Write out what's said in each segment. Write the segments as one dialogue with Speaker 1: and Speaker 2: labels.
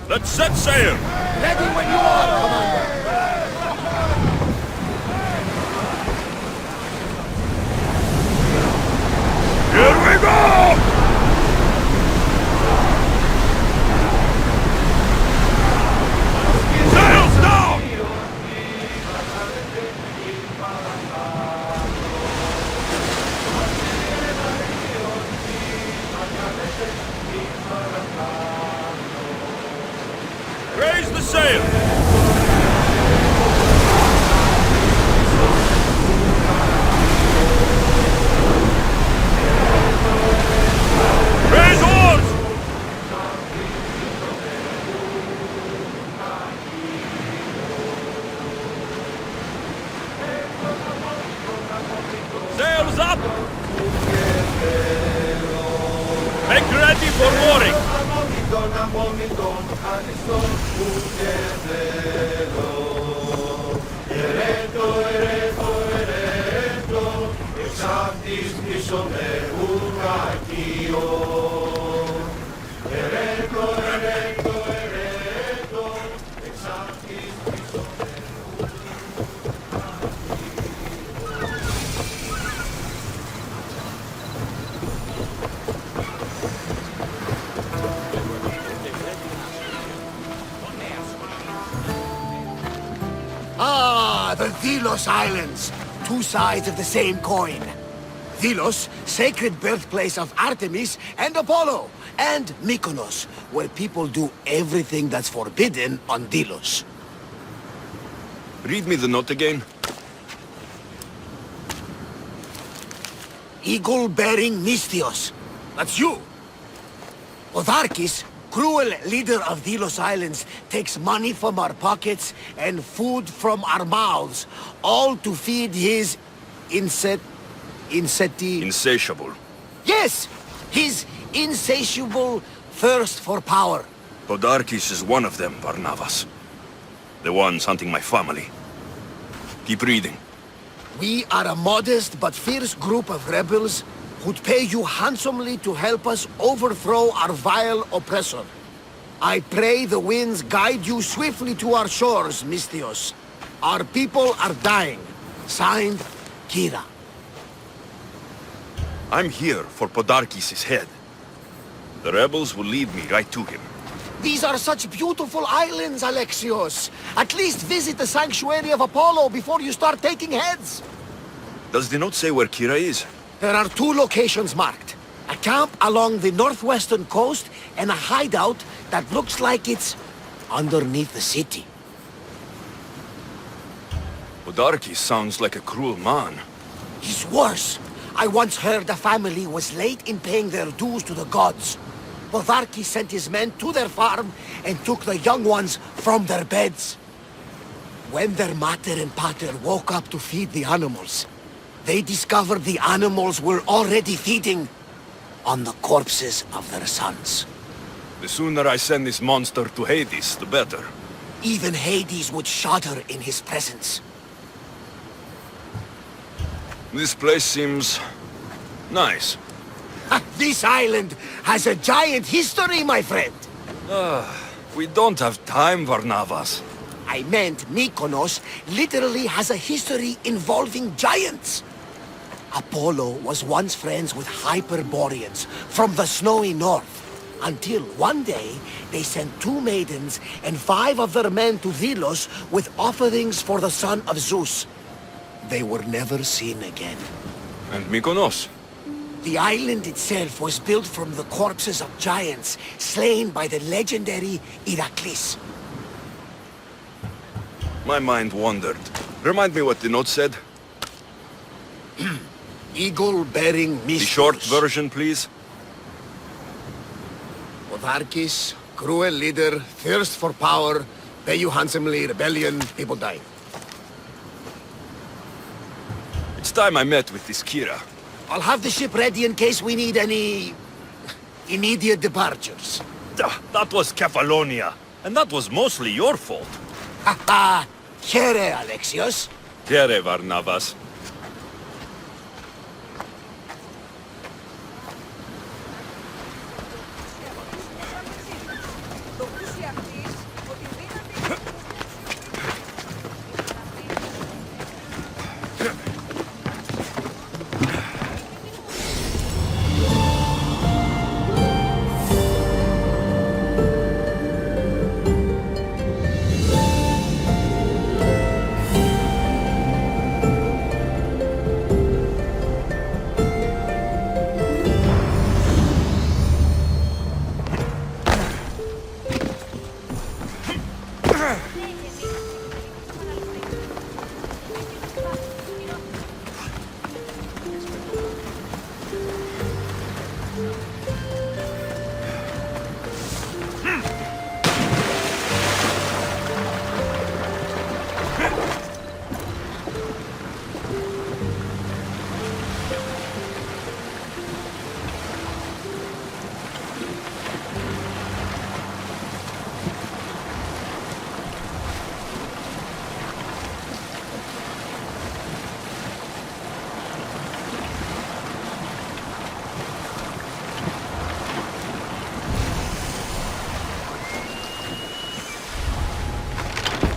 Speaker 1: Let's set sail!
Speaker 2: Ready when you are, Commander!
Speaker 1: Here we go! Sails down! Raise the sail! Raise oars! Sails up! Make ready for mooring!
Speaker 2: Ah, the Delos Islands. Two sides of the same coin. Delos, sacred birthplace of Artemis and Apollo. And Mykonos, where people do everything that's forbidden on Delos.
Speaker 1: Read me the note again.
Speaker 2: Eagle-bearing Mystios. That's you. Podarkes, cruel leader of Delos Islands, takes money from our pockets and food from our mouths, all to feed his
Speaker 1: Insatiable.
Speaker 2: Yes! His insatiable thirst for power.
Speaker 1: Podarkes is one of them, Barnabas. The ones hunting my family. Keep reading.
Speaker 2: We are a modest but fierce group of rebels who'd pay you handsomely to help us overthrow our vile oppressor. I pray the winds guide you swiftly to our shores, Mystios. Our people are dying. Signed, Kyra.
Speaker 1: I'm here for Podarkes' head. The rebels will lead me right to him.
Speaker 2: These are such beautiful islands, Alexios. At least visit the sanctuary of Apollo before you start taking heads.
Speaker 1: Does the note say where Kyra is?
Speaker 2: There are two locations marked. A camp along the northwestern coast and a hideout that looks like it's underneath the city.
Speaker 1: Podarkes sounds like a cruel man.
Speaker 2: He's worse. I once heard a family was late in paying their dues to the gods. Podarkes sent his men to their farm and took the young ones from their beds. When their mater and pater woke up to feed the animals, they discovered the animals were already feeding on the corpses of their sons.
Speaker 1: The sooner I send this monster to Hades, the better.
Speaker 2: Even Hades would shudder in his presence.
Speaker 1: This place seems nice.
Speaker 2: This island has a giant history, my friend.
Speaker 1: We don't have time, Barnabas.
Speaker 2: I meant Mykonos literally has a history involving giants. Apollo was once friends with Hyperboreans from the snowy north, until one day they sent 2 maidens and 5 of their men to Delos with offerings for the son of Zeus. They were never seen again.
Speaker 1: And Mykonos?
Speaker 2: The island itself was built from the corpses of giants slain by the legendary Heracles.
Speaker 1: My mind wandered. Remind me what the note said.
Speaker 2: Eagle-bearing
Speaker 1: The
Speaker 2: mysteries.
Speaker 1: short version, please.
Speaker 2: Podarkes, cruel leader, thirst for power, pay you handsomely, rebellion, people die.
Speaker 1: It's time I met with this Kyra.
Speaker 2: I'll have the ship ready in case we need any... immediate departures.
Speaker 1: That was Kefalonia, and that was mostly your fault.
Speaker 2: Ha ha! Here, Alexios.
Speaker 1: Here, Varnavas.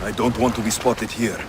Speaker 1: I don't want to be spotted here.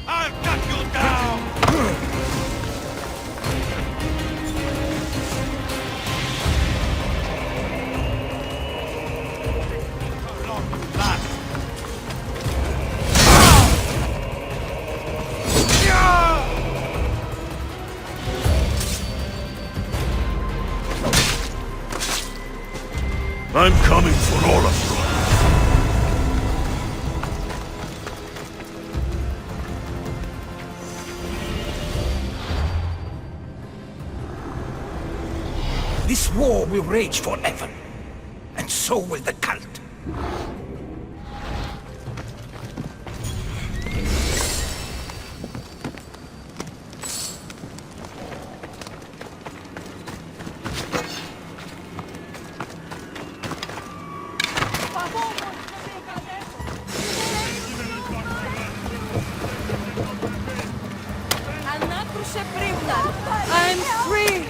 Speaker 1: I'll cut you down! How long will you last? I'm coming for all of you.
Speaker 3: This war will rage forever, and so will the cult.
Speaker 4: I'm free!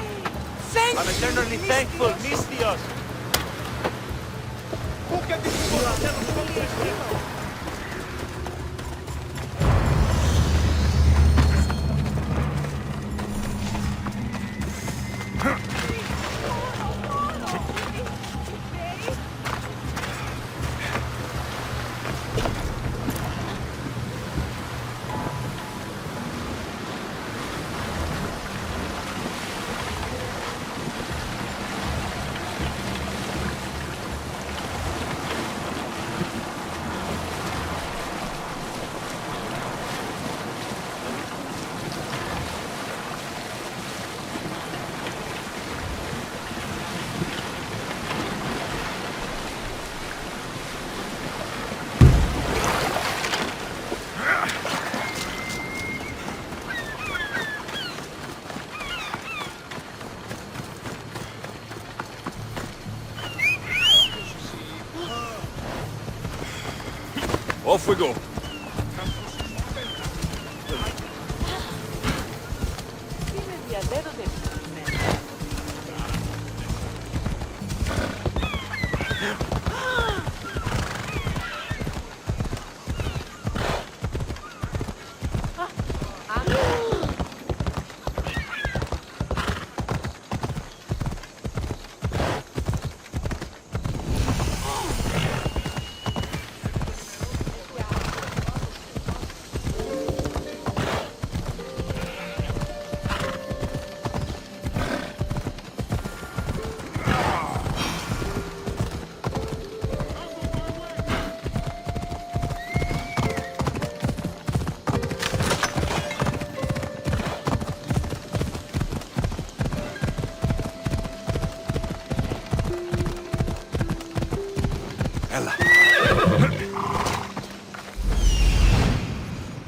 Speaker 4: Thank
Speaker 5: I'm eternally thankful, Mistios!
Speaker 1: Off we go.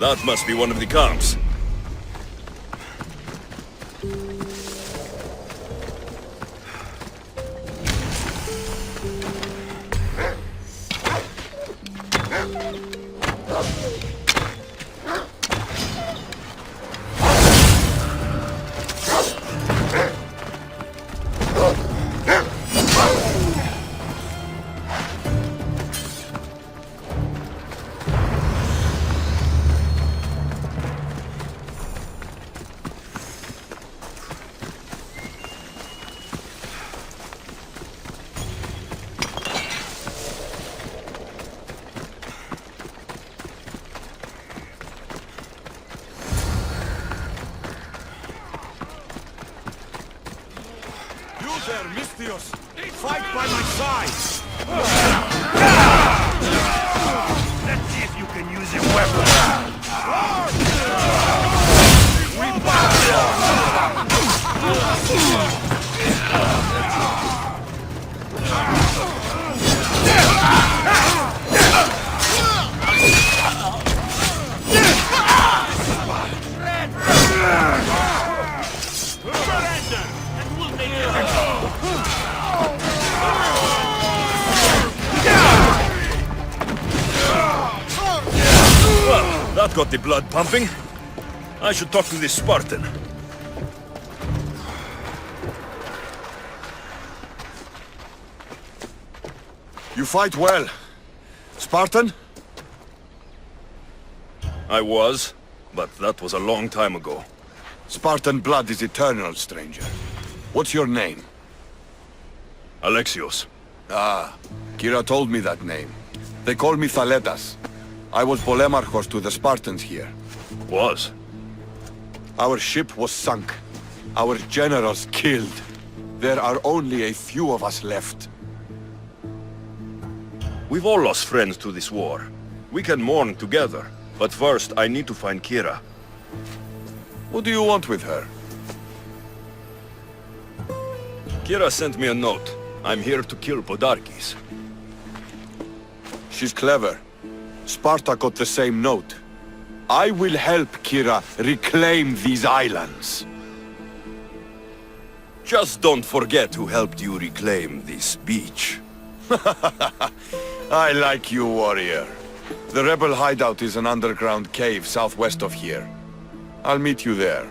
Speaker 1: That must be one of the camps.
Speaker 6: there, Mistios! Fight by my side!
Speaker 1: Let's see if you can use your weapon. That got the blood pumping. I should talk to this Spartan.
Speaker 6: You fight well. Spartan?
Speaker 1: I was, but that was a long time ago.
Speaker 6: Spartan blood is eternal, stranger. What's your name?
Speaker 1: Alexios.
Speaker 6: Ah, Kyra told me that name. They call me Thaletas. I was Polemarchos to the Spartans here.
Speaker 1: Was?
Speaker 6: Our ship was sunk. Our generals killed. There are only a few of us left.
Speaker 1: We've all lost friends to this war. We can mourn together. But first, I need to find Kyra.
Speaker 6: What do you want with her?
Speaker 1: Kyra sent me a note. I'm here to kill Podarkes.
Speaker 6: She's clever. Sparta got the same note. I will help Kyra reclaim these islands.
Speaker 1: Just don't forget who helped you reclaim this beach.
Speaker 6: I like you, warrior. The rebel hideout is an underground cave southwest of here. I'll meet you there.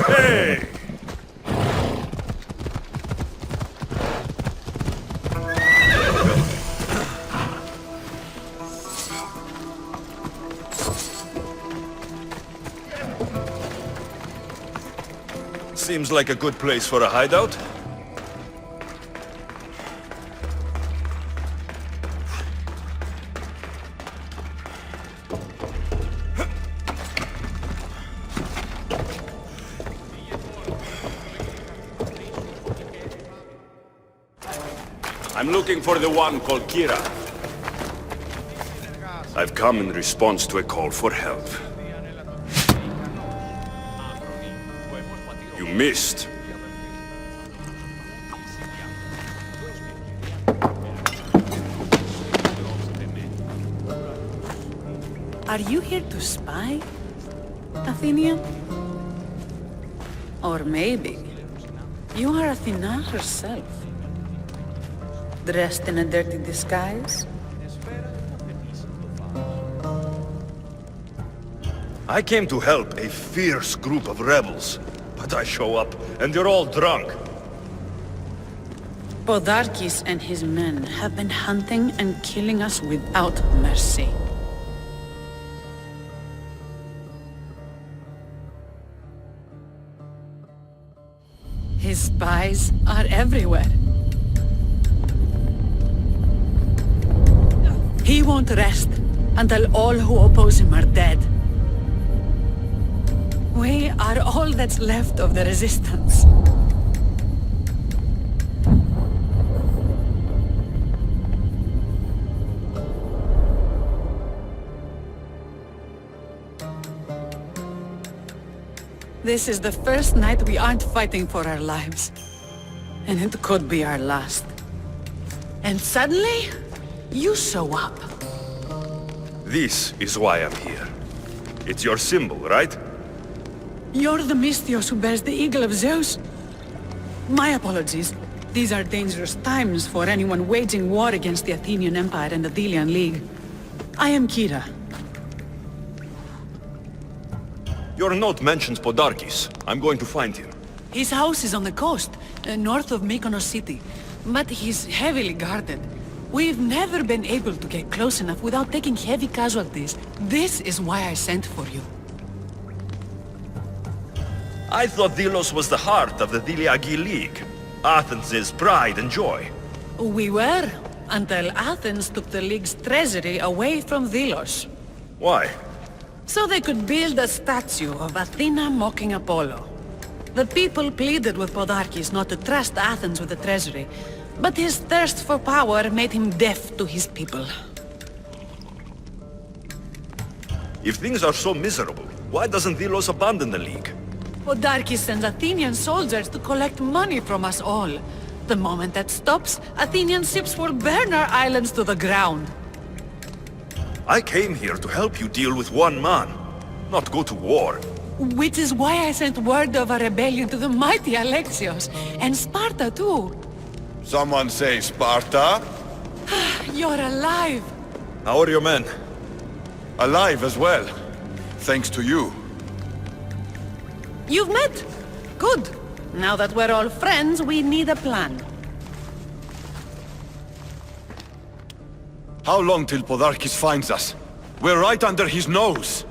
Speaker 1: Hey! Seems like a good place for a hideout. I'm looking for the one called Kyra. I've come in response to a call for help. You missed.
Speaker 4: Are you here to spy, Athenian? Or maybe you are Athena herself, dressed in a dirty disguise?
Speaker 1: I came to help a fierce group of rebels, but I show up and they're all drunk.
Speaker 4: Podarkes and his men have been hunting and killing us without mercy. His spies are everywhere. He won't rest until all who oppose him are dead. We are all that's left of the resistance. This is the first night we aren't fighting for our lives. And it could be our last. And suddenly, you show up.
Speaker 1: This is why I'm here. It's your symbol, right?
Speaker 4: You're the Mystios who bears the eagle of Zeus? My apologies. These are dangerous times for anyone waging war against the Athenian Empire and the Delian League. I am Kyra.
Speaker 1: Your note mentions Podarkes. I'm going to find him.
Speaker 4: His house is on the coast, north of Mykonos city. But he's heavily guarded. We've never been able to get close enough without taking heavy casualties. This is why I sent for you.
Speaker 1: I thought Delos was the heart of the Diliagi League. Athens' pride and joy.
Speaker 4: We were, until Athens took the League's treasury away from Delos.
Speaker 1: Why?
Speaker 4: So they could build a statue of Athena mocking Apollo. The people pleaded with Podarkes not to trust Athens with the treasury, but his thirst for power made him deaf to his people.
Speaker 1: If things are so miserable, why doesn't Delos abandon the League?
Speaker 4: Podarkes sends Athenian soldiers to collect money from us all. The moment that stops, Athenian ships will burn our islands to the ground.
Speaker 1: I came here to help you deal with one man, not go to war.
Speaker 4: Which is why I sent word of a rebellion to the mighty Alexios, and Sparta too.
Speaker 6: Someone say Sparta?
Speaker 4: You're alive!
Speaker 1: How are your men?
Speaker 6: Alive as well. Thanks to you.
Speaker 4: You've met? Good. Now that we're all friends, we need a plan.
Speaker 6: How long till Podarkes finds us? We're right under his nose.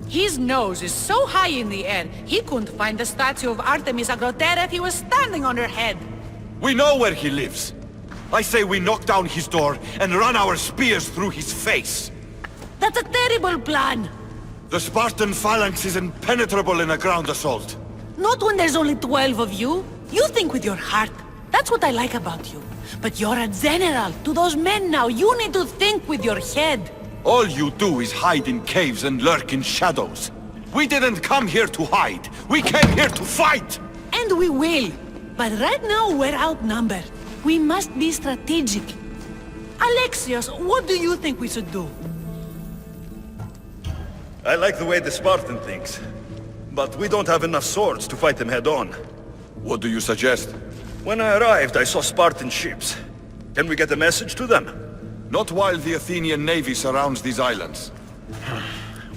Speaker 4: His nose is so high in the air, he couldn't find the statue of Artemis Agrotera if he was standing on her head.
Speaker 6: We know where he lives. I say we knock down his door and run our spears through his face.
Speaker 4: That's a terrible plan.
Speaker 6: The Spartan phalanx is impenetrable in a ground assault.
Speaker 4: Not when there's only 12 of you. You think with your heart. That's what I like about you. But you're a general. To those men now, you need to think with your head.
Speaker 6: All you do is hide in caves and lurk in shadows. We didn't come here to hide. We came here to fight!
Speaker 4: And we will. But right now, we're outnumbered. We must be strategic. Alexios, what do you think we should do?
Speaker 1: I like the way the Spartan thinks. But we don't have enough swords to fight them head-on.
Speaker 6: What do you suggest?
Speaker 1: When I arrived, I saw Spartan ships. Can we get a message to them?
Speaker 6: Not while the Athenian navy surrounds these islands.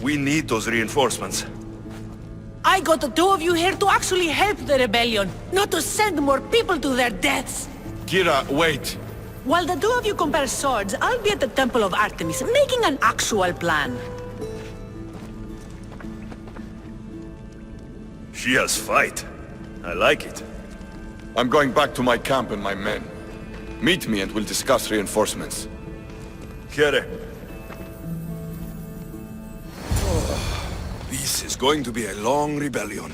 Speaker 1: We need those reinforcements.
Speaker 4: I got the two of you here to actually help the rebellion, not to send more people to their deaths.
Speaker 6: Kyra, wait.
Speaker 4: While the two of you compare swords, I'll be at the Temple of Artemis, making an actual plan.
Speaker 1: She has fight. I like it.
Speaker 6: I'm going back to my camp and my men. Meet me and we'll discuss reinforcements.
Speaker 1: Kyra. This is going to be a long rebellion.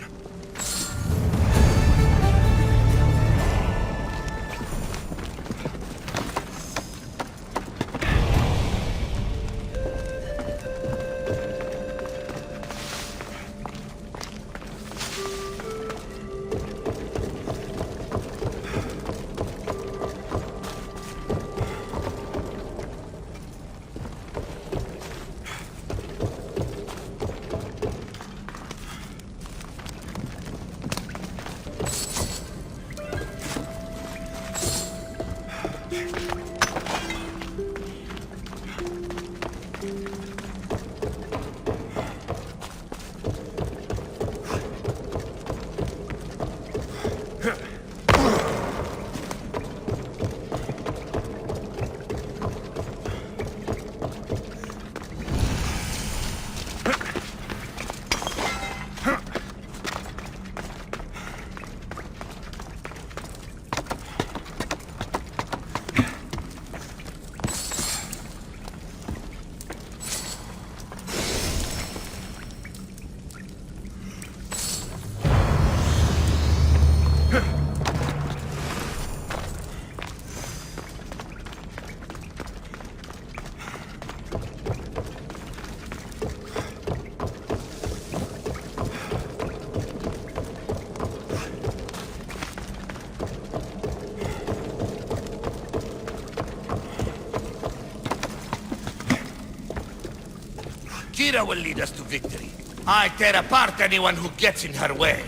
Speaker 3: Kyra will lead us to victory. I tear apart anyone who gets in her way.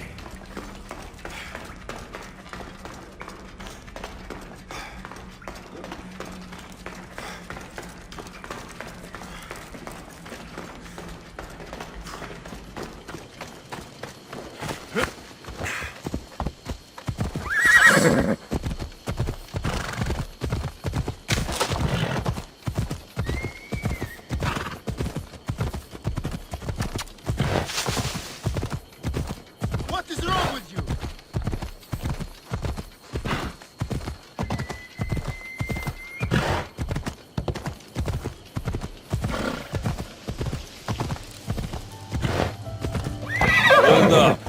Speaker 2: What is wrong with you?
Speaker 1: Hold up.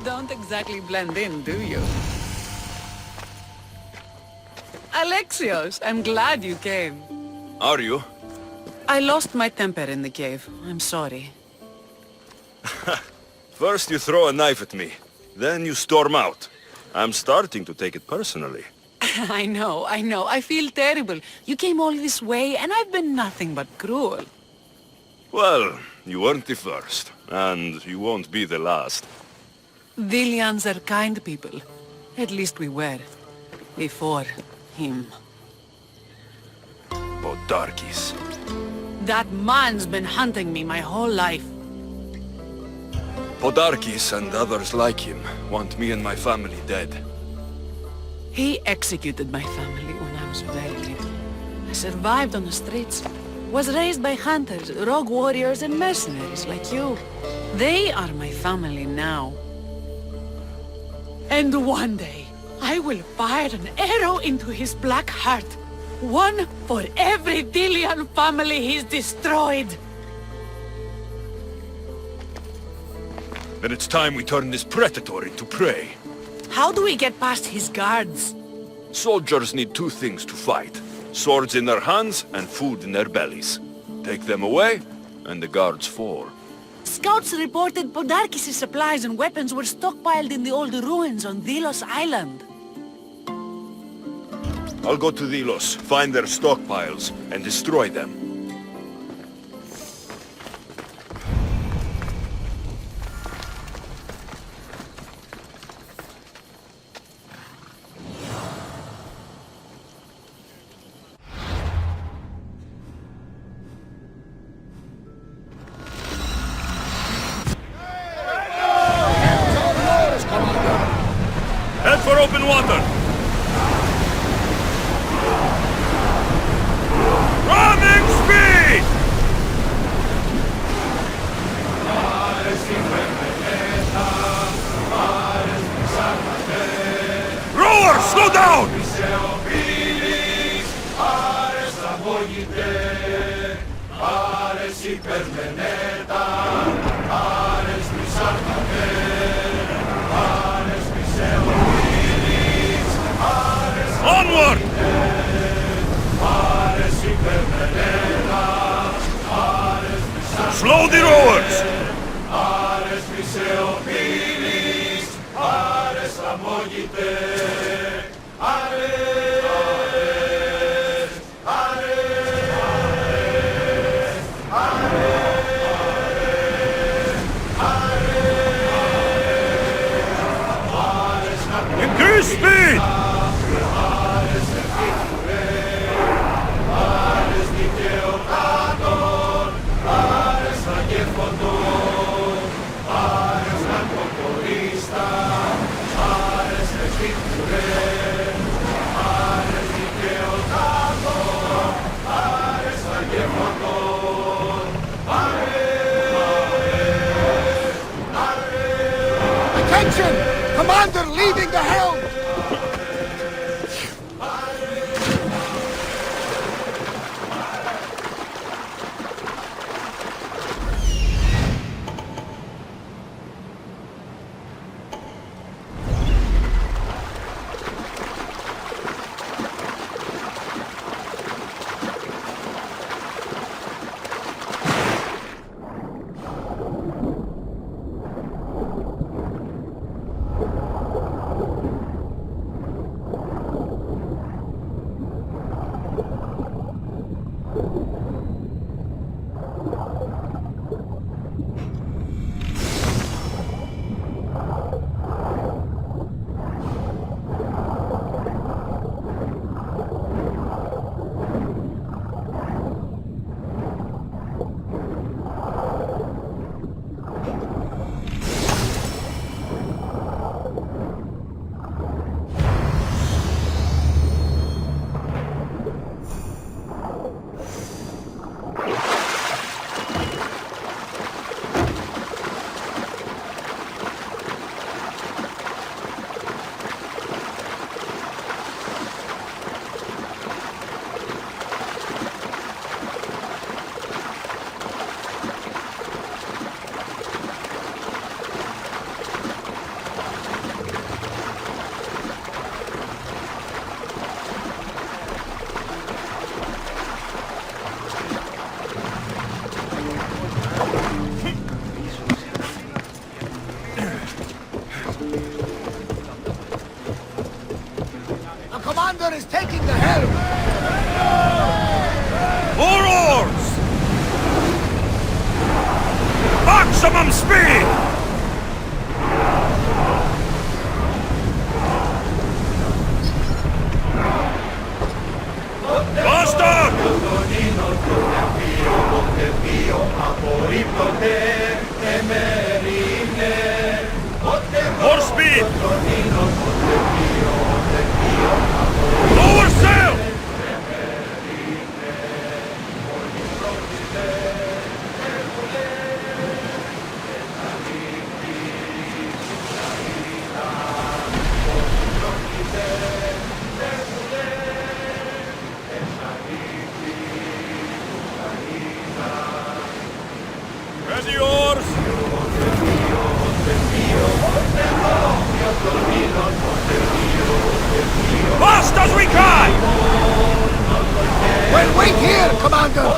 Speaker 4: Don't exactly blend in, do you? Alexios, I'm glad you came.
Speaker 1: Are you?
Speaker 4: I lost my temper in the cave. I'm sorry.
Speaker 1: First you throw a knife at me, then you storm out. I'm starting to take it personally.
Speaker 4: I know. I feel terrible. You came all this way, and I've been nothing but cruel.
Speaker 1: Well, you weren't the first, and you won't be the last.
Speaker 4: Dilians are kind people. At least we were. Before him.
Speaker 1: Podarkes.
Speaker 4: That man's been hunting me my whole life.
Speaker 1: Podarkes and others like him want me and my family dead.
Speaker 4: He executed my family when I was very little. I survived on the streets. Was raised by hunters, rogue warriors, and mercenaries like you. They are my family now. And one day, I will fire an arrow into his black heart. One for every Dilian family he's destroyed.
Speaker 1: Then it's time we turn this predator into prey.
Speaker 4: How do we get past his guards?
Speaker 1: Soldiers need two things to fight. Swords in their hands and food in their bellies. Take them away, and the guards fall.
Speaker 4: Scouts reported Podarkes' supplies and weapons were stockpiled in the old ruins on Delos Island.
Speaker 1: I'll go to Delos, find their stockpiles, and destroy them. Head for open water! Running speed! Rowers, slow down! Onward! Slow the rowers! Increase speed!
Speaker 2: Attention! Commander leading the helm! commander is taking the helm!
Speaker 1: More oars! Maximum speed! Faster! More speed! Lower sail! Ready oars! Fast as we can!
Speaker 2: Well, wait here, commander!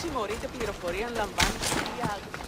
Speaker 7: Συμμορείτε πληροφορία αν λαμβάνετε ή άγνωση.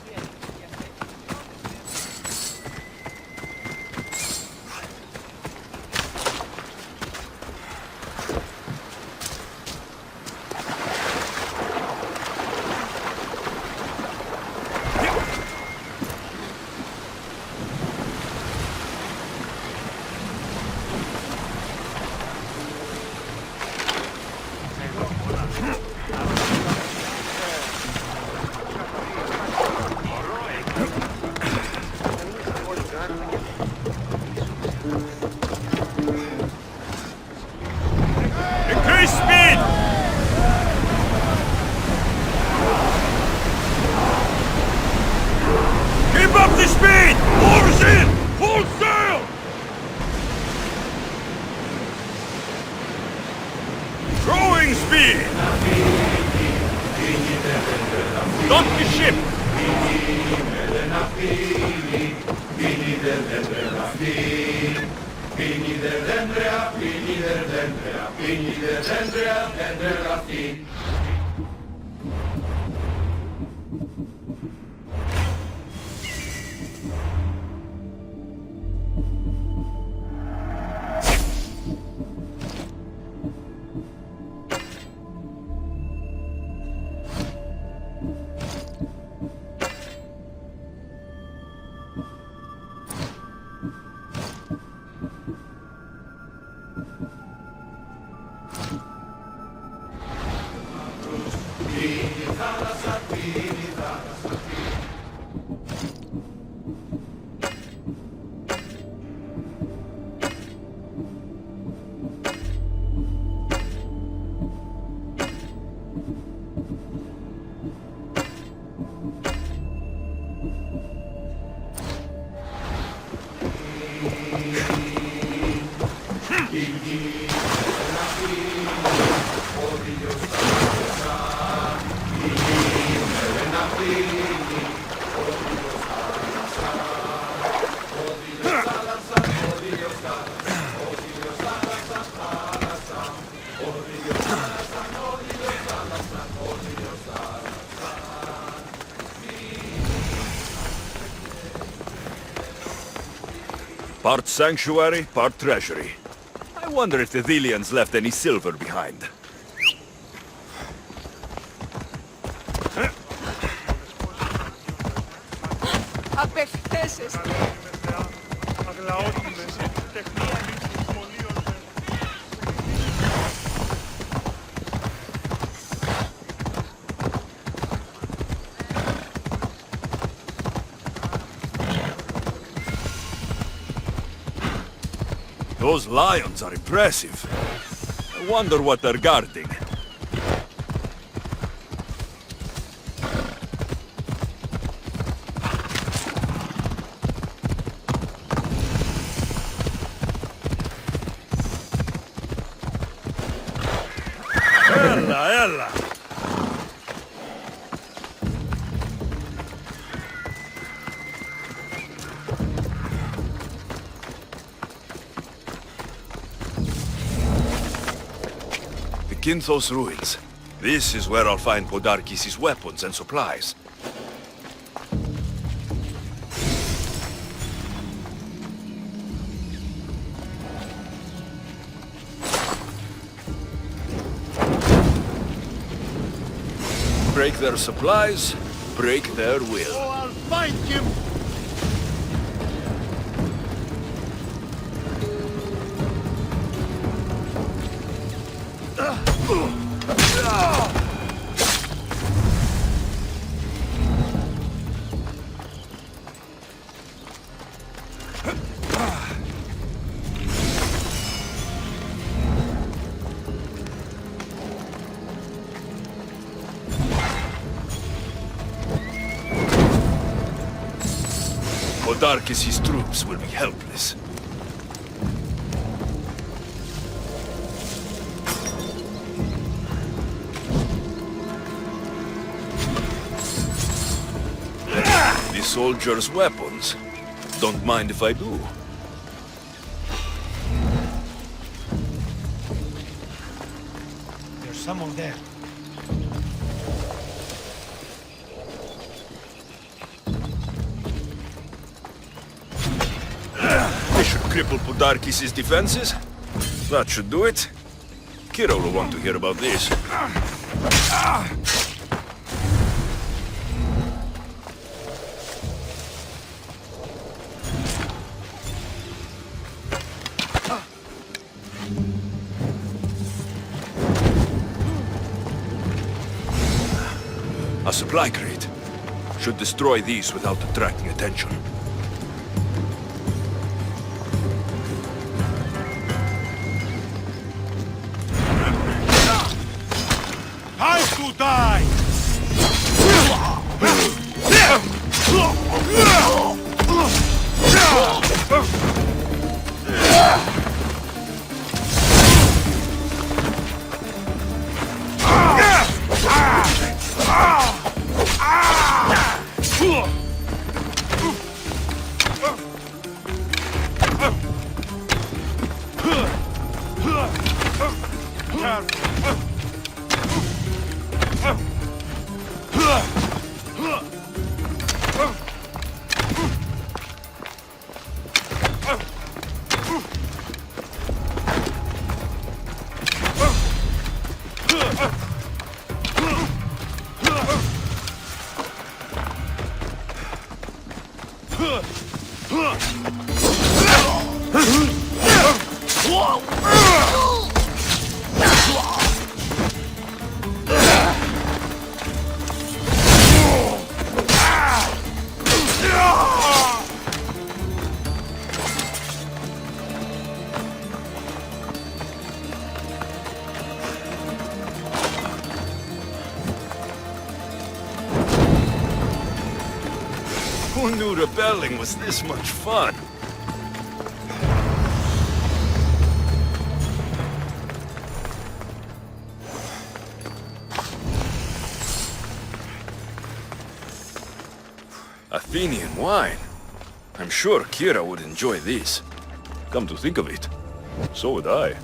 Speaker 1: Part sanctuary, part treasury. I wonder if the Thelians left any silver behind.
Speaker 7: Απεχθέσεστε.
Speaker 1: Those lions are impressive. I wonder what they're guarding. Ella, ella! Kinthos ruins. This is where I'll find Podarkes' weapons and supplies. Break their supplies, break their will.
Speaker 3: Oh, I'll find him!
Speaker 1: Podarkes' troops will be helpless. The soldiers' weapons. Don't mind if I do.
Speaker 3: There's someone there.
Speaker 1: They should cripple Podarkes' defenses. That should do it. Kyra will want to hear about this. A supply crate. Should destroy these without attracting attention.
Speaker 3: Time to die!
Speaker 1: Who knew rebelling was this much fun? Athenian wine. I'm sure Kyra would enjoy this. Come to think of it, so would I.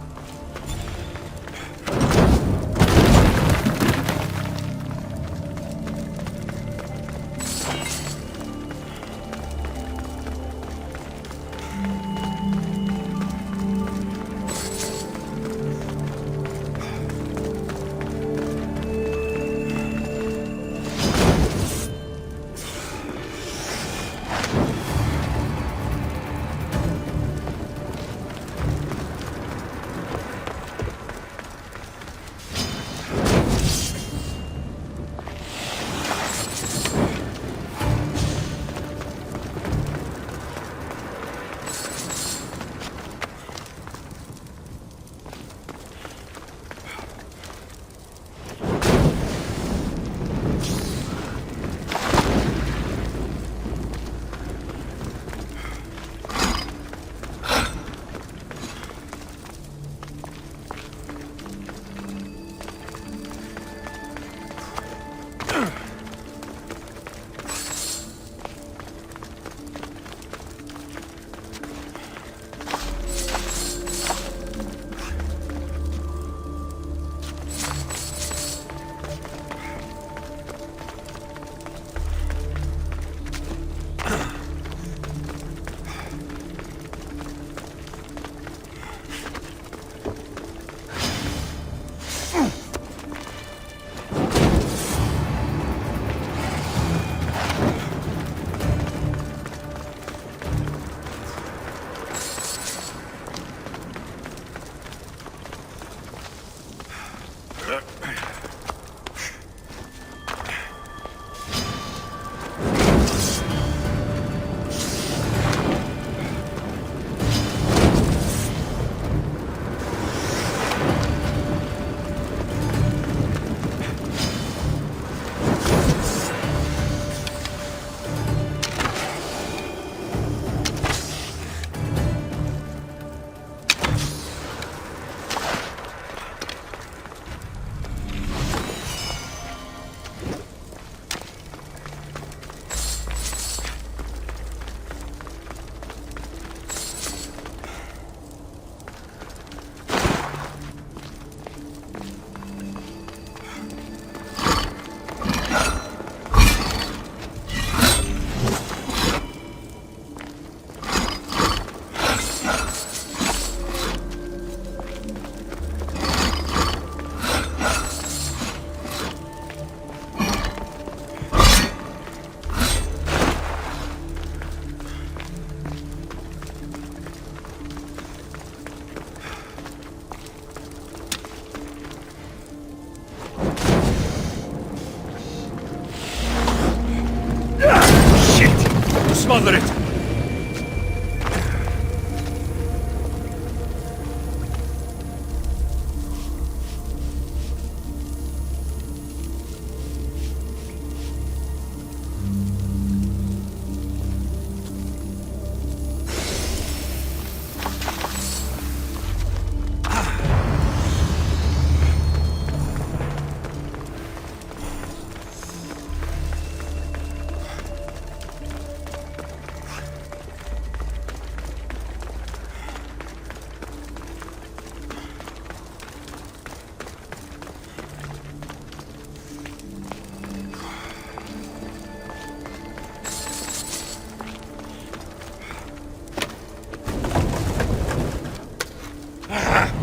Speaker 1: Smother it!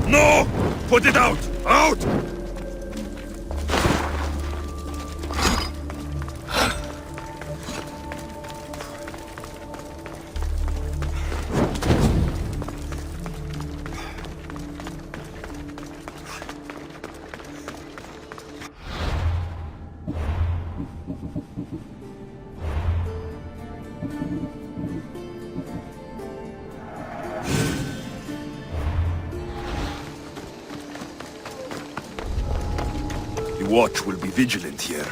Speaker 6: No! Put it out! Out!
Speaker 1: The watch will be vigilant here.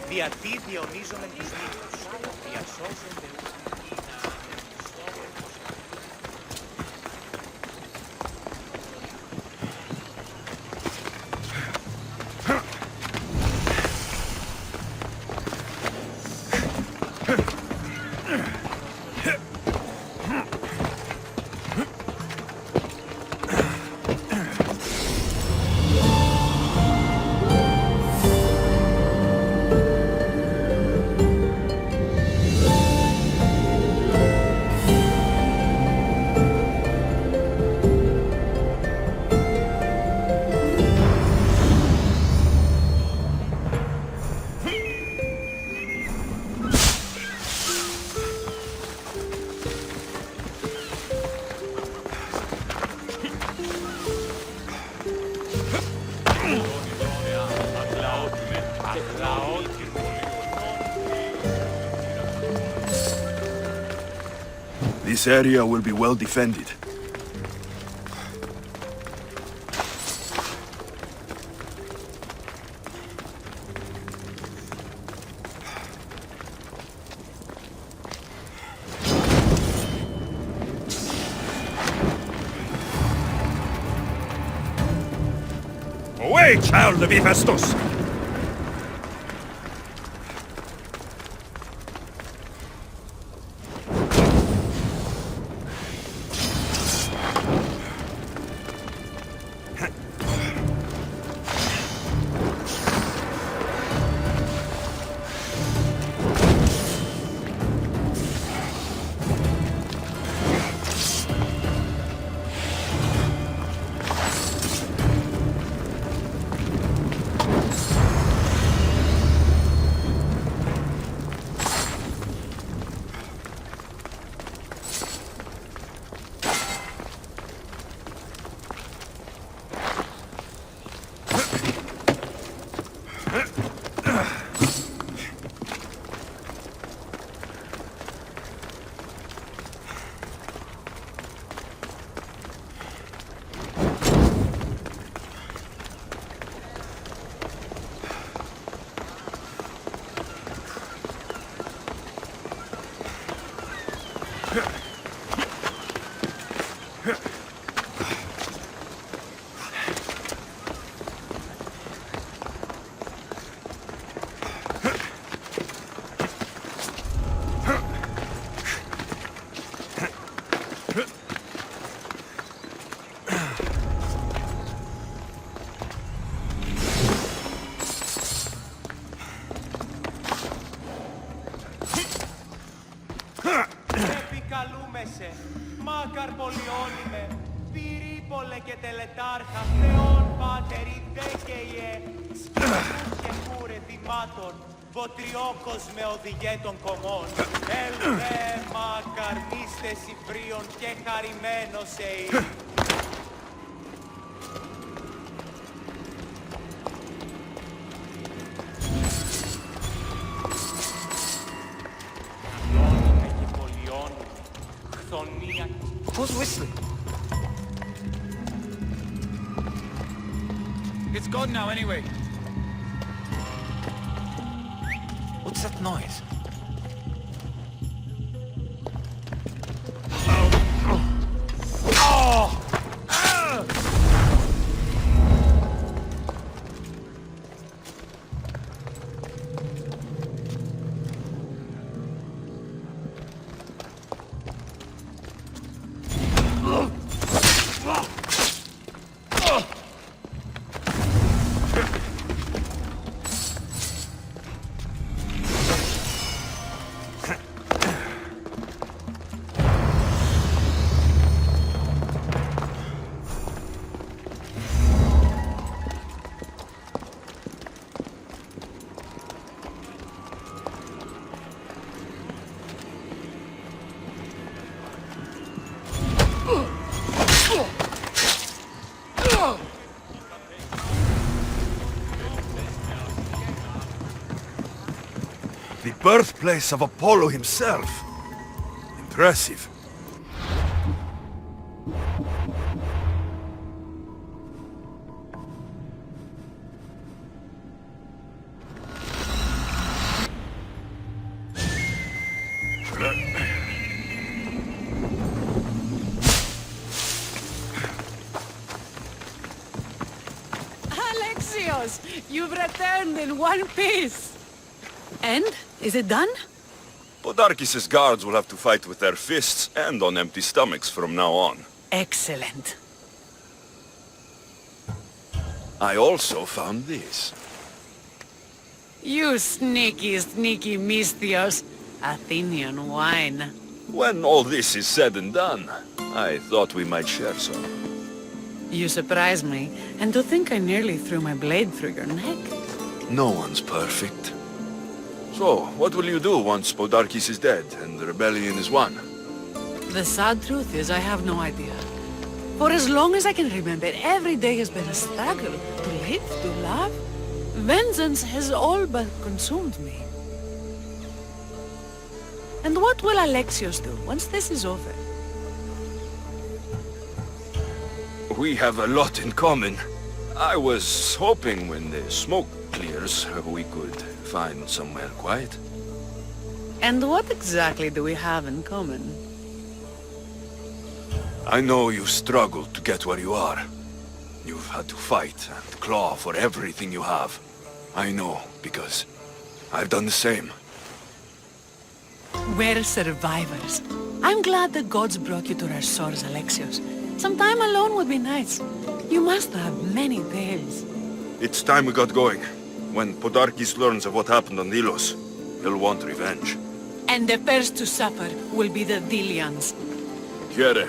Speaker 5: Δια τι διονύζομεν τους νύχους, διασώζονται
Speaker 1: This area will be well defended. Away, child of Hephaestus!
Speaker 5: Επικαλούμεσαι, μάκαρ πολιώνυμε, πυρήπολε και τελετάρχα, Θεόν πάτερη δέκαιε, σκηνούς και κούρε δημάτων, βοτριόκος με οδηγέ των κομμών. Ελβέ μάκαρ μίστε Cyprion και χαρημένος εϊ. Who's whistling?
Speaker 8: It's gone now anyway.
Speaker 5: What's that noise?
Speaker 1: The birthplace of Apollo himself. Impressive.
Speaker 4: Alexios, you've returned in one piece. And? Is it done?
Speaker 1: Podarkes' guards will have to fight with their fists and on empty stomachs from now on.
Speaker 4: Excellent.
Speaker 1: I also found this.
Speaker 4: You sneaky, sneaky Misthios. Athenian wine.
Speaker 1: When all this is said and done, I thought we might share some.
Speaker 4: You surprise me, and to think I nearly threw my blade through your neck.
Speaker 1: No one's perfect. So, what will you do once Podarkes is dead and the rebellion is won?
Speaker 4: The sad truth is I have no idea. For as long as I can remember, every day has been a struggle to live, to love. Vengeance has all but consumed me. And what will Alexios do once this is over?
Speaker 1: We have a lot in common. I was hoping when the smoke clears, we could find somewhere quiet.
Speaker 4: And what exactly do we have in common?
Speaker 1: I know you struggled to get where you are. You've had to fight and claw for everything you have. I know, because I've done the same.
Speaker 4: We're survivors. I'm glad the gods brought you to our shores, Alexios. Some time alone would be nice. You must have many tales.
Speaker 1: It's time we got going. When Podarkes learns of what happened on Delos, he'll want revenge.
Speaker 4: And the first to suffer will be the Delians.
Speaker 1: Kyra.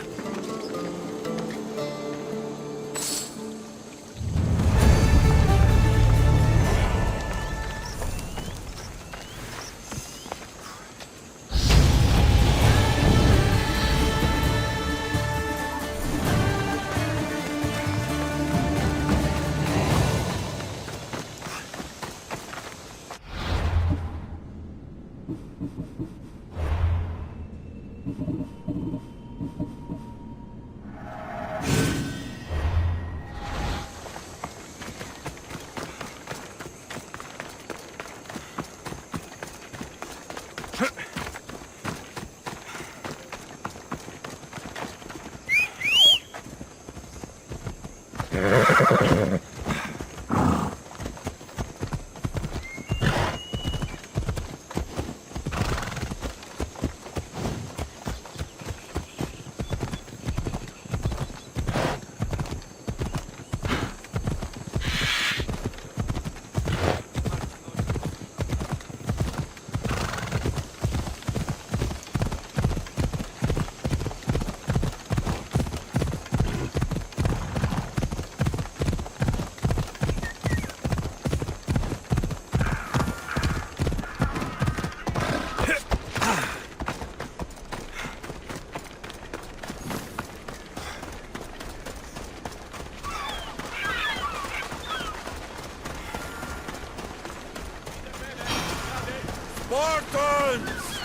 Speaker 6: Spartans!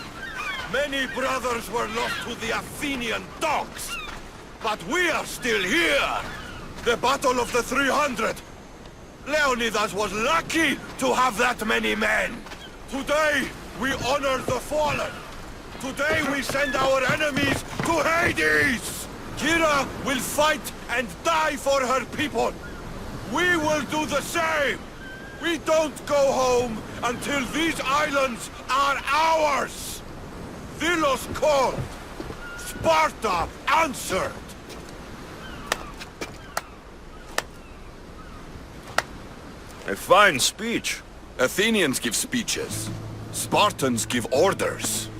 Speaker 6: Many brothers were lost to the Athenian dogs, but we are still here! The Battle of the 300! Leonidas was lucky to have that many men! Today, we honor the fallen! Today we send our enemies to Hades! Kyra will fight and die for her people! We will do the same! We don't go home until these islands are ours! Delos called! Sparta answered!
Speaker 1: A fine speech.
Speaker 6: Athenians give speeches. Spartans give orders.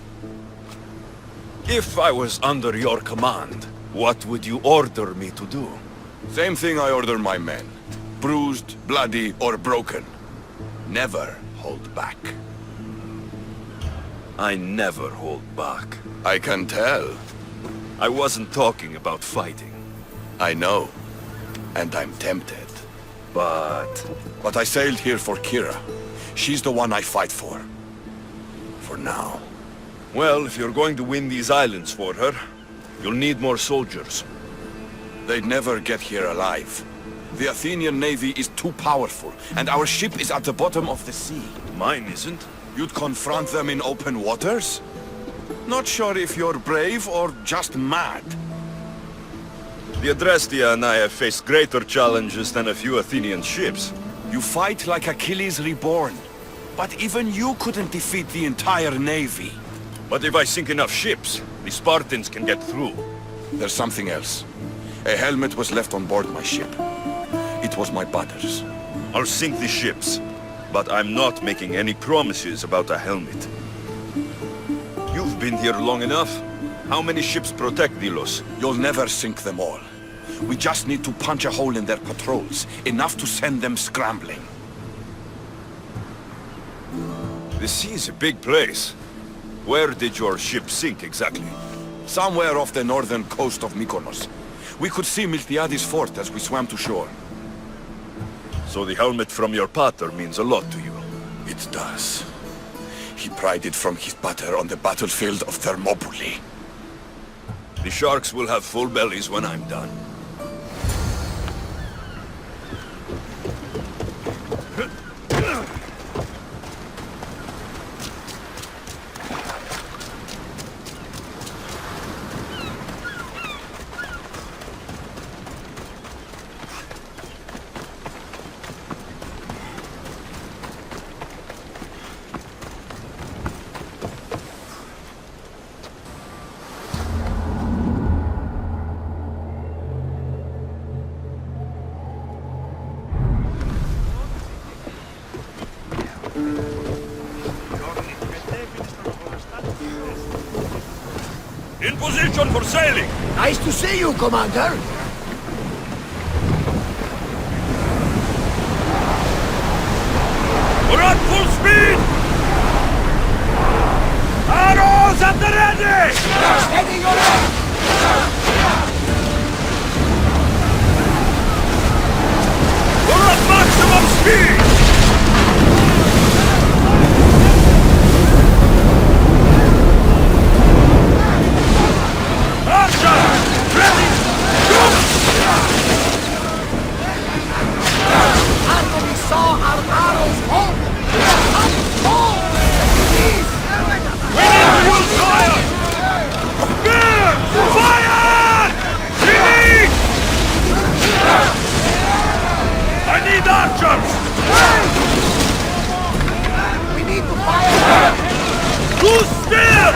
Speaker 1: If I was under your command, what would you order me to do?
Speaker 6: Same thing I order my men. Bruised, bloody, or broken. Never hold back.
Speaker 1: I never hold back.
Speaker 6: I can tell.
Speaker 1: I wasn't talking about fighting.
Speaker 6: I know. And I'm tempted.
Speaker 1: But
Speaker 6: I sailed here for Kyra. She's the one I fight for.
Speaker 1: For now. Well, if you're going to win these islands for her, you'll need more soldiers.
Speaker 6: They'd never get here alive. The Athenian navy is too powerful, and our ship is at the bottom of the sea.
Speaker 1: Mine isn't.
Speaker 6: You'd confront them in open waters? Not sure if you're brave or just mad.
Speaker 1: The Adrestia and I have faced greater challenges than a few Athenian ships.
Speaker 6: You fight like Achilles reborn. But even you couldn't defeat the entire navy.
Speaker 1: But if I sink enough ships, the Spartans can get through.
Speaker 6: There's something else. A helmet was left on board my ship. It was my brother's.
Speaker 1: I'll sink the ships, but I'm not making any promises about a helmet. You've been here long enough. How many ships protect Delos?
Speaker 6: You'll never sink them all. We just need to punch a hole in their patrols, enough to send them scrambling.
Speaker 1: The sea's a big place. Where did your ship sink exactly?
Speaker 6: Somewhere off the northern coast of Mykonos. We could see Miltiades fort as we swam to shore.
Speaker 1: So the helmet from your pater means a lot to you.
Speaker 6: It does. He pried it from his pater on the battlefield of Thermopylae.
Speaker 1: The sharks will have full bellies when I'm done. In position for sailing!
Speaker 2: Nice to see you, Commander.
Speaker 1: We're at full speed! Arrows at the ready!
Speaker 2: Steady your head!
Speaker 1: We're at maximum speed!
Speaker 2: After we saw our arrows home, we
Speaker 1: Full fire! Spear! Fire! Shoot! I need archers!
Speaker 2: We need to fire!
Speaker 1: Who's spear?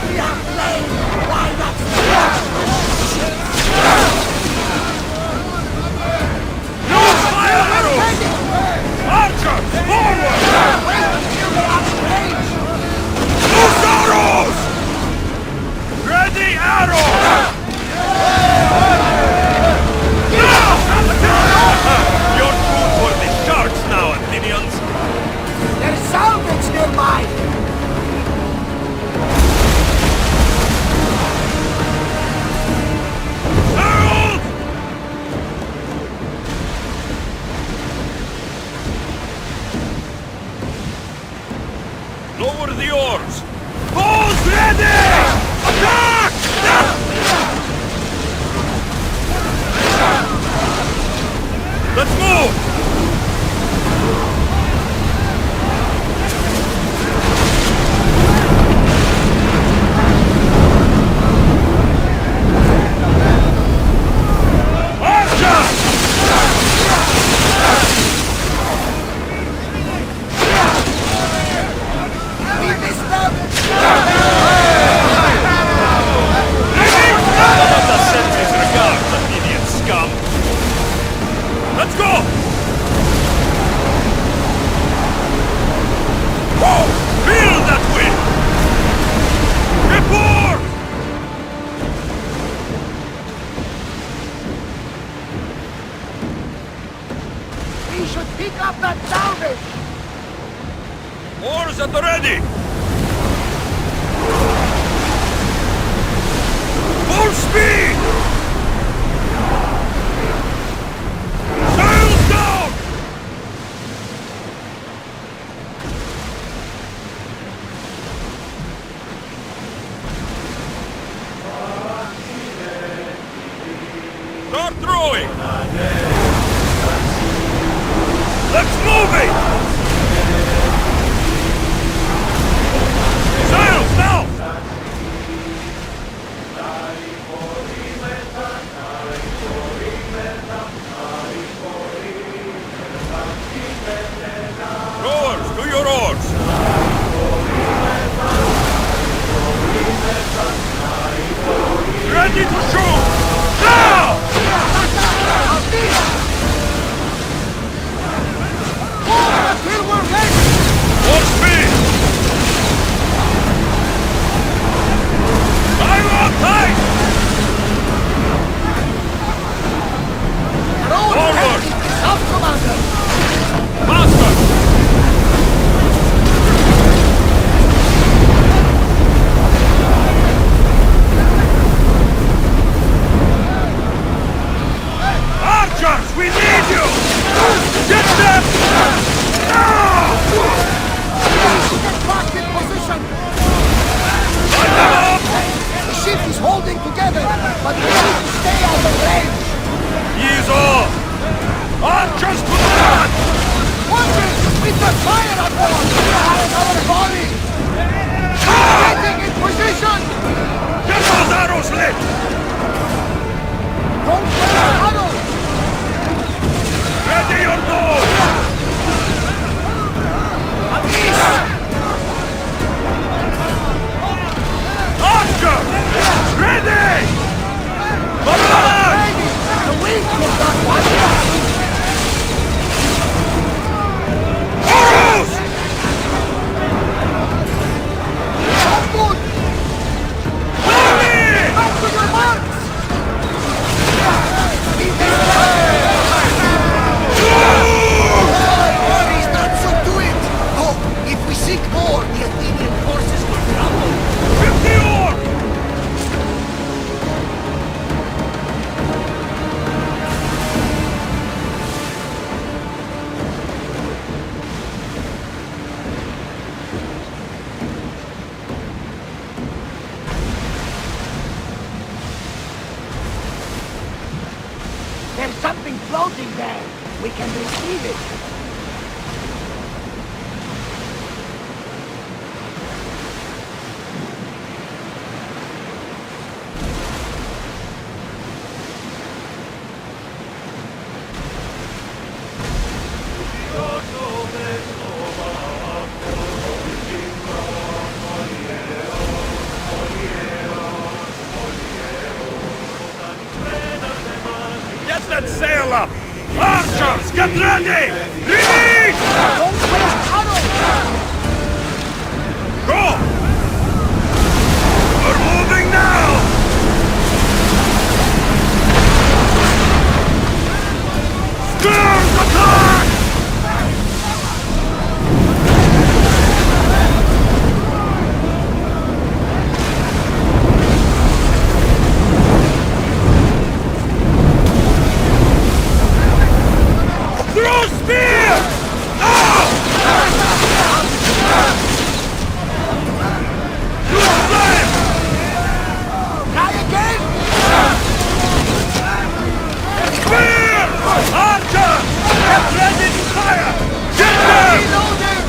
Speaker 2: We have flame! Why not fire?
Speaker 1: Use fire arrows! Archers, forward!
Speaker 2: Wait until they are in range!
Speaker 1: Use arrows! Ready arrows! You're food for the sharks now, Athenians!
Speaker 2: There's salvage nearby!
Speaker 1: Harold! Lower the oars! Bows ready! Attack! Let's move!
Speaker 2: We missed them!
Speaker 1: Send his regards, Athenian scum! Let's go!
Speaker 2: there. We can receive it.
Speaker 3: Get that sail up! Archers, get ready! Release!
Speaker 2: Don't waste arrows!
Speaker 3: Go! We're moving now! Spears attack! Throw spears! Now! To the flame!
Speaker 2: Try again!
Speaker 3: Spears! Archers! Get ready to fire! Get them!
Speaker 2: Reloading!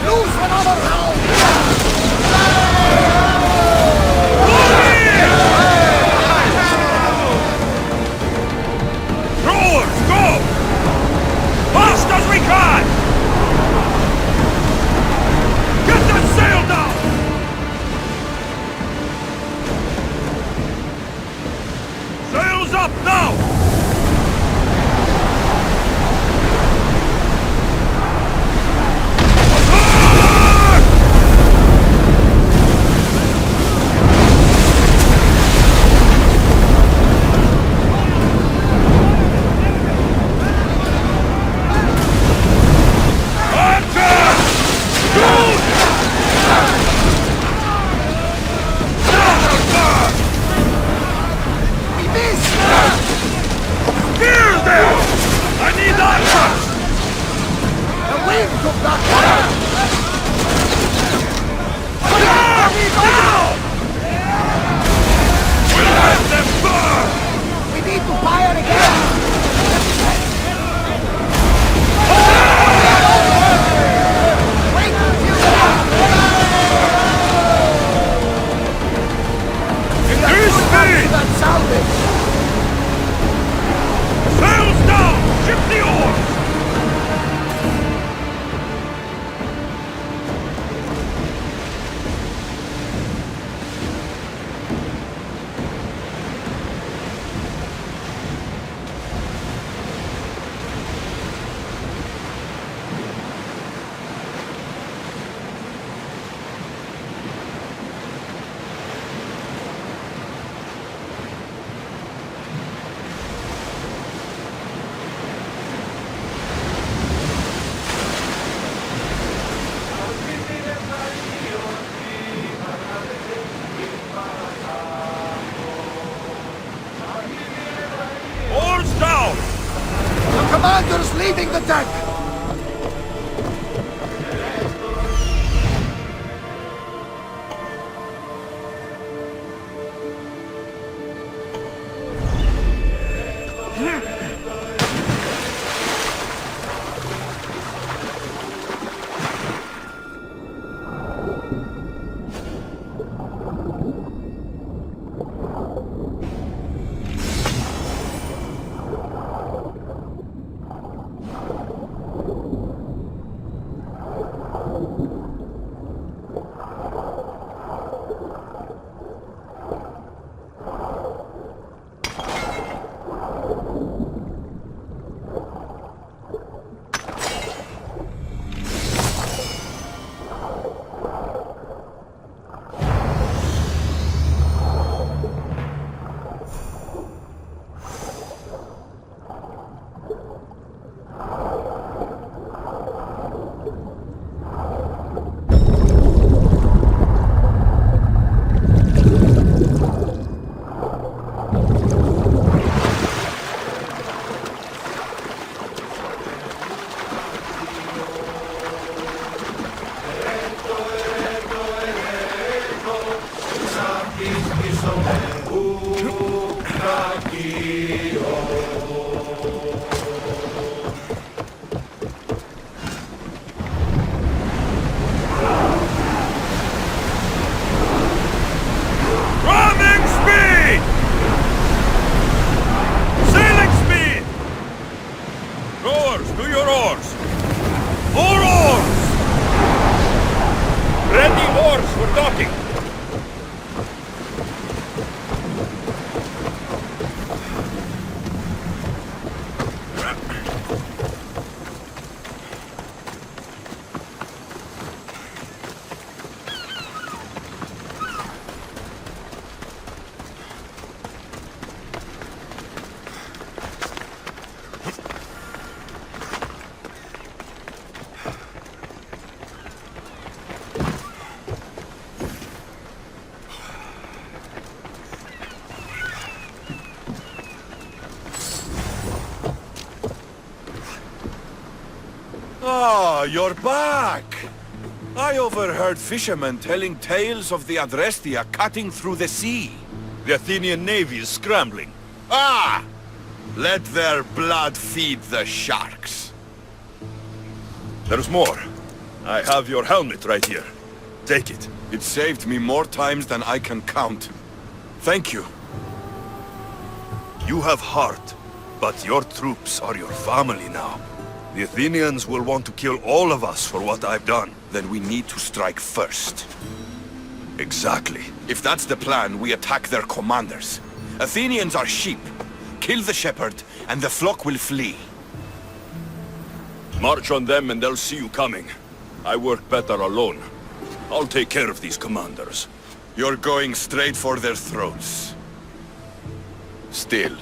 Speaker 2: Loose another round!
Speaker 3: Throwers, go! Fast as we can! Get that sail down! Sails up now! Attack! Archers! Shoot!
Speaker 2: We missed!
Speaker 3: Spear them! I need archers!
Speaker 2: The wind took that fire!
Speaker 3: Now! We'll let them burn!
Speaker 2: We need to fire again! Wait until
Speaker 3: Increase speed!
Speaker 2: that salvage!
Speaker 3: Sails down! Ship the oars! Oars down!
Speaker 2: The commander's leaving the deck!
Speaker 6: Docking! Ah, you're back! I overheard fishermen telling tales of the Adrestia cutting through the sea. The Athenian navy is scrambling. Ah! Let their blood feed the sharks. There's more. I have your helmet right here. Take it. It saved me more times than I can count. Thank you. You have heart, but your troops are your family now. The Athenians will want to kill all of us for what I've done. Then we need to strike first. Exactly. If that's the plan, we attack their commanders. Athenians are sheep. Kill the shepherd, and the flock will flee. March on them and they'll see you coming. I work better alone. I'll take care of these commanders. You're going straight for their throats. Still,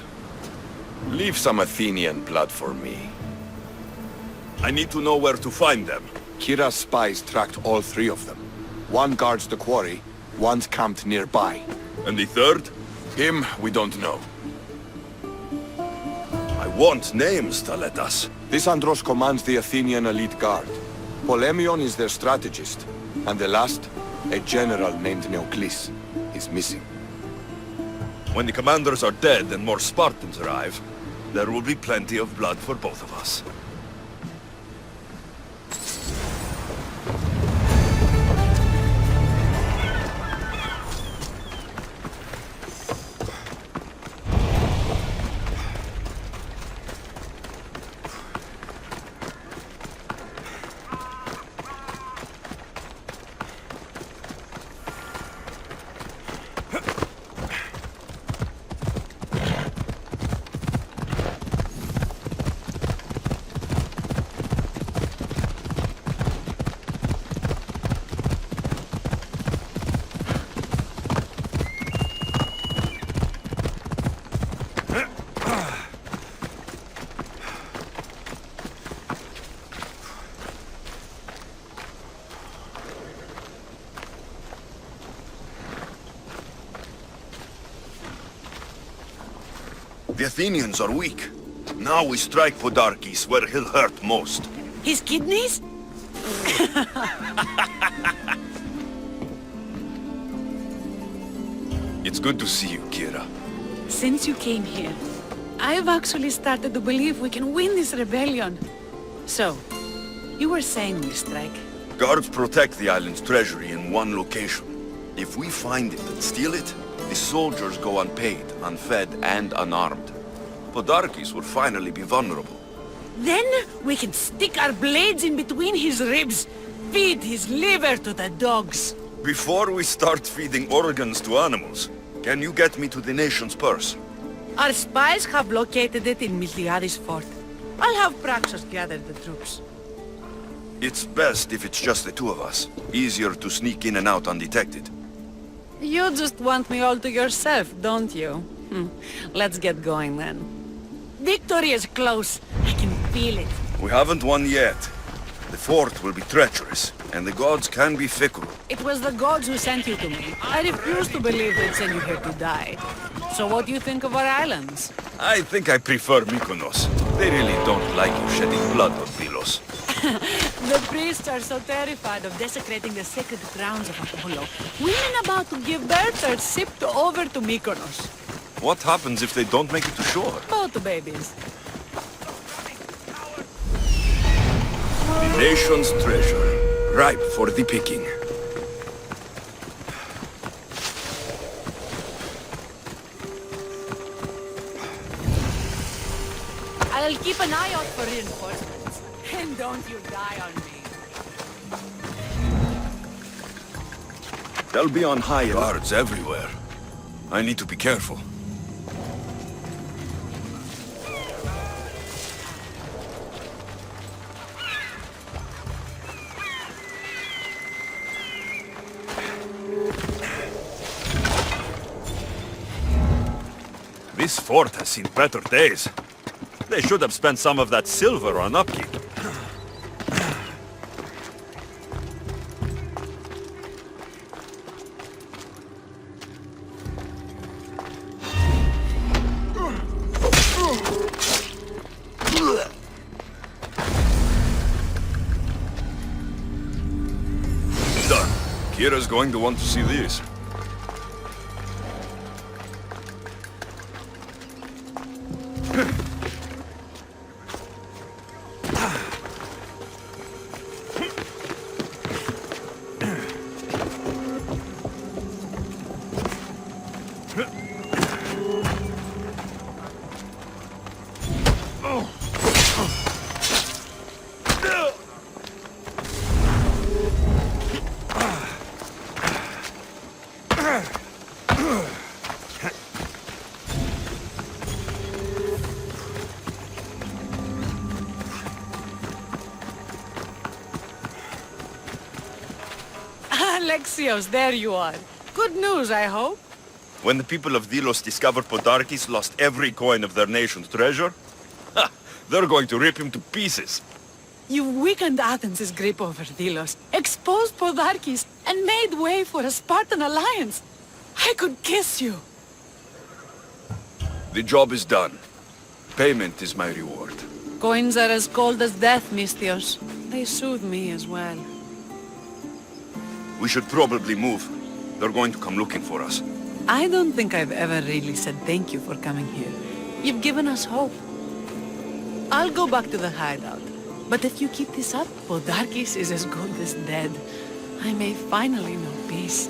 Speaker 6: leave some Athenian blood for me. I need to know where to find them. Kyra's spies tracked all three of them. One guards the quarry, one's camped nearby. And the third? Him, we don't know. I want names, Thaletas. This Andros commands the Athenian elite guard. Polemion is their strategist. And the last, a general named Neoclis, is missing. When the commanders are dead and more Spartans arrive, there will be plenty of blood for both of us. The Athenians are weak. Now we strike Podarkes where he'll hurt most.
Speaker 4: His kidneys?
Speaker 1: It's good to see you, Kyra.
Speaker 4: Since you came here, I've actually started to believe we can win this rebellion. So, you were saying we'll strike?
Speaker 1: Guards protect the island's treasury in one location. If we find it and steal it, the soldiers go unpaid, unfed, and unarmed. Podarkes will finally be vulnerable.
Speaker 4: Then we can stick our blades in between his ribs, feed his liver to the dogs.
Speaker 1: Before we start feeding organs to animals, can you get me to the nation's purse?
Speaker 4: Our spies have located it in Miltiades fort. I'll have Praxos gather the troops.
Speaker 1: It's best if it's just the two of us. Easier to sneak in and out undetected.
Speaker 4: You just want me all to yourself, don't you? Let's get going then. Victory is close. I can feel it.
Speaker 1: We haven't won yet. The fort will be treacherous, and the gods can be fickle.
Speaker 4: It was the gods who sent you to me. I refuse to believe they'd send you here to die. So what do you think of our islands?
Speaker 1: I think I prefer Mykonos. They really don't like you shedding blood on Pylos.
Speaker 4: The priests are so terrified of desecrating the sacred grounds of Apollo. Women about to give birth are shipped over to Mykonos.
Speaker 1: What happens if they don't make it to shore?
Speaker 4: Both babies.
Speaker 1: The nation's treasure, ripe for the picking.
Speaker 4: I'll keep an eye out for reinforcements. And don't you die on me.
Speaker 1: They'll be on high guards everywhere. I need to be careful.
Speaker 8: This fort has seen better days. They should have spent some of that silver on upkeep.
Speaker 1: Done. Kyra's going to want to see these.
Speaker 4: Alexios, there you are. Good news, I hope.
Speaker 1: When the people of Delos discovered Podarkes lost every coin of their nation's treasure, ha, they're going to rip him to pieces.
Speaker 4: You weakened Athens' grip over Delos, exposed Podarkes, and made way for a Spartan alliance. I could kiss you.
Speaker 1: The job is done. Payment is my reward.
Speaker 4: Coins are as cold as death, Misthios. They soothe me as well.
Speaker 1: We should probably move. They're going to come looking for us.
Speaker 4: I don't think I've ever really said thank you for coming here. You've given us hope. I'll go back to the hideout. But if you keep this up, Podarkes is as good as dead. I may finally know peace.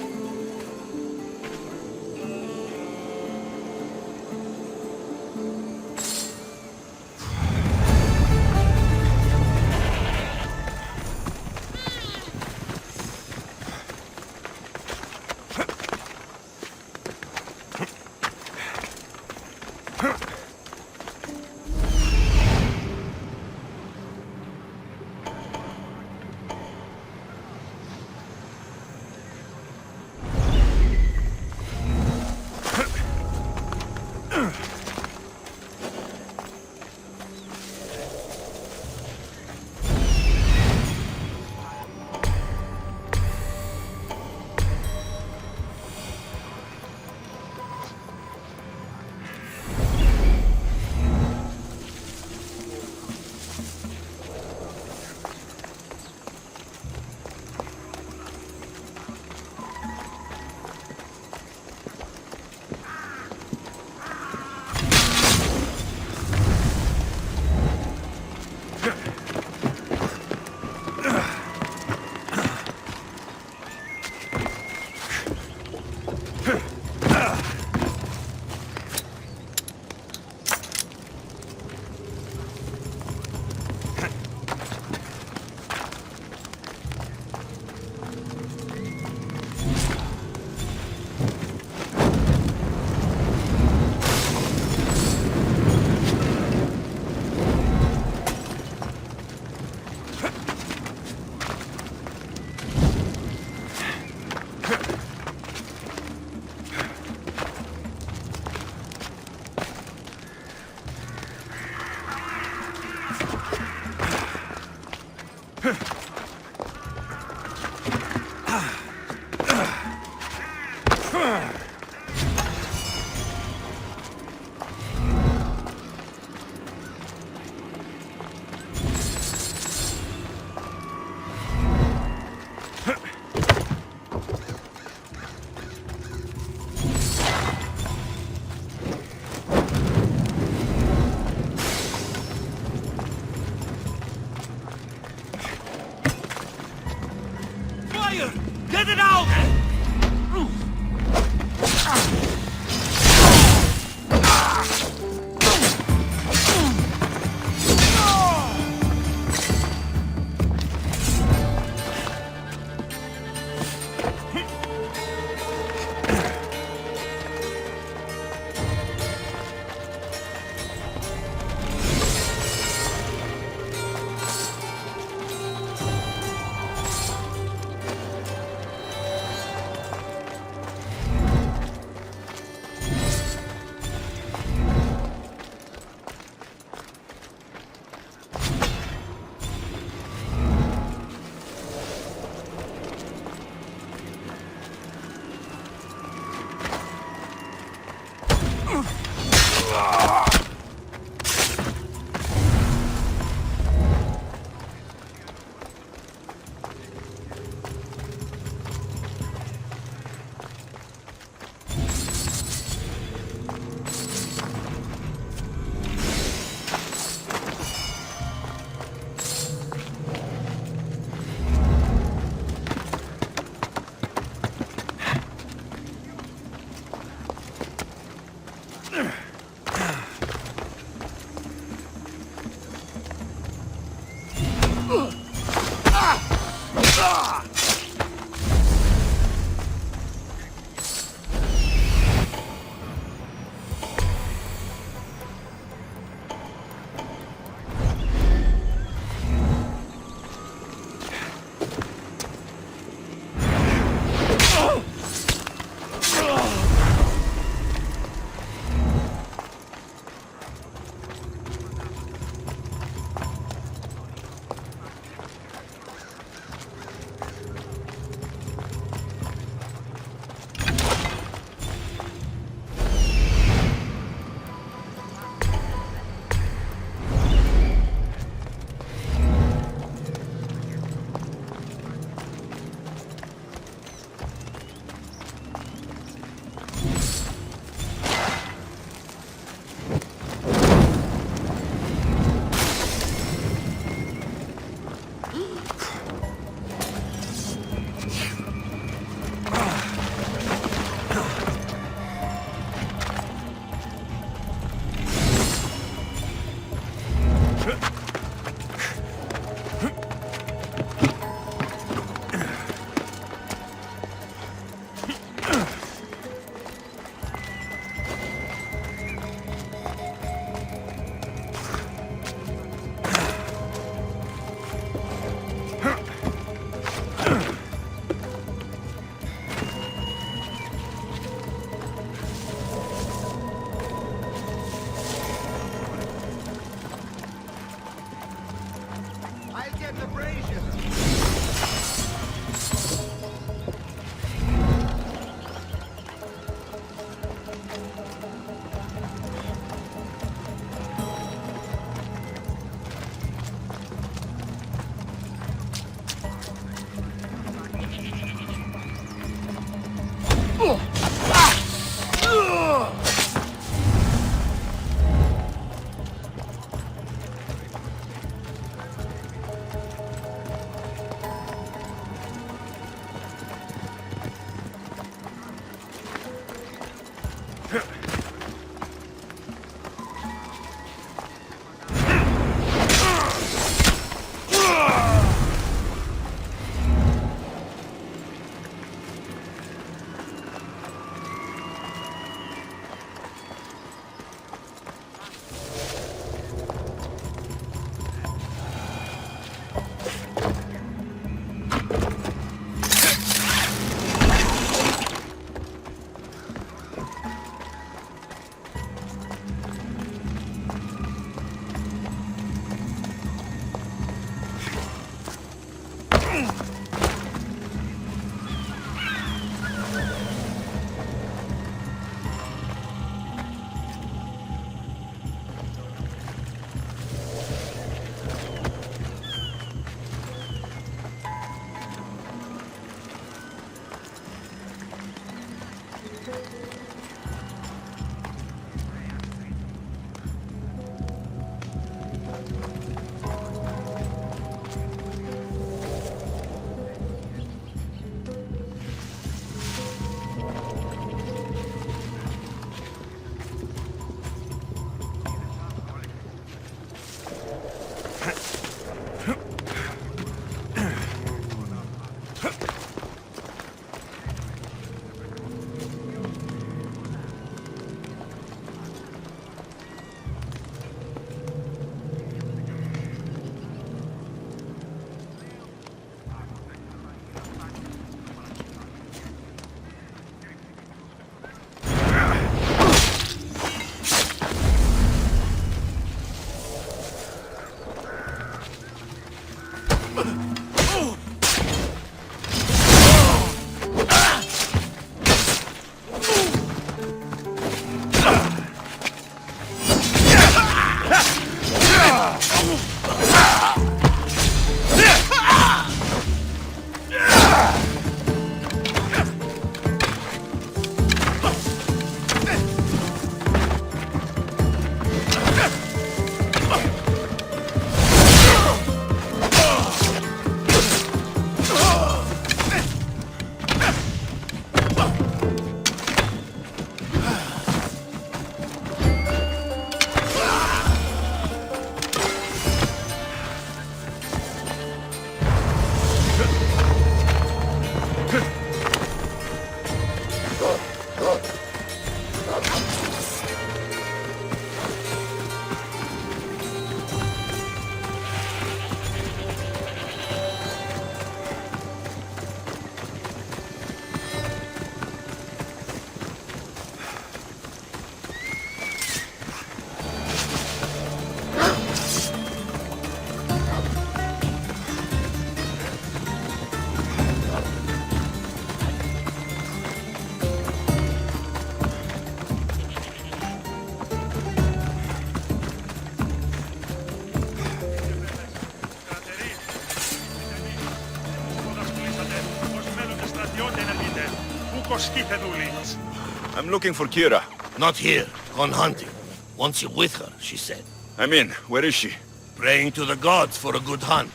Speaker 8: I'm looking for Kyra.
Speaker 3: Not here. Gone hunting. Wants you with her, she said.
Speaker 8: I'm in. Where is she?
Speaker 3: Praying to the gods for a good hunt.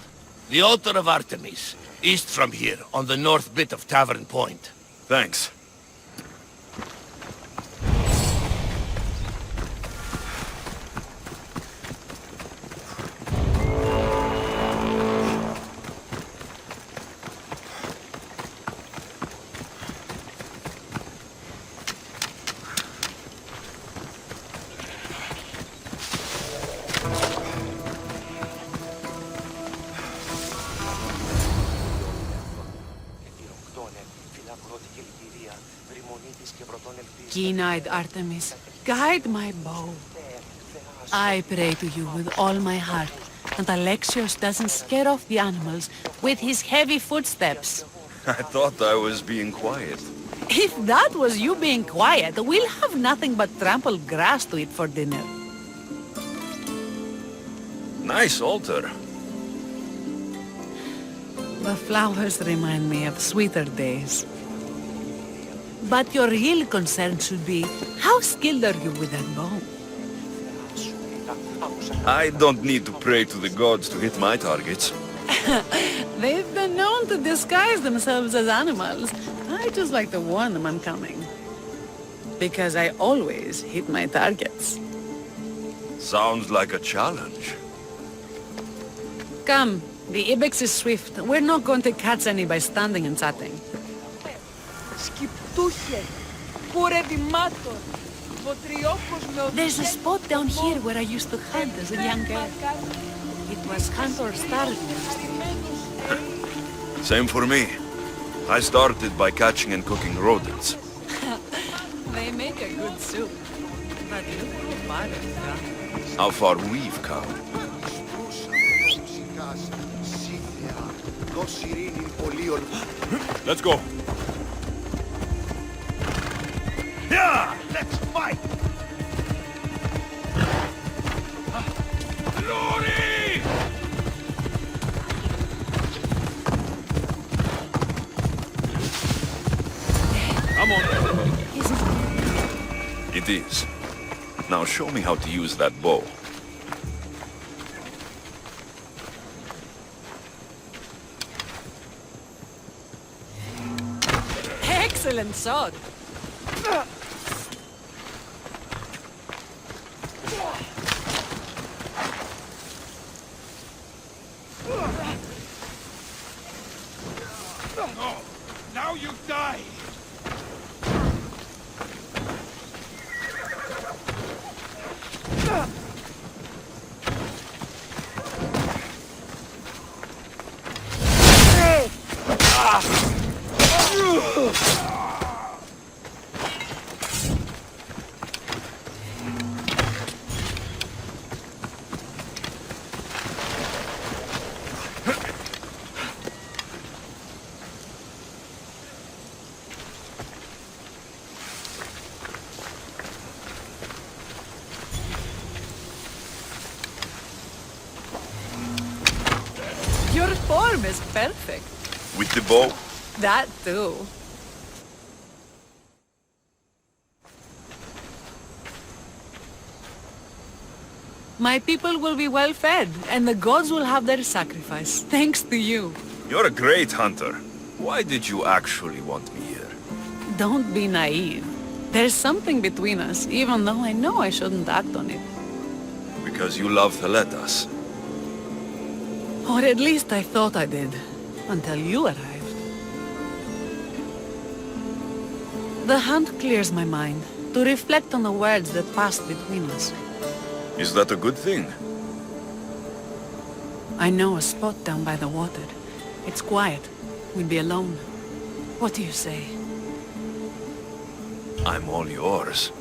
Speaker 3: The altar of Artemis, east from here, on the north bit of Tavern Point.
Speaker 8: Thanks.
Speaker 4: Keen-eyed Artemis, guide my bow. I pray to you with all my heart, and Alexios doesn't scare off the animals with his heavy footsteps.
Speaker 1: I thought I was being quiet.
Speaker 4: If that was you being quiet, we'll have nothing but trampled grass to eat for dinner.
Speaker 1: Nice altar.
Speaker 4: The flowers remind me of sweeter days. But your real concern should be, how skilled are you with that bow?
Speaker 1: I don't need to pray to the gods to hit my targets.
Speaker 4: They've been known to disguise themselves as animals. I just like to warn them I'm coming. Because I always hit my targets.
Speaker 1: Sounds like a challenge.
Speaker 4: Come, the Ibex is swift. We're not going to catch any by standing and chatting.
Speaker 7: Σκυπτούχε, κουρεδιμάτων, βοτριόκος με
Speaker 4: There's a spot down here where I used to hunt as a young girl. It was hunt or starve.
Speaker 1: Same for me. I started by catching and cooking rodents.
Speaker 4: They make a good soup. But look how far it's gone.
Speaker 1: How far we've come.
Speaker 8: Let's go.
Speaker 6: Yeah! Let's fight! Glory!
Speaker 8: Come on.
Speaker 1: It is. Now show me how to use that bow.
Speaker 4: Excellent shot.
Speaker 6: Oh, now you die!
Speaker 4: Your form is perfect.
Speaker 1: With the bow?
Speaker 4: That too. My people will be well fed, and the gods will have their sacrifice, thanks to you.
Speaker 1: You're a great hunter. Why did you actually want me here?
Speaker 4: Don't be naive. There's something between us, even though I know I shouldn't act on it.
Speaker 1: Because you love Thaletas.
Speaker 4: Or at least I thought I did, until you arrived. The hunt clears my mind, to reflect on the words that passed between us.
Speaker 1: Is that a good thing?
Speaker 4: I know a spot down by the water. It's quiet. We'll be alone. What do you say?
Speaker 1: I'm all yours.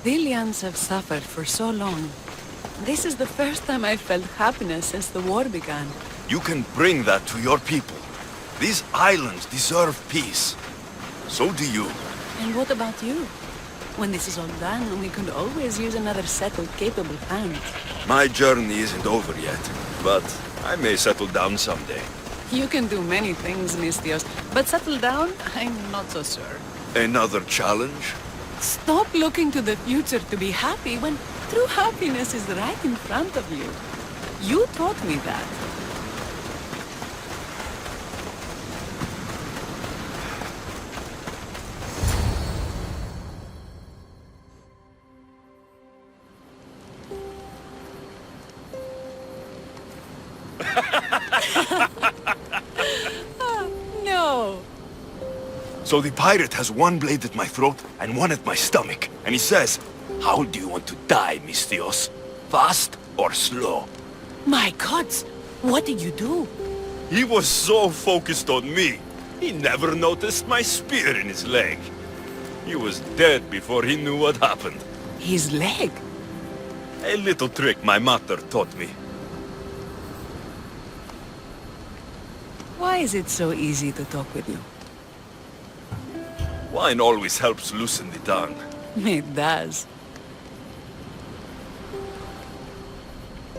Speaker 4: The Ilians have suffered for so long. This is the first time I've felt happiness since the war began.
Speaker 1: You can bring that to your people. These islands deserve peace. So do you.
Speaker 4: And what about you? When this is all done, we could always use another settled, capable hand.
Speaker 1: My journey isn't over yet, but I may settle down someday.
Speaker 4: You can do many things, Misthios, but settle down, I'm not so sure.
Speaker 1: Another challenge?
Speaker 4: Stop looking to the future to be happy when true happiness is right in front of you. You taught me that. No.
Speaker 1: So the pirate has one blade at my throat and one at my stomach, and he says, "How do you want to die, Misthios? Fast or slow?"
Speaker 4: My gods, what did you do?
Speaker 8: He was so focused on me, he never noticed my spear in his leg. He was dead before he knew what happened.
Speaker 4: His leg?
Speaker 8: A little trick my mother taught me.
Speaker 4: Why is it so easy to talk with you?
Speaker 8: Wine always helps loosen the tongue.
Speaker 4: It does.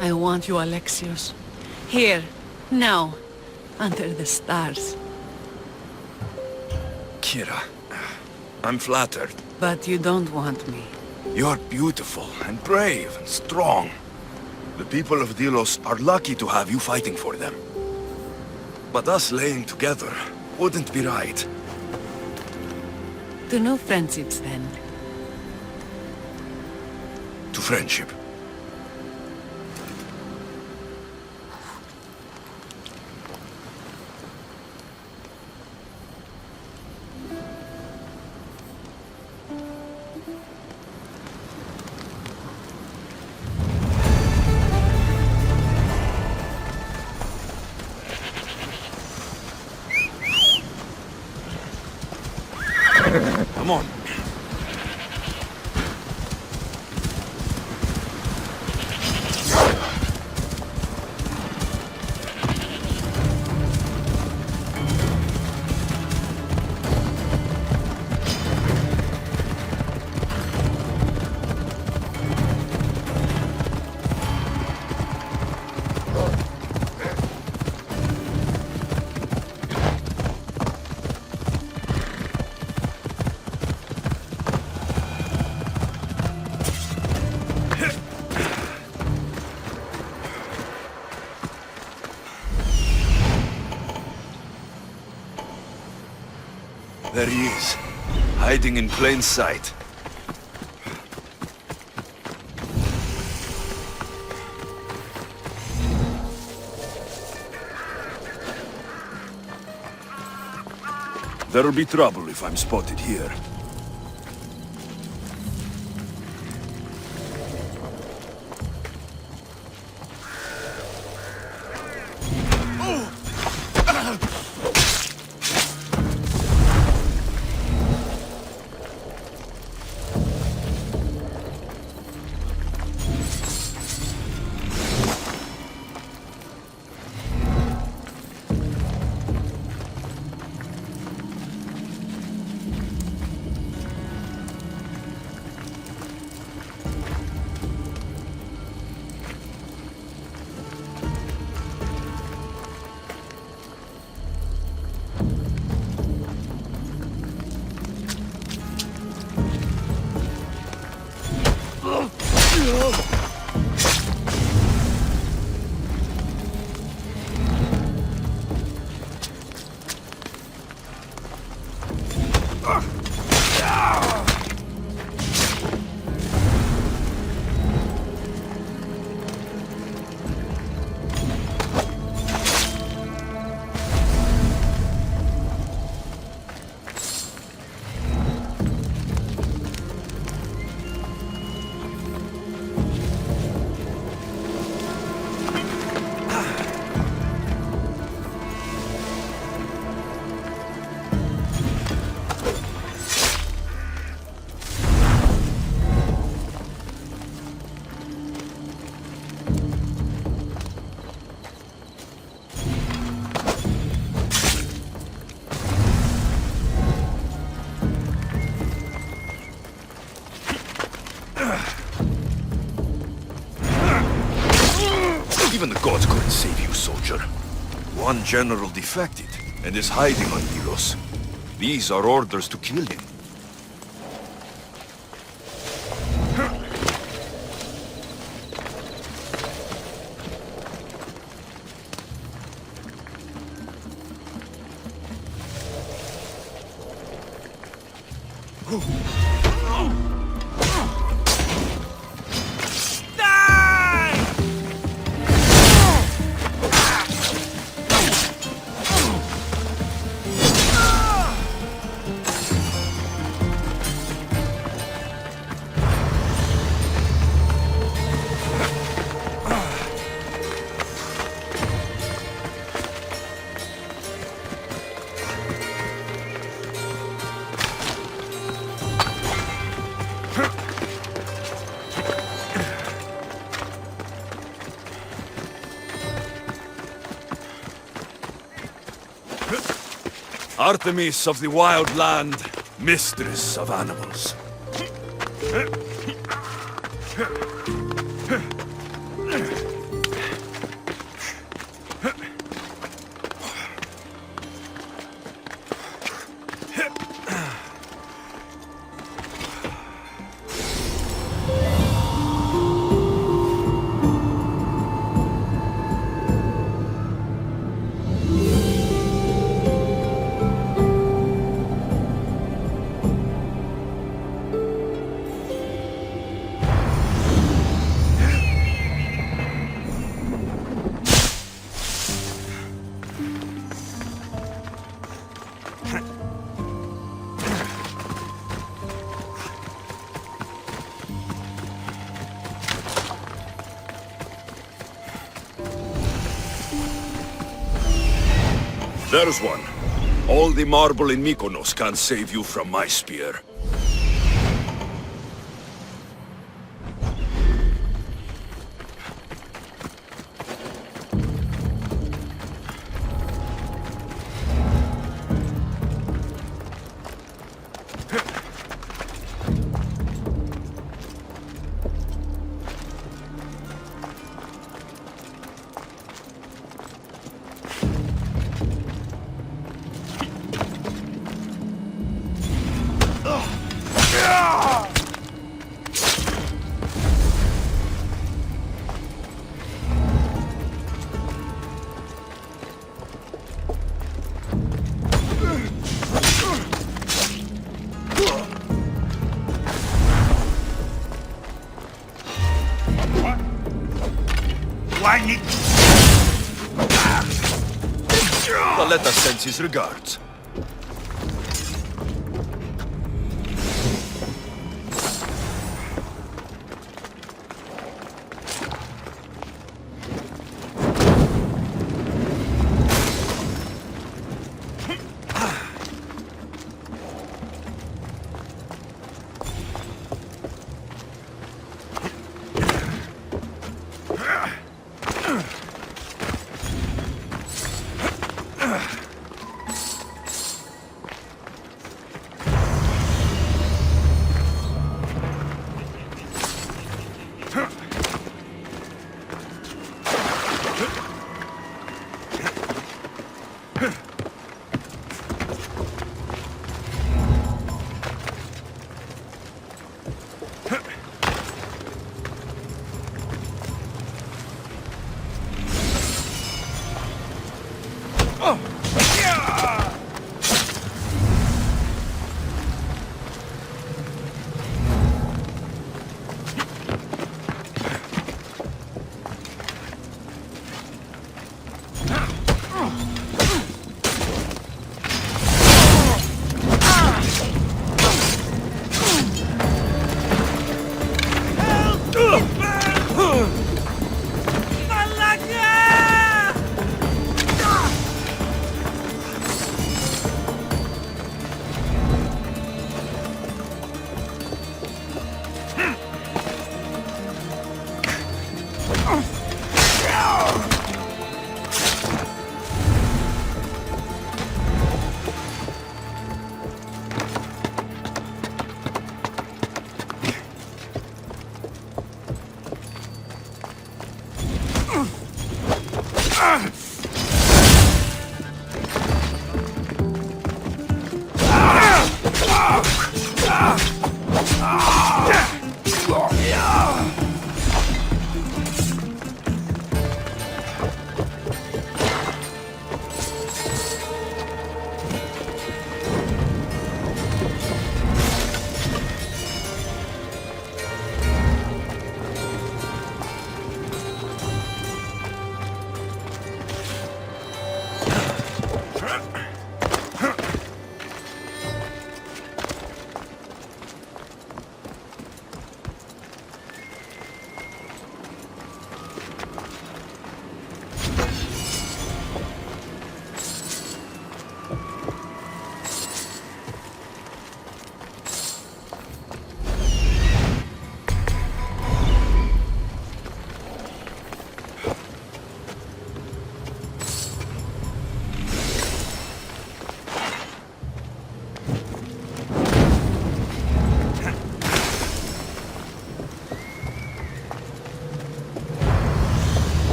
Speaker 4: I want you, Alexios. Here, now, under the stars.
Speaker 1: Kyra. I'm flattered.
Speaker 4: But you don't want me.
Speaker 1: You're beautiful and brave and strong. The people of Delos are lucky to have you fighting for them. But us laying together wouldn't be right.
Speaker 4: To no friendships then.
Speaker 1: To friendship. Come on. There he is, hiding in plain sight. There'll be trouble if I'm spotted here. Even the gods couldn't save you, soldier. One general defected and is hiding on Delos. These are orders to kill him. Artemis of the Wild Land, mistress of animals.
Speaker 8: There's one. All the marble in Mykonos can't save you from my spear. Thaletas sends his regards.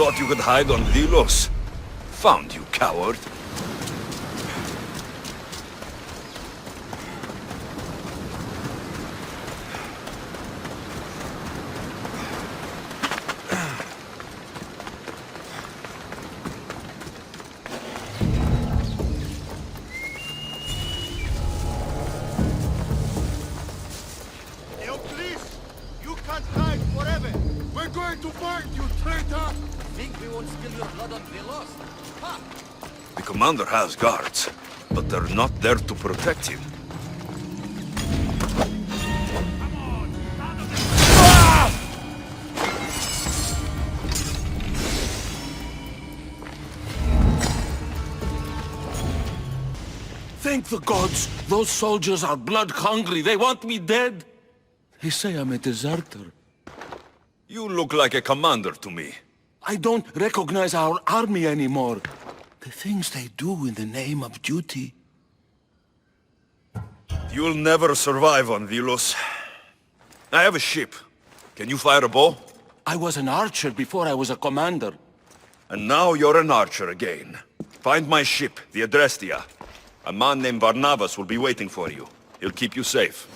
Speaker 1: Thought you could hide on Delos? Found you, coward.
Speaker 6: You can't hide forever! We're going to find you, traitor!
Speaker 2: Think we won't spill your blood on Delos? Ha!
Speaker 1: The commander has guards, but they're not there to protect him.
Speaker 9: Thank the gods! Those soldiers are blood-hungry. They want me dead. They say I'm a deserter.
Speaker 1: You look like a commander to me.
Speaker 9: I don't recognize our army anymore. The things they do in the name of duty.
Speaker 1: You'll never survive on Delos. I have a ship. Can you fire a bow?
Speaker 9: I was an archer before I was a commander.
Speaker 1: And now you're an archer again. Find my ship, the Adrestia. A man named Barnabas will be waiting for you. He'll keep you safe.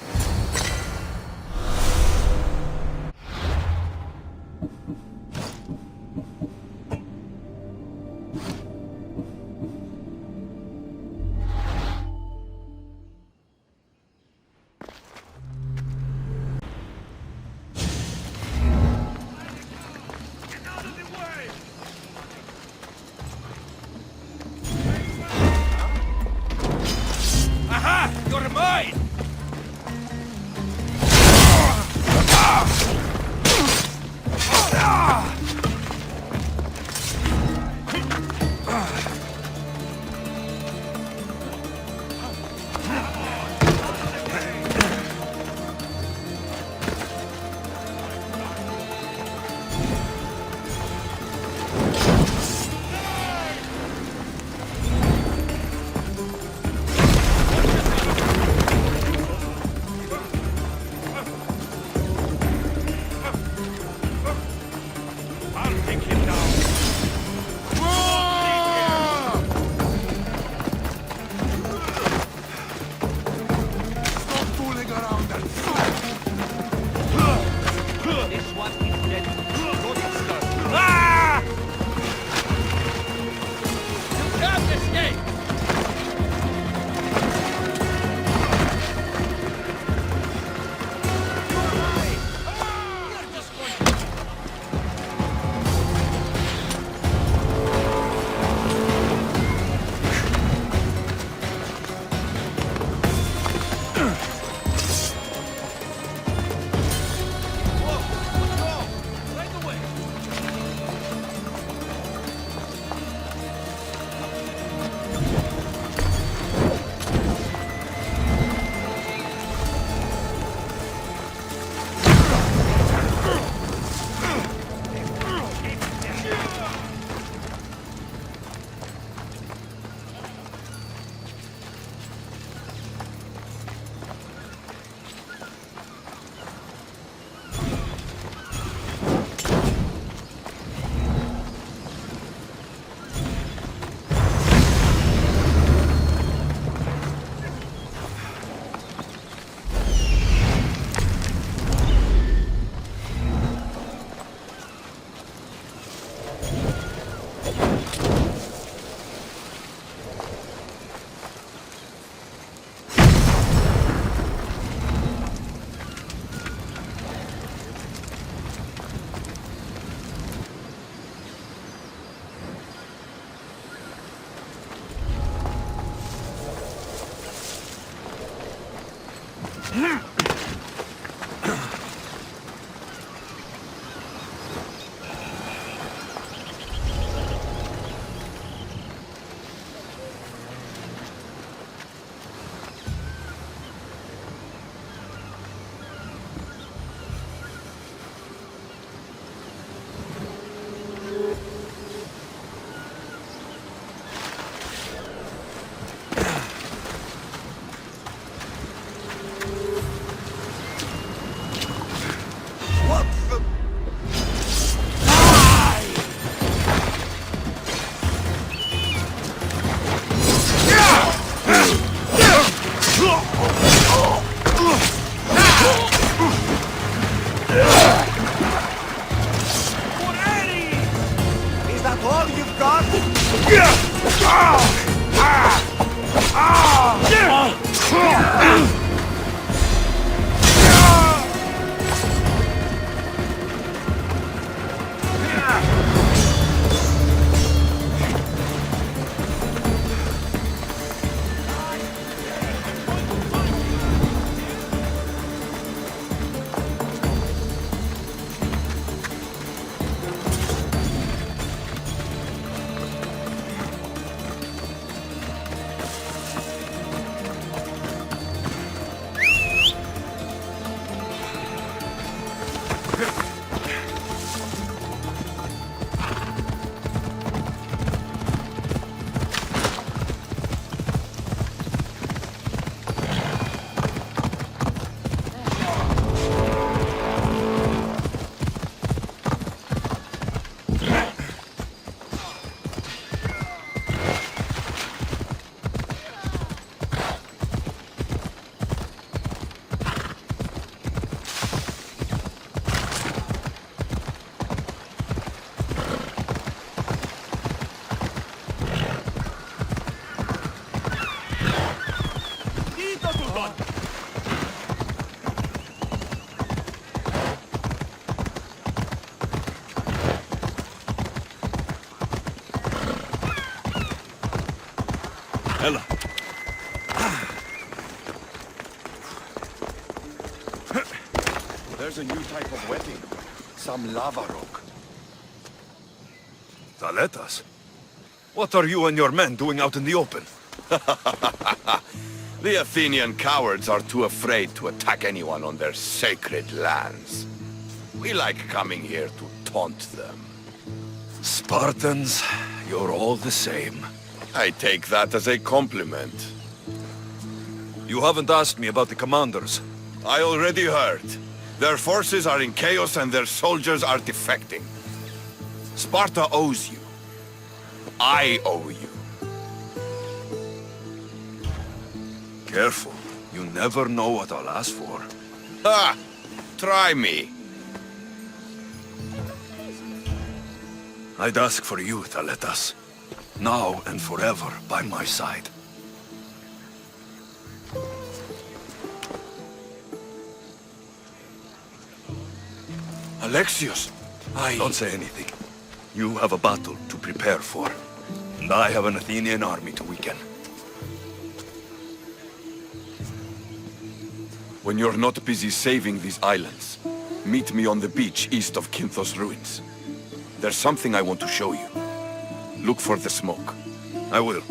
Speaker 3: Aha! You're mine!
Speaker 1: Ella.
Speaker 6: There's a new type of weapon. Some lava rock.
Speaker 1: Thaletas? What are you and your men doing out in the open?
Speaker 6: The Athenian cowards are too afraid to attack anyone on their sacred lands. We like coming here to taunt them.
Speaker 1: Spartans, you're all the same.
Speaker 6: I take that as a compliment.
Speaker 1: You haven't asked me about the commanders.
Speaker 6: I already heard. Their forces are in chaos and their soldiers are defecting. Sparta owes you. I owe you.
Speaker 1: Careful. You never know what I'll ask for.
Speaker 6: Ha! Try me.
Speaker 1: I'd ask for you, Thaletas. Now and forever by my side.
Speaker 6: Alexios,
Speaker 1: Don't say anything. You have a battle to prepare for. And I have an Athenian army to weaken.
Speaker 6: When you're not busy saving these islands, meet me on the beach east of Kinthos ruins. There's something I want to show you. Look for the smoke.
Speaker 1: I will.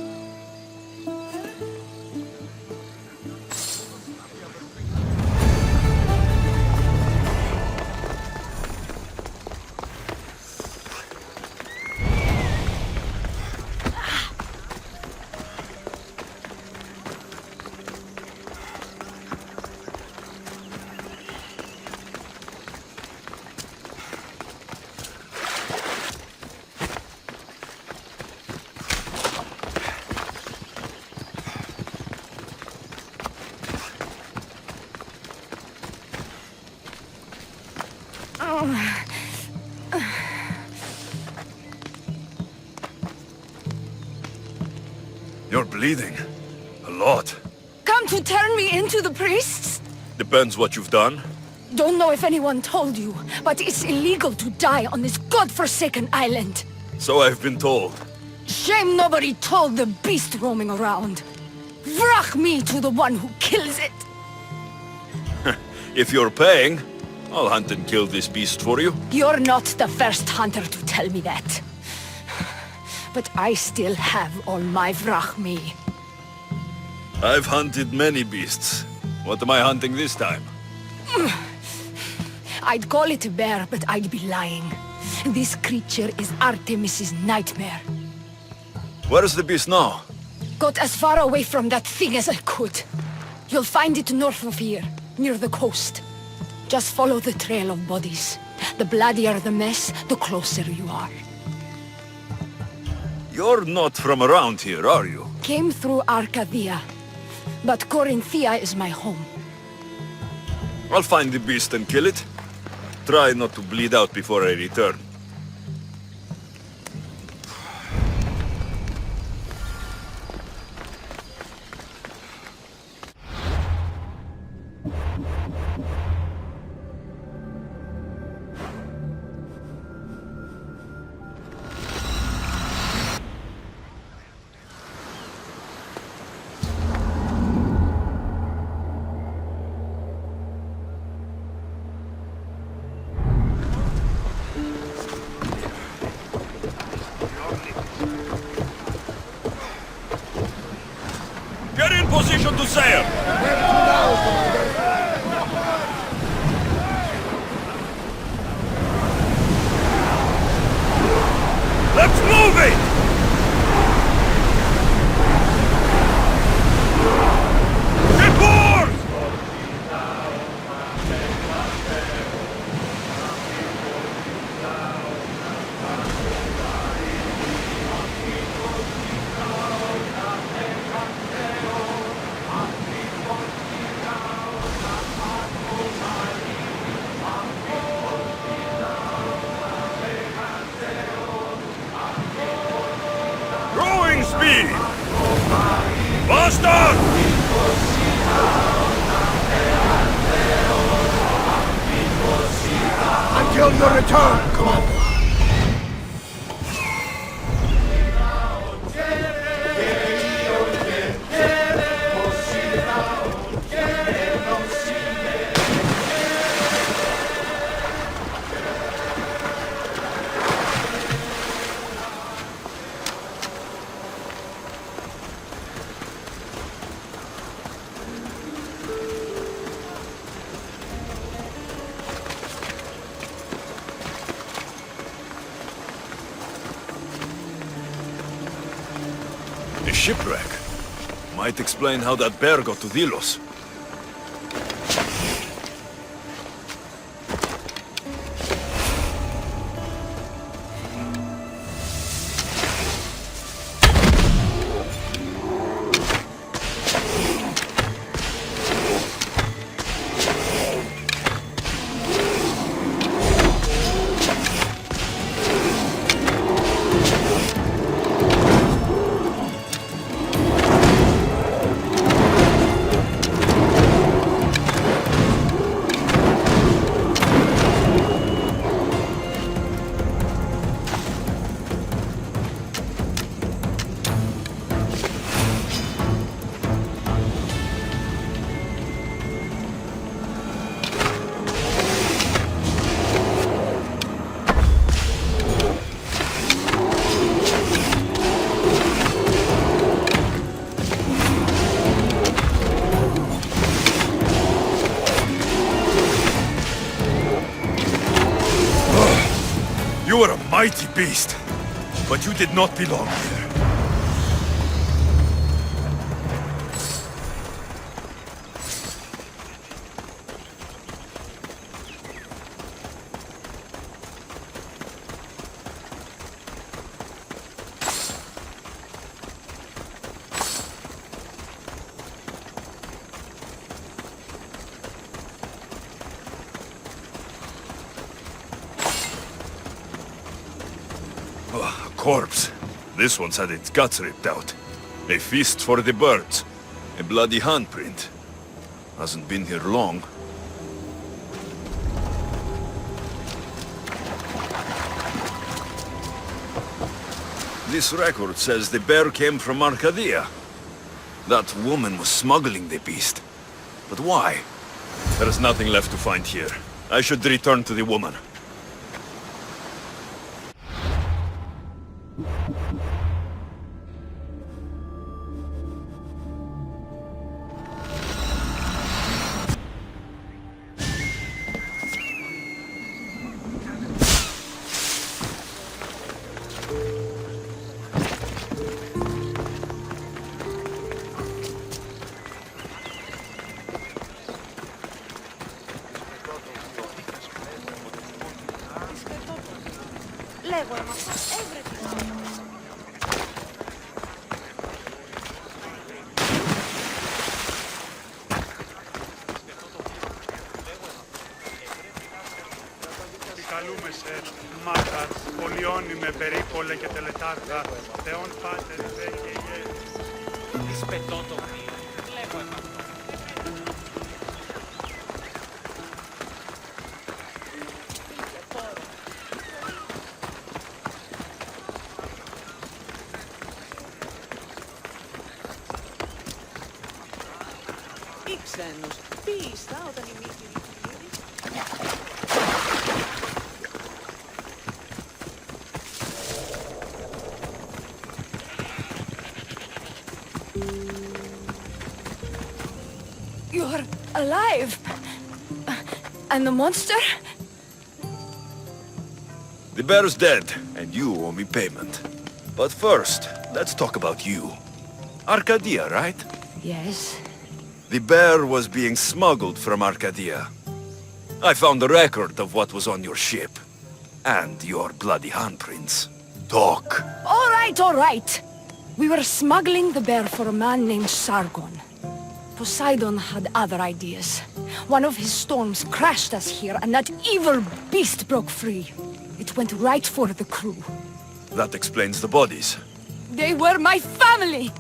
Speaker 1: You're bleeding. A lot.
Speaker 10: Come to turn me into the priests?
Speaker 1: Depends what you've done.
Speaker 10: Don't know if anyone told you, but it's illegal to die on this godforsaken island.
Speaker 1: So I've been told.
Speaker 10: Shame nobody told the beast roaming around. Vrach me to the one who kills it.
Speaker 1: If you're paying, I'll hunt and kill this beast for you.
Speaker 10: You're not the first hunter to tell me that. But I still have all my vrach me.
Speaker 1: I've hunted many beasts. What am I hunting this time?
Speaker 10: I'd call it a bear, but I'd be lying. This creature is Artemis's nightmare.
Speaker 1: Where is the beast now?
Speaker 10: Got as far away from that thing as I could. You'll find it north of here, near the coast. Just follow the trail of bodies. The bloodier the mess, the closer you are.
Speaker 1: You're not from around here, are you?
Speaker 10: Came through Arcadia, but Corinthia is my home.
Speaker 1: I'll find the beast and kill it. Try not to bleed out before I return. Get in position to sail! Let's move it! Shipboard! Rowing speed! Faster!
Speaker 2: Until your return, Commander.
Speaker 1: shipwreck. Might explain how that bear got to Delos.
Speaker 8: You are a mighty beast, but you did not belong here.
Speaker 1: Oh, a corpse. This one's had its guts ripped out. A feast for the birds. A bloody handprint. Hasn't been here long. This record says the bear came from Arcadia. That woman was smuggling the beast. But why? There is nothing left to find here. I should return to the woman.
Speaker 10: You're alive! And the monster?
Speaker 1: The bear's dead, and you owe me payment. But first, let's talk about you. Arcadia, right?
Speaker 10: Yes.
Speaker 1: The bear was being smuggled from Arcadia. I found a record of what was on your ship. And your bloody handprints. Talk.
Speaker 10: All right. We were smuggling the bear for a man named Sargon. Poseidon had other ideas. One of his storms crashed us here, and that evil beast broke free. It went right for the crew.
Speaker 1: That explains the bodies.
Speaker 10: They were my family!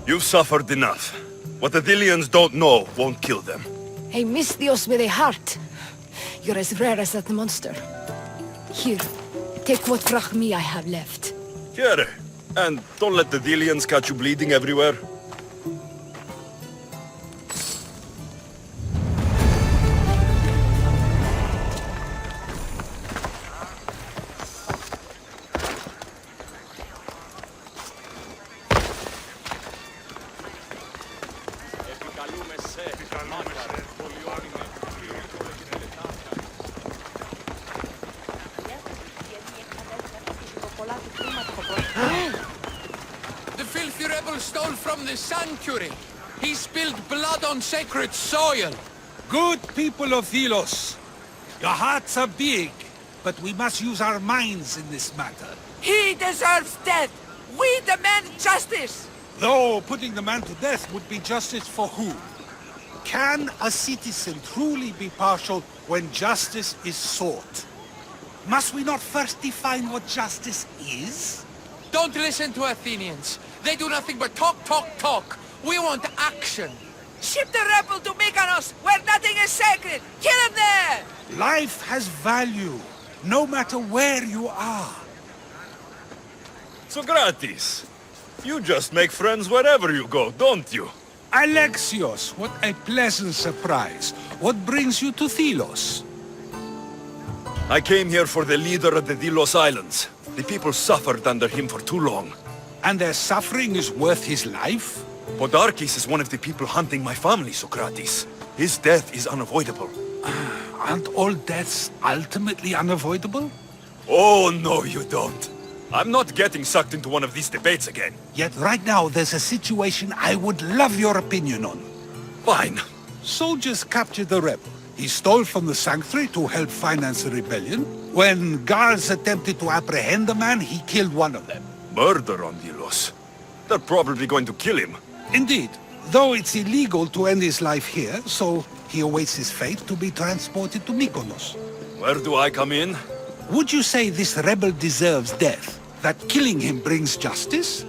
Speaker 1: You've suffered enough. What the Dilians don't know won't kill them.
Speaker 10: A Misthios with a heart. You're as rare as that monster. Here, take what drachmi I have left.
Speaker 1: Here. And don't let the Dilians catch you bleeding everywhere.
Speaker 11: filthy rebel stole from the sanctuary. He spilled blood on sacred soil.
Speaker 12: Good people of Thelos, your hearts are big, but we must use our minds in this matter.
Speaker 7: He deserves death! We demand justice!
Speaker 12: Though putting the man to death would be justice for who? Can a citizen truly be partial when justice is sought? Must we not first define what justice is?
Speaker 11: Don't listen to Athenians. They do nothing but talk, talk, talk. We want action.
Speaker 7: Ship the rebel to Mykonos, where nothing is sacred! Kill him there!
Speaker 12: Life has value, no matter where you are.
Speaker 8: Sokratis, you just make friends wherever you go, don't you?
Speaker 12: Alexios, what a pleasant surprise. What brings you to Thelos?
Speaker 8: I came here for the leader of the Delos Islands. The people suffered under him for too long.
Speaker 12: And their suffering is worth his life?
Speaker 8: Podarkes is one of the people hunting my family, Sokratis. His death is unavoidable.
Speaker 12: Aren't all deaths ultimately unavoidable?
Speaker 8: Oh, no, you don't. I'm not getting sucked into one of these debates again.
Speaker 12: Yet right now there's a situation I would love your opinion on.
Speaker 8: Fine.
Speaker 12: Soldiers captured the rebel. He stole from the sanctuary to help finance the rebellion. When guards attempted to apprehend the man, he killed one of them.
Speaker 8: Murder on Delos. They're probably going to kill him.
Speaker 12: Indeed. Though it's illegal to end his life here, so he awaits his fate to be transported to Mykonos.
Speaker 8: Where do I come in?
Speaker 12: Would you say this rebel deserves death? That killing him brings justice?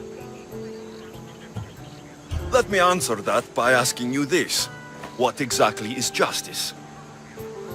Speaker 8: Let me answer that by asking you this. What exactly is justice?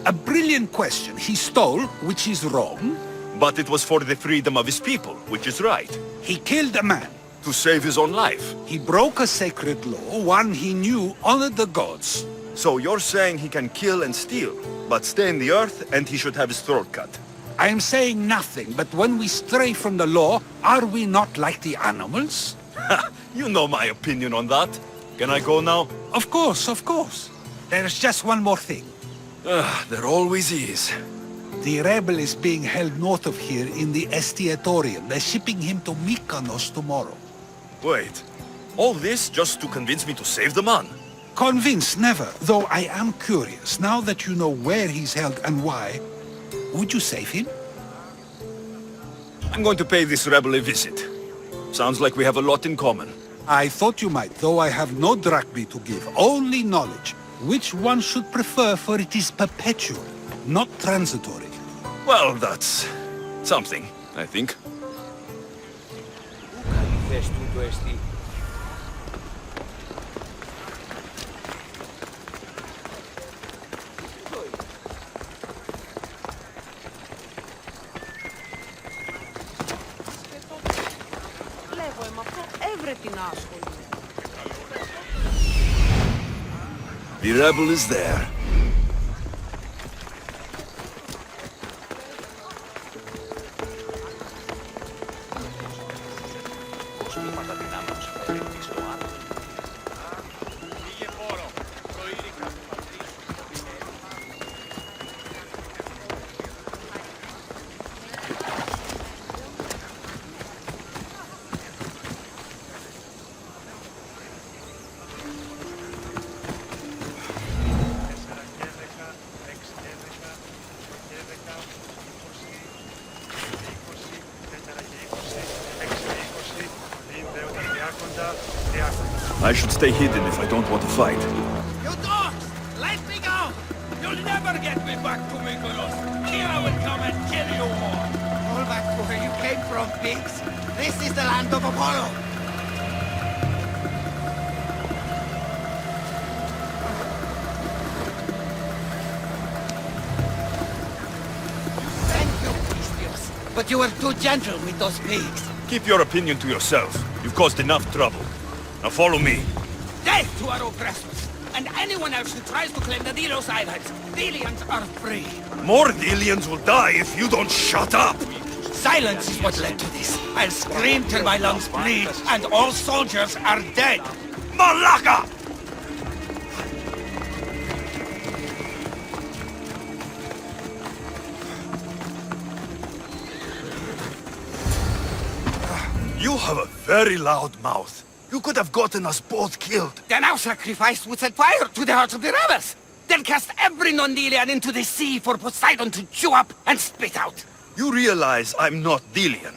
Speaker 12: A brilliant question. He stole, which is wrong.
Speaker 8: But it was for the freedom of his people, which is right.
Speaker 12: He killed a man.
Speaker 8: To save his own life.
Speaker 12: He broke a sacred law, one he knew honored the gods.
Speaker 8: So you're saying he can kill and steal, but stay in the earth and he should have his throat cut?
Speaker 12: I am saying nothing, but when we stray from the law, are we not like the animals?
Speaker 8: Ha! You know my opinion on that. Can I go now?
Speaker 12: Of course, of course. There's just one more thing.
Speaker 8: There always is.
Speaker 12: The rebel is being held north of here in the Estiatorium. They're shipping him to Mykonos tomorrow.
Speaker 8: Wait. All this just to convince me to save the man?
Speaker 12: Convinced, never. Though I am curious. Now that you know where he's held and why, would you save him?
Speaker 8: I'm going to pay this rebel a visit. Sounds like we have a lot in common.
Speaker 12: I thought you might, though I have no drachmae to give, only knowledge. Which one should prefer, for it is perpetual, not transitory.
Speaker 8: Well, that's something, I think. The rebel is there. I should stay hidden if I don't want to fight.
Speaker 3: You dogs! Let me go! You'll never get me back to Mykonos! Kyra will come and kill you all!
Speaker 2: Fall back to where you came from, pigs. This is the land of Apollo. Thank you, Pistios. But you were too gentle with those pigs.
Speaker 8: Keep your opinion to yourself. You've caused enough trouble. Now follow me.
Speaker 11: Death to our oppressors, and anyone else who tries to claim the Delos Islands. Delians are free.
Speaker 8: More Delians will die if you don't shut up!
Speaker 2: Silence is what led to this. I'll scream till my lungs bleed, and all soldiers are dead.
Speaker 8: Malaka! You have a very loud mouth.
Speaker 6: You could have gotten us both killed.
Speaker 11: Then our sacrifice would set fire to the hearts of the rebels. Then cast every non-Delian into the sea for Poseidon to chew up and spit out.
Speaker 8: You realize I'm not Delian.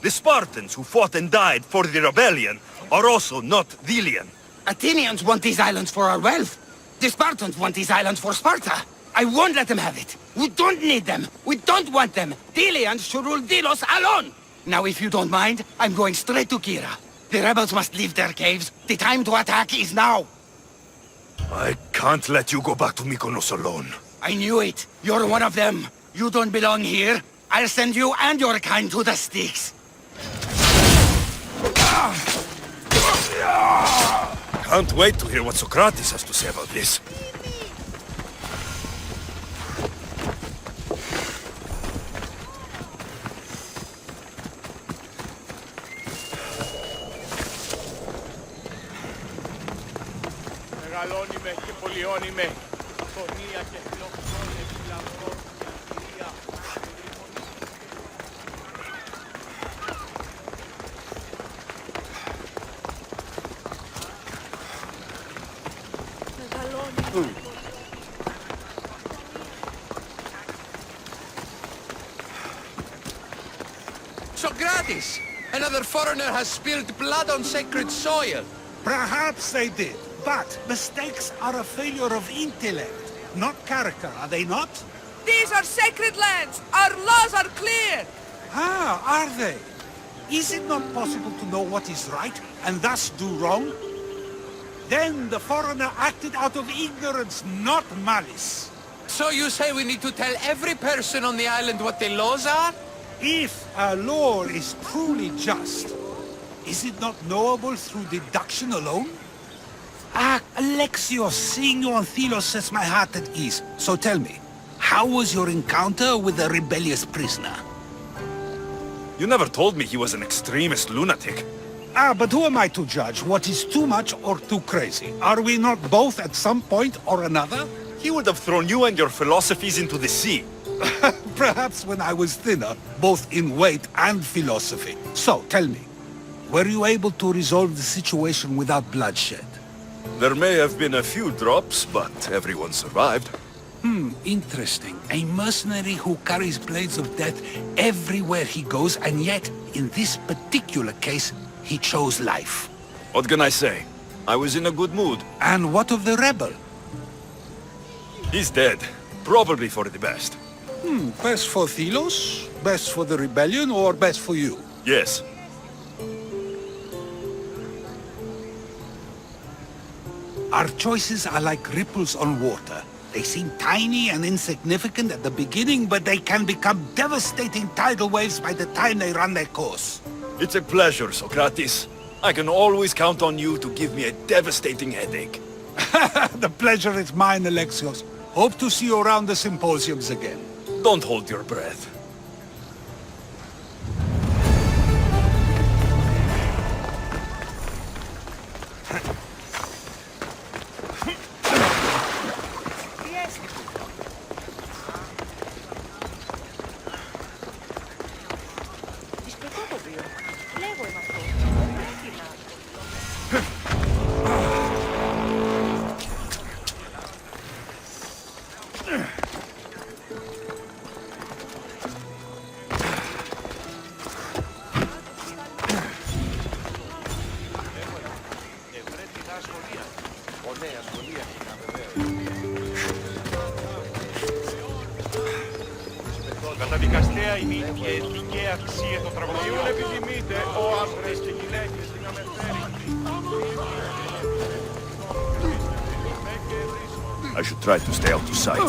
Speaker 8: The Spartans who fought and died for the rebellion are also not Delian.
Speaker 11: Athenians want these islands for our wealth. The Spartans want these islands for Sparta. I won't let them have it. We don't need them. We don't want them. Delians should rule Delos alone. Now, if you don't mind, I'm going straight to Kyra. The rebels must leave their caves. The time to attack is now.
Speaker 8: I can't let you go back to Mykonos alone.
Speaker 11: I knew it. You're one of them. You don't belong here. I'll send you and your kind to the Styx.
Speaker 8: Can't wait to hear what Sokratis has to say about this.
Speaker 5: Μεγαλώνει και πολιώνει με. Φωνία και φιλοξόνε, φιλαυρός, φιλία.
Speaker 7: Sokratis! Another foreigner has spilled blood on sacred soil.
Speaker 12: Perhaps they did, but mistakes are a failure of intellect, not character, are they not?
Speaker 7: These are sacred lands! Our laws are clear!
Speaker 12: Ah, are they? Is it not possible to know what is right, and thus do wrong? Then the foreigner acted out of ignorance, not malice.
Speaker 7: So you say we need to tell every person on the island what the laws are?
Speaker 12: If a law is truly just, is it not knowable through deduction alone? Ah, Alexios, seeing you on Thelos sets my heart at ease. So tell me, how was your encounter with the rebellious prisoner?
Speaker 8: You never told me he was an extremist lunatic.
Speaker 12: Ah, but who am I to judge what is too much or too crazy? Are we not both at some point or another?
Speaker 8: He would have thrown you and your philosophies into the sea.
Speaker 12: Perhaps when I was thinner, both in weight and philosophy. So, tell me, were you able to resolve the situation without bloodshed?
Speaker 8: There may have been a few drops, but everyone survived.
Speaker 12: Interesting. A mercenary who carries blades of death everywhere he goes, and yet, in this particular case, he chose life.
Speaker 8: What can I say? I was in a good mood.
Speaker 12: And what of the rebel?
Speaker 8: He's dead. Probably for the best.
Speaker 12: Best for Thelos? Best for the rebellion, or best for you?
Speaker 8: Yes.
Speaker 12: Our choices are like ripples on water. They seem tiny and insignificant at the beginning, but they can become devastating tidal waves by the time they run their course.
Speaker 8: It's a pleasure, Sokratis. I can always count on you to give me a devastating headache.
Speaker 12: The pleasure is mine, Alexios. Hope to see you around the symposiums again.
Speaker 8: Don't hold your breath.
Speaker 5: Καταδικαστέα είναι και εθνική αξία των τραγωδιών. Επιθυμείτε ο άντρες και γυναίκες να με φέρει.
Speaker 8: I should try to stay out of sight.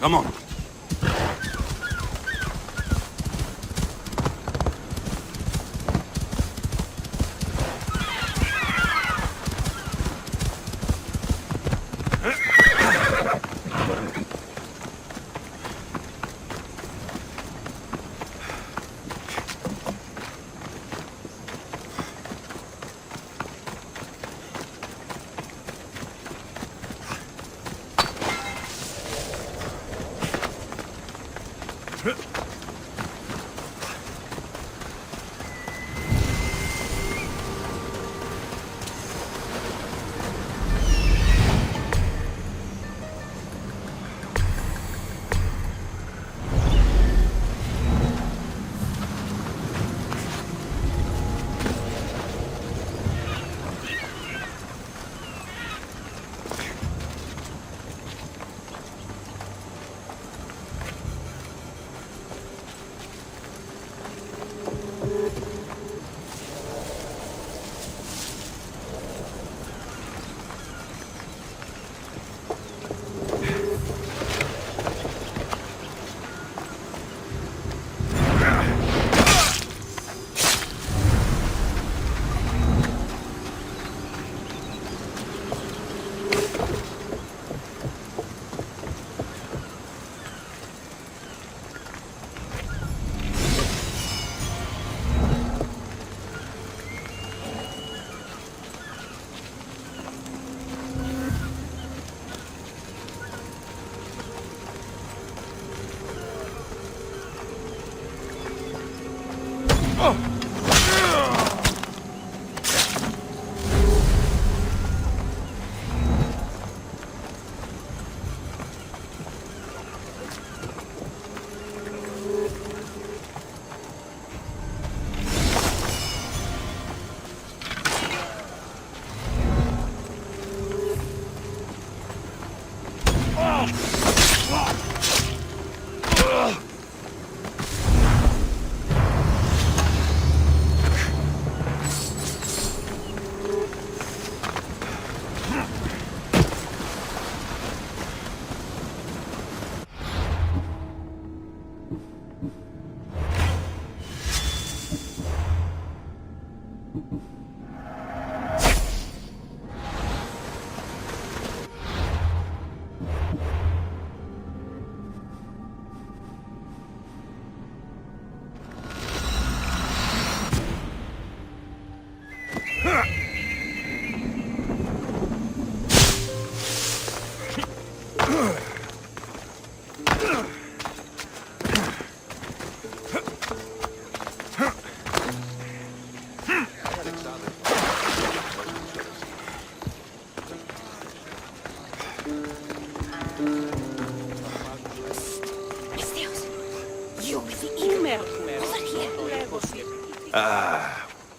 Speaker 8: Come on.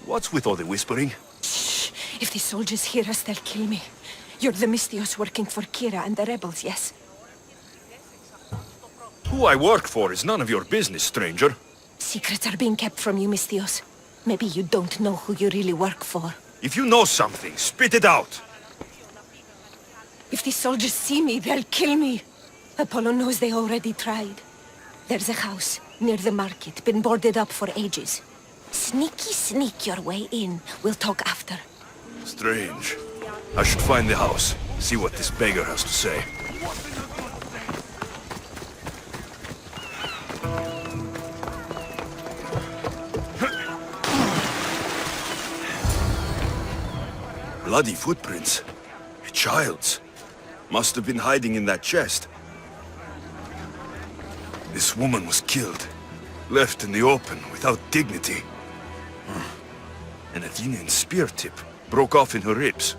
Speaker 1: What's with all the whispering?
Speaker 10: Shh! If the soldiers hear us, they'll kill me. You're the Mystios working for Kyra and the rebels, yes?
Speaker 1: Who I work for is none of your business, stranger.
Speaker 10: Secrets are being kept from you, Mystios. Maybe you don't know who you really work for.
Speaker 1: If you know something, spit it out!
Speaker 10: If the soldiers see me, they'll kill me. Apollo knows they already tried. There's a house near the market, been boarded up for ages. Sneak your way in. We'll talk after.
Speaker 1: Strange. I should find the house, see what this beggar has to say. Bloody footprints. A child's. Must have been hiding in that chest. This woman was killed. Left in the open, without dignity. An Athenian spear tip broke off in her ribs.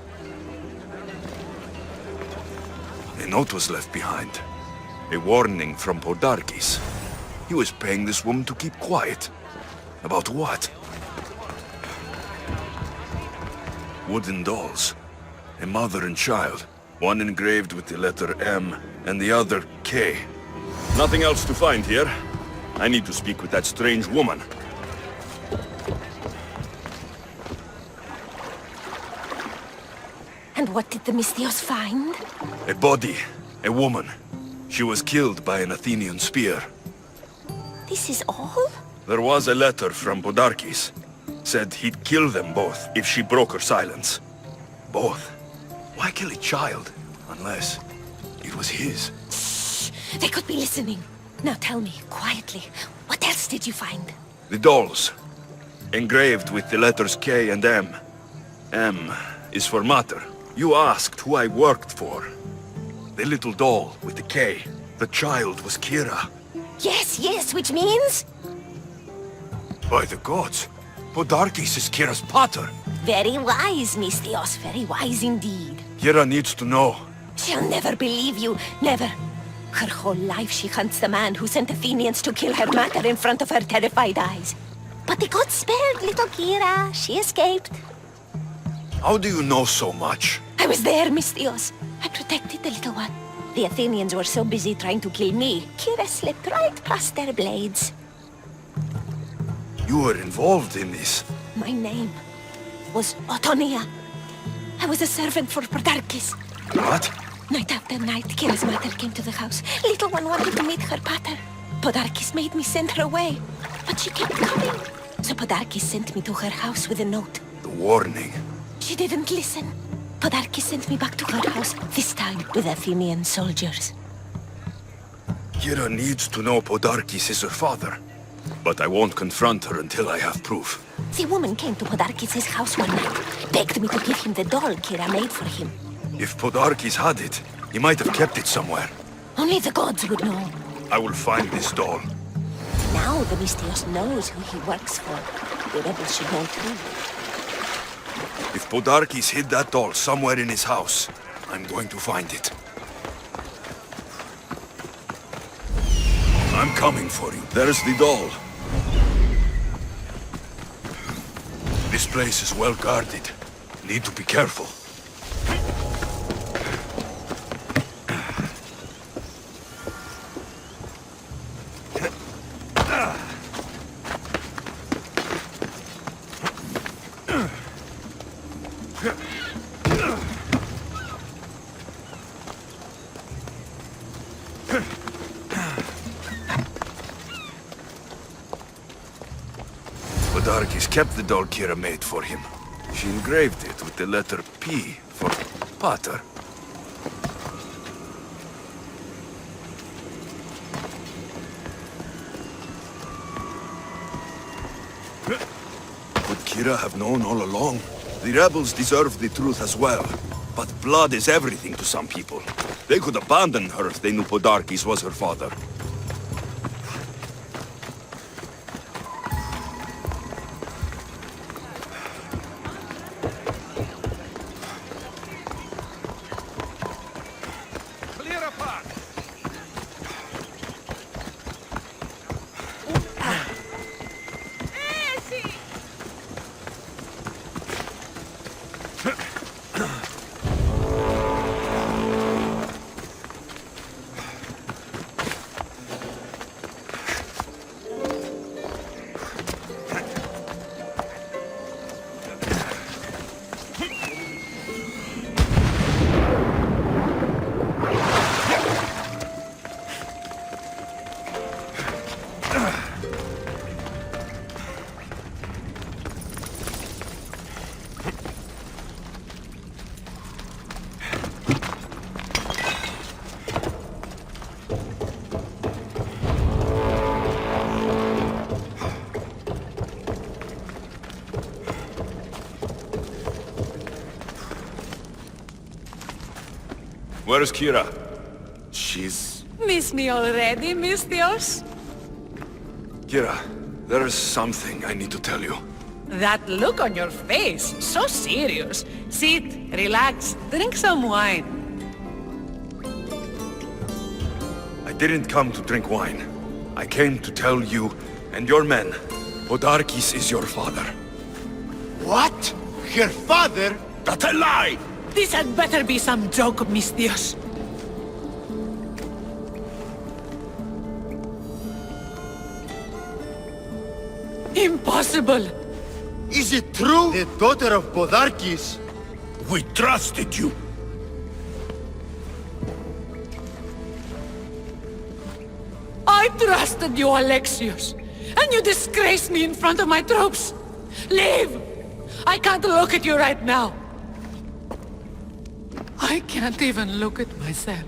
Speaker 1: A note was left behind. A warning from Podarkes. He was paying this woman to keep quiet. About what? Wooden dolls. A mother and child. One engraved with the letter M, and the other K. Nothing else to find here. I need to speak with that strange woman.
Speaker 10: And what did the Mystios find?
Speaker 1: A body. A woman. She was killed by an Athenian spear.
Speaker 13: This is all?
Speaker 1: There was a letter from Podarkes. Said he'd kill them both if she broke her silence. Both? Why kill a child? Unless it was his.
Speaker 13: Shh! They could be listening. Now tell me, quietly, what else did you find?
Speaker 1: The dolls. Engraved with the letters K and M. M is for mater. You asked who I worked for. The little doll with the K. The child was Kyra.
Speaker 13: Yes, which means?
Speaker 1: By the gods, Podarkes is Kyra's pater.
Speaker 13: Very wise, Misthios, very wise indeed.
Speaker 1: Kyra needs to know.
Speaker 13: She'll never believe you, never. Her whole life she hunts the man who sent Athenians to kill her mater in front of her terrified eyes. But the gods spared little Kyra. She escaped.
Speaker 1: How do you know so much?
Speaker 13: I was there, Misthios. I protected the little one. The Athenians were so busy trying to kill me, Kyra slipped right past their blades.
Speaker 1: You were involved in this.
Speaker 13: My name was Otonia. I was a servant for Podarkes.
Speaker 1: What?
Speaker 13: Night after night, Kyra's mother came to the house. Little one wanted to meet her pater. Podarkes made me send her away, but she kept coming. So Podarkes sent me to her house with a note.
Speaker 1: The warning.
Speaker 13: She didn't listen. Podarkes sent me back to her house, this time with Athenian soldiers.
Speaker 1: Kyra needs to know Podarkes is her father. But I won't confront her until I have proof.
Speaker 13: The woman came to Podarkes' house one night, begged me to give him the doll Kyra made for him.
Speaker 1: If Podarkes had it, he might have kept it somewhere.
Speaker 13: Only the gods would know.
Speaker 1: I will find this doll.
Speaker 13: Now the Misthios knows who he works for. The rebels should know too.
Speaker 1: If Podarkes hid that doll somewhere in his house, I'm going to find it. I'm coming for you. There's the doll. This place is well guarded. Need to be careful. Podarkes kept the doll Kyra made for him. She engraved it with the letter P for pater. Would Kyra have known all along? The rebels deserve the truth as well. But blood is everything to some people. They could abandon her if they knew Podarkes was her father. Where's Kyra? She's...
Speaker 4: Miss me already, Misthios?
Speaker 1: Kyra, there is something I need to tell you.
Speaker 4: That look on your face, so serious. Sit, relax, drink some wine.
Speaker 1: I didn't come to drink wine. I came to tell you and your men, Podarkes is your father.
Speaker 2: What? Her father?
Speaker 1: That's a lie!
Speaker 4: This had better be some joke, Misthios. Impossible!
Speaker 2: Is it true? The daughter of Podarkes?
Speaker 1: We trusted you.
Speaker 4: trusted you, Alexios, and you disgrace me in front of my troops. Leave! I can't look at you right now. I can't even look at myself.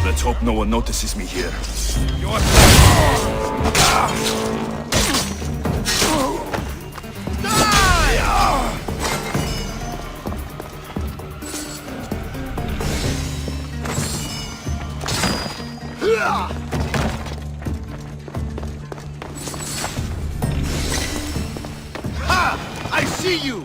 Speaker 1: Let's hope no one notices me here.
Speaker 2: I see you!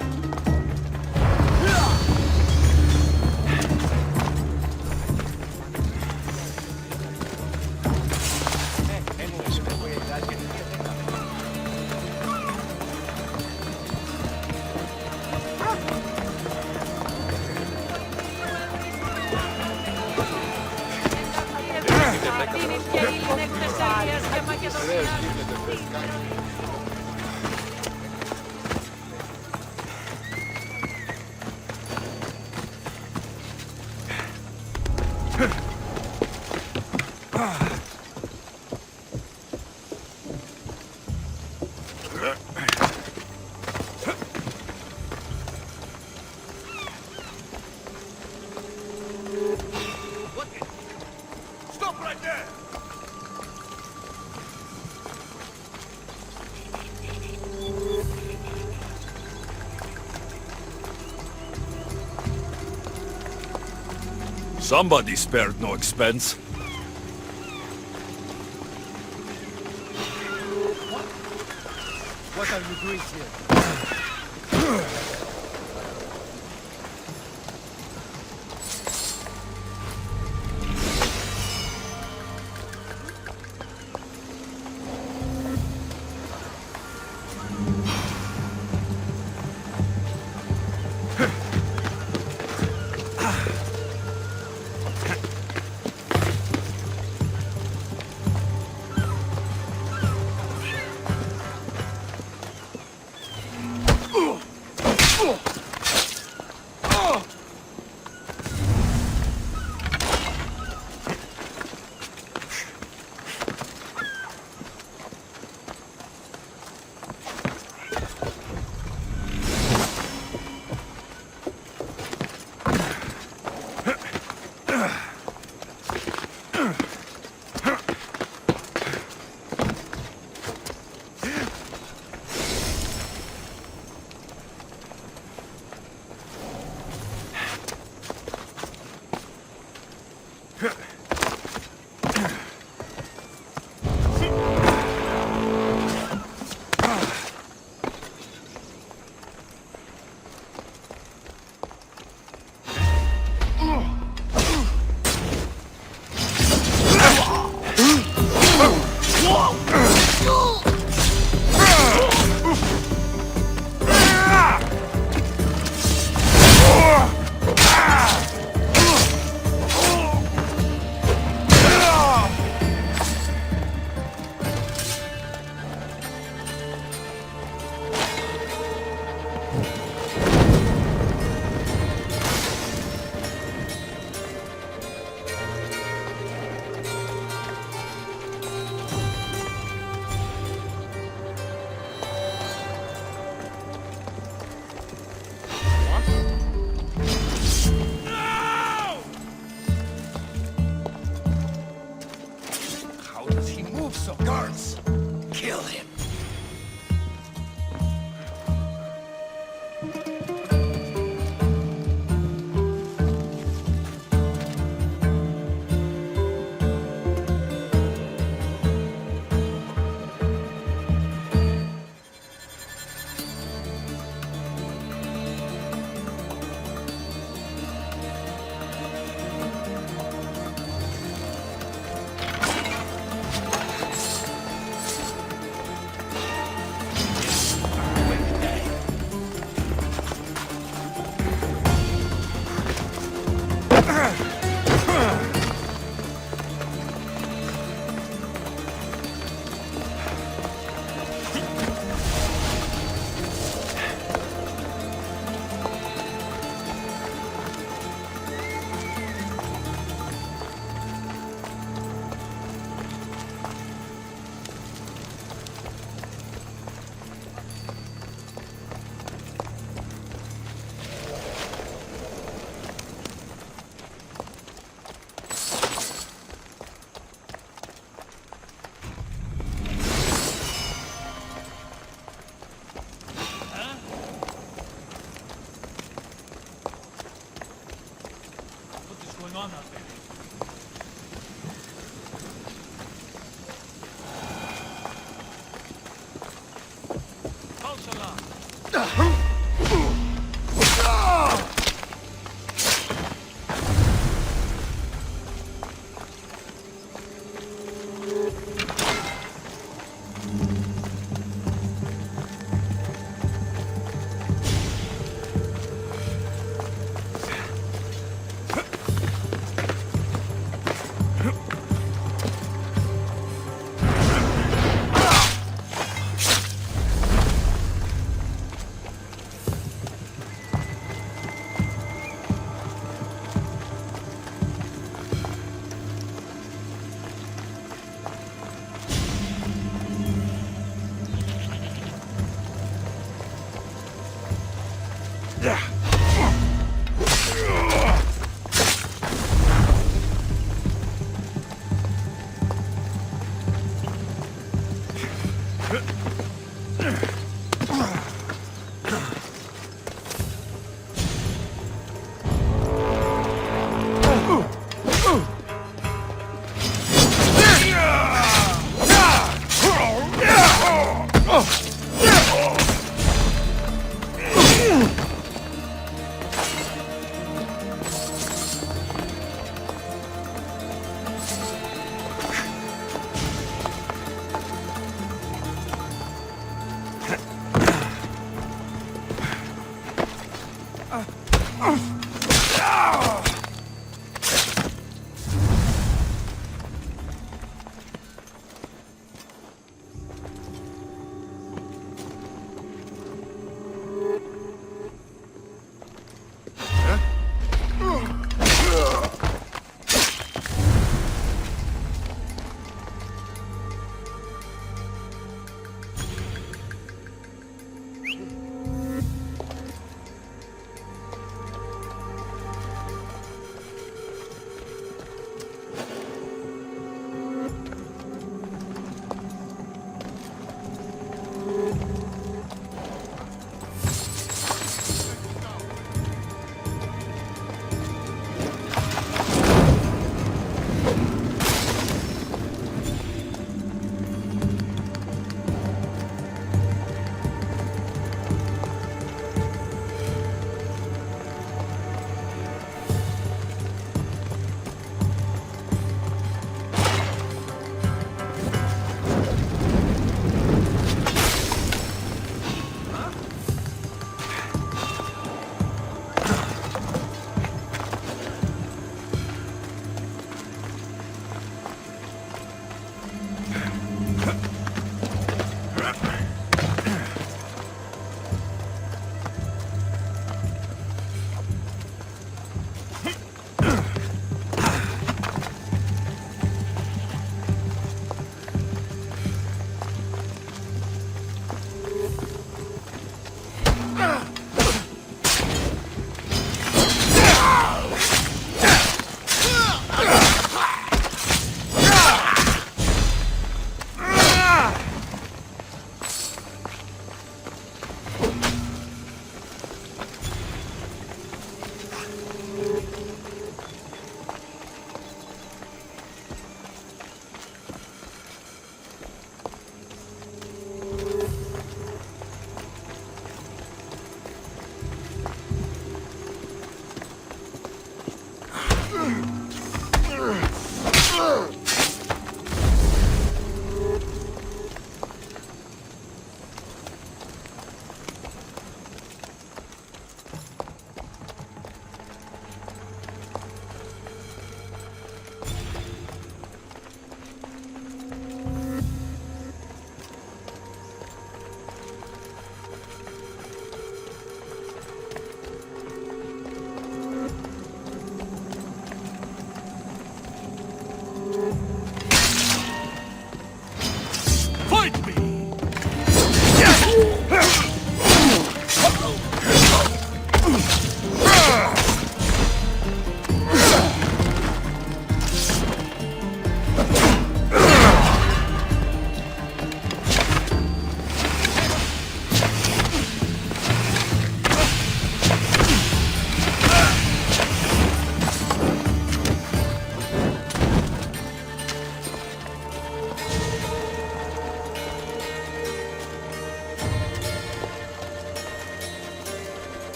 Speaker 8: Somebody spared no expense.
Speaker 2: What are you doing here?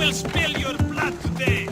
Speaker 5: will spill your blood today!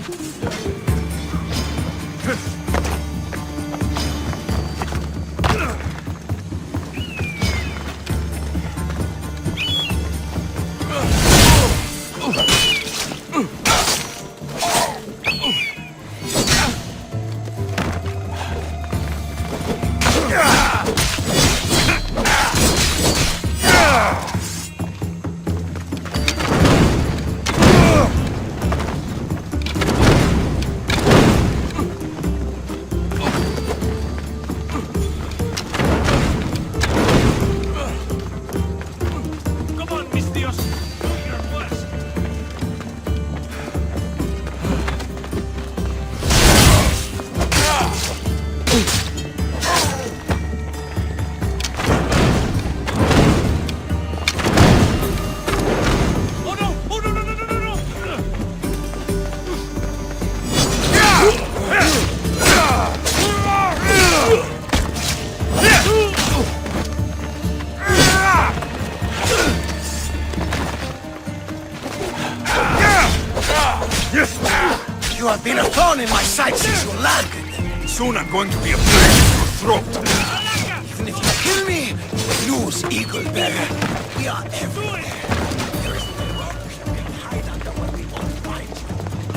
Speaker 2: You have been a thorn in my side since you landed.
Speaker 6: Soon I'm going to be a blade in your throat.
Speaker 2: Even if you kill me, lose, Eagle Bearer. We are everywhere. There is no rock you can hide under where we won't find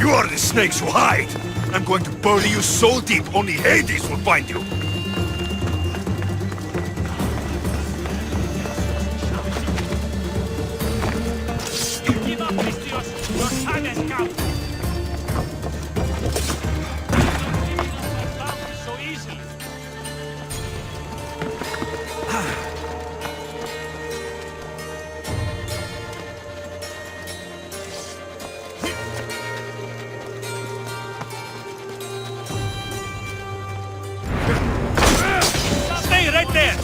Speaker 2: you.
Speaker 6: You are the snakes who hide. I'm going to bury you so deep, only Hades will find you.
Speaker 5: Give up, Mistios! Your time has come! So easily! Stay right there!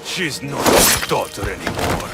Speaker 6: She's not my daughter anymore.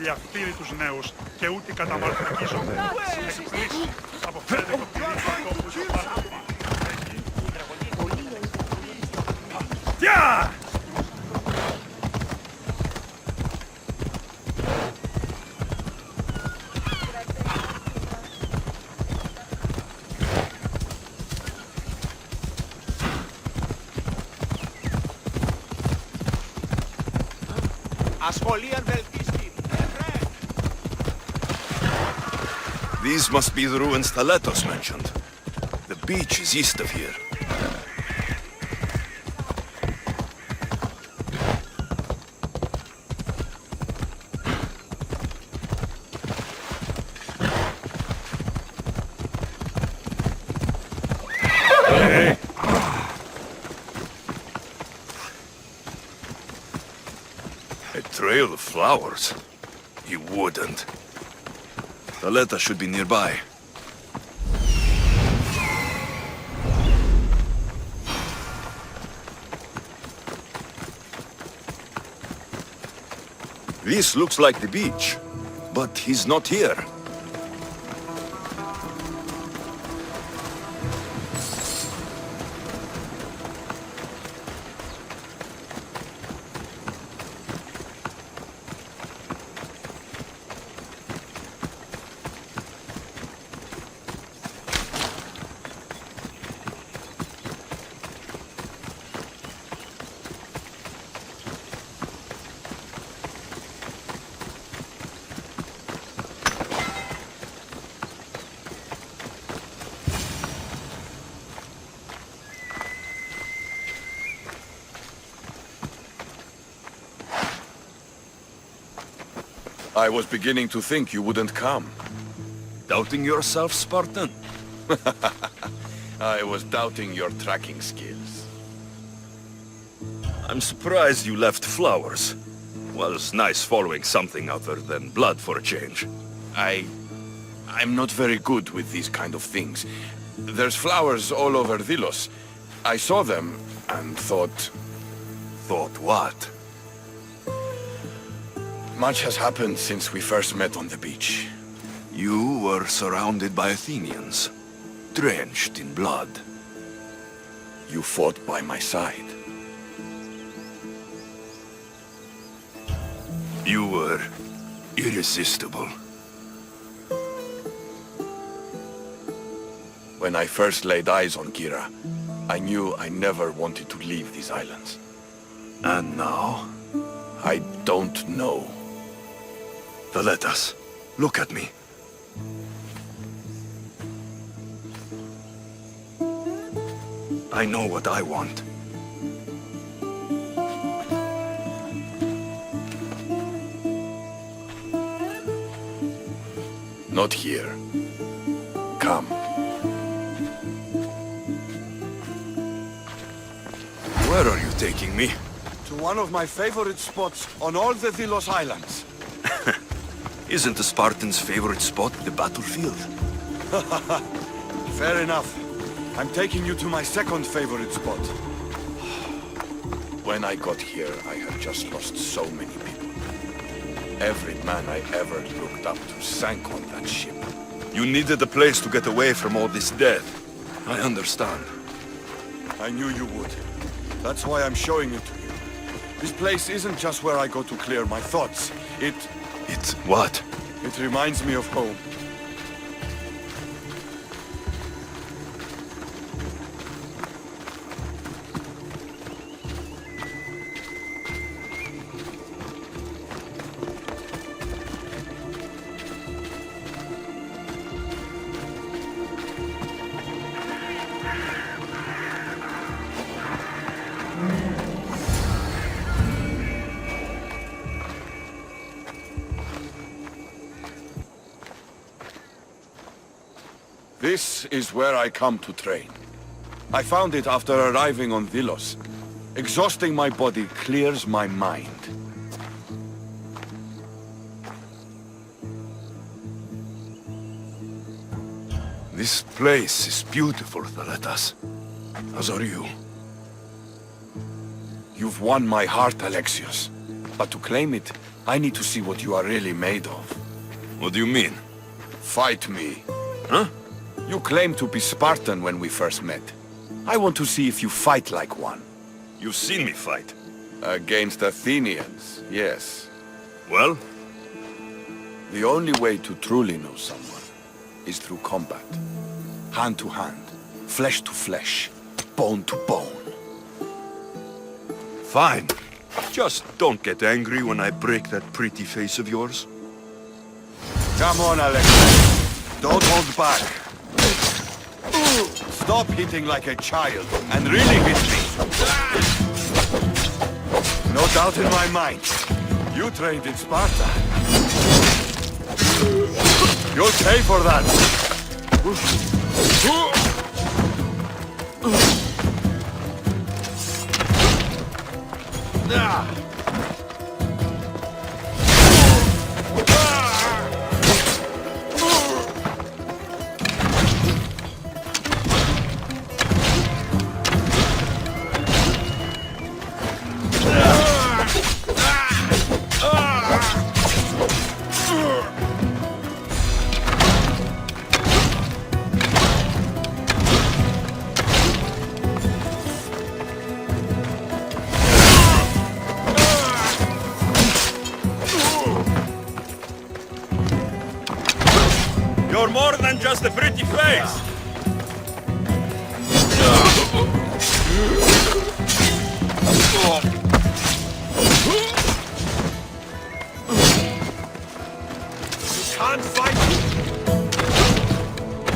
Speaker 5: διαφθείρει τους νέους και ούτε καταμαλθακίζονται εκπλήσεις αποφέρεται το πυρηνικό τόπους Τιά!
Speaker 6: Ασχολίαν βελτίστη.
Speaker 1: These must be the ruins Thaletas mentioned. The beach is east of here. A trail of flowers? He wouldn't. Thaleta should be nearby. This looks like the beach, but he's not here.
Speaker 6: I was beginning to think you wouldn't come.
Speaker 1: Doubting yourself, Spartan?
Speaker 6: I was doubting your tracking skills.
Speaker 1: I'm surprised you left flowers. Well, it's nice following something other than blood for a change.
Speaker 6: I'm not very good with these kind of things. There's flowers all over Delos. I saw them and thought...
Speaker 1: Thought what?
Speaker 6: Much has happened since we first met on the beach.
Speaker 1: You were surrounded by Athenians, drenched in blood.
Speaker 6: You fought by my side.
Speaker 1: You were irresistible.
Speaker 6: When I first laid eyes on Kyra, I knew I never wanted to leave these islands.
Speaker 1: And now?
Speaker 6: I don't know.
Speaker 1: Thaletas, look at me. I know what I want.
Speaker 6: Not here. Come.
Speaker 1: Where are you taking me?
Speaker 6: To one of my favorite spots on all the Delos Islands.
Speaker 1: Isn't the Spartan's favorite spot the battlefield?
Speaker 6: Fair enough. I'm taking you to my second favorite spot. When I got here, I had just lost so many people. Every man I ever looked up to sank on that ship.
Speaker 1: You needed a place to get away from all this death. I understand.
Speaker 6: I knew you would. That's why I'm showing it to you. This place isn't just where I go to clear my thoughts.
Speaker 1: It's what?
Speaker 6: It reminds me of home. This is where I come to train. I found it after arriving on Delos. Exhausting my body clears my mind.
Speaker 1: This place is beautiful, Thaletas. As are you.
Speaker 6: You've won my heart, Alexios. But to claim it, I need to see what you are really made of.
Speaker 8: What do you mean?
Speaker 6: Fight me.
Speaker 8: Huh?
Speaker 6: You claimed to be Spartan when we first met. I want to see if you fight like one.
Speaker 8: You've seen me fight.
Speaker 6: Against Athenians, yes.
Speaker 8: Well?
Speaker 6: The only way to truly know someone is through combat. Hand to hand, flesh to flesh, bone to bone.
Speaker 8: Fine. Just don't get angry when I break that pretty face of yours.
Speaker 6: Come on, Alexei. Don't hold back. Stop hitting like a child and really hit me. No doubt in my mind. You trained in Sparta. You'll pay for that.
Speaker 8: You're more than just a pretty face!
Speaker 6: You can't fight!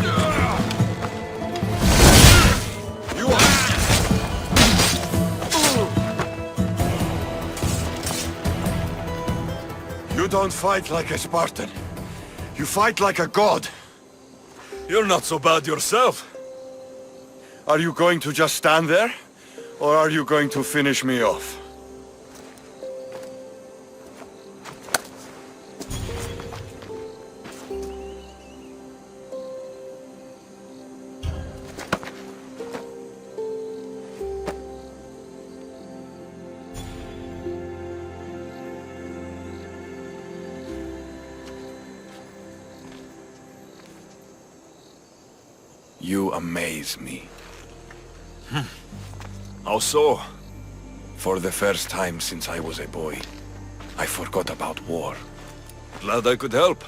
Speaker 6: You You don't fight like a Spartan. You fight like a god.
Speaker 8: You're not so bad yourself.
Speaker 6: Are you going to just stand there? Or are you going to finish me off? You amaze me.
Speaker 8: How so?
Speaker 6: For the first time since I was a boy, I forgot about war.
Speaker 8: Glad I could help.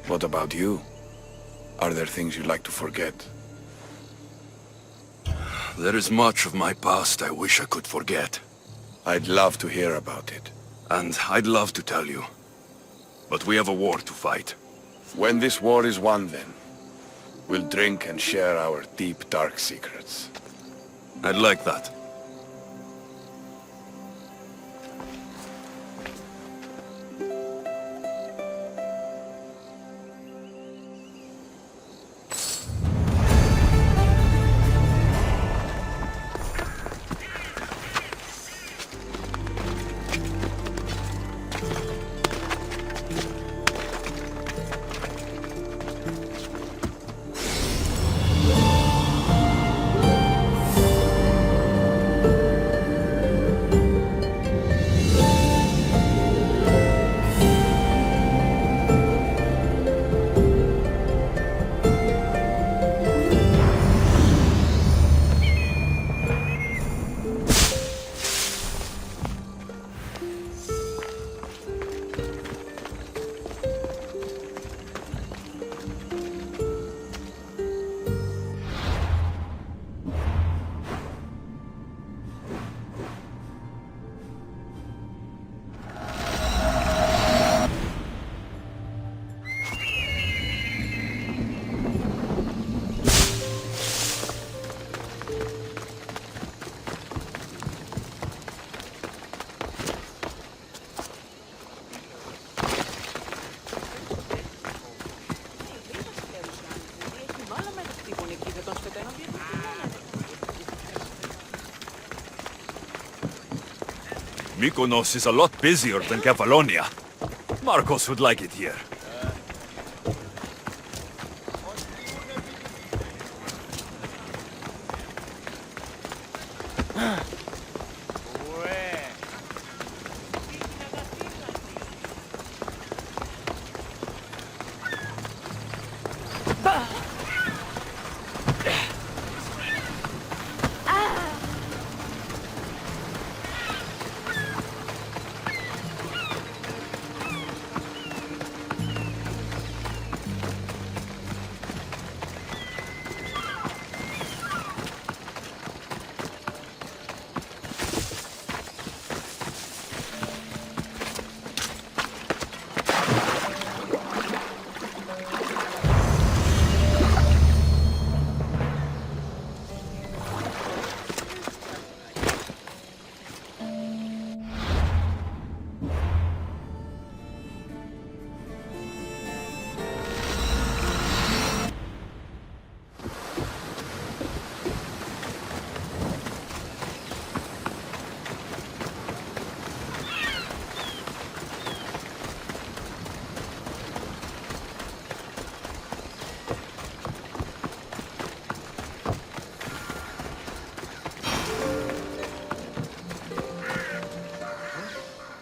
Speaker 6: What about you? Are there things you'd like to forget?
Speaker 1: There is much of my past I wish I could forget.
Speaker 6: I'd love to hear about it.
Speaker 1: And I'd love to tell you. But we have a war to fight.
Speaker 6: When this war is won, then, we'll drink and share our deep, dark secrets.
Speaker 1: I'd like that.
Speaker 8: Mykonos is a lot busier than Kefalonia. Marcos would like it here.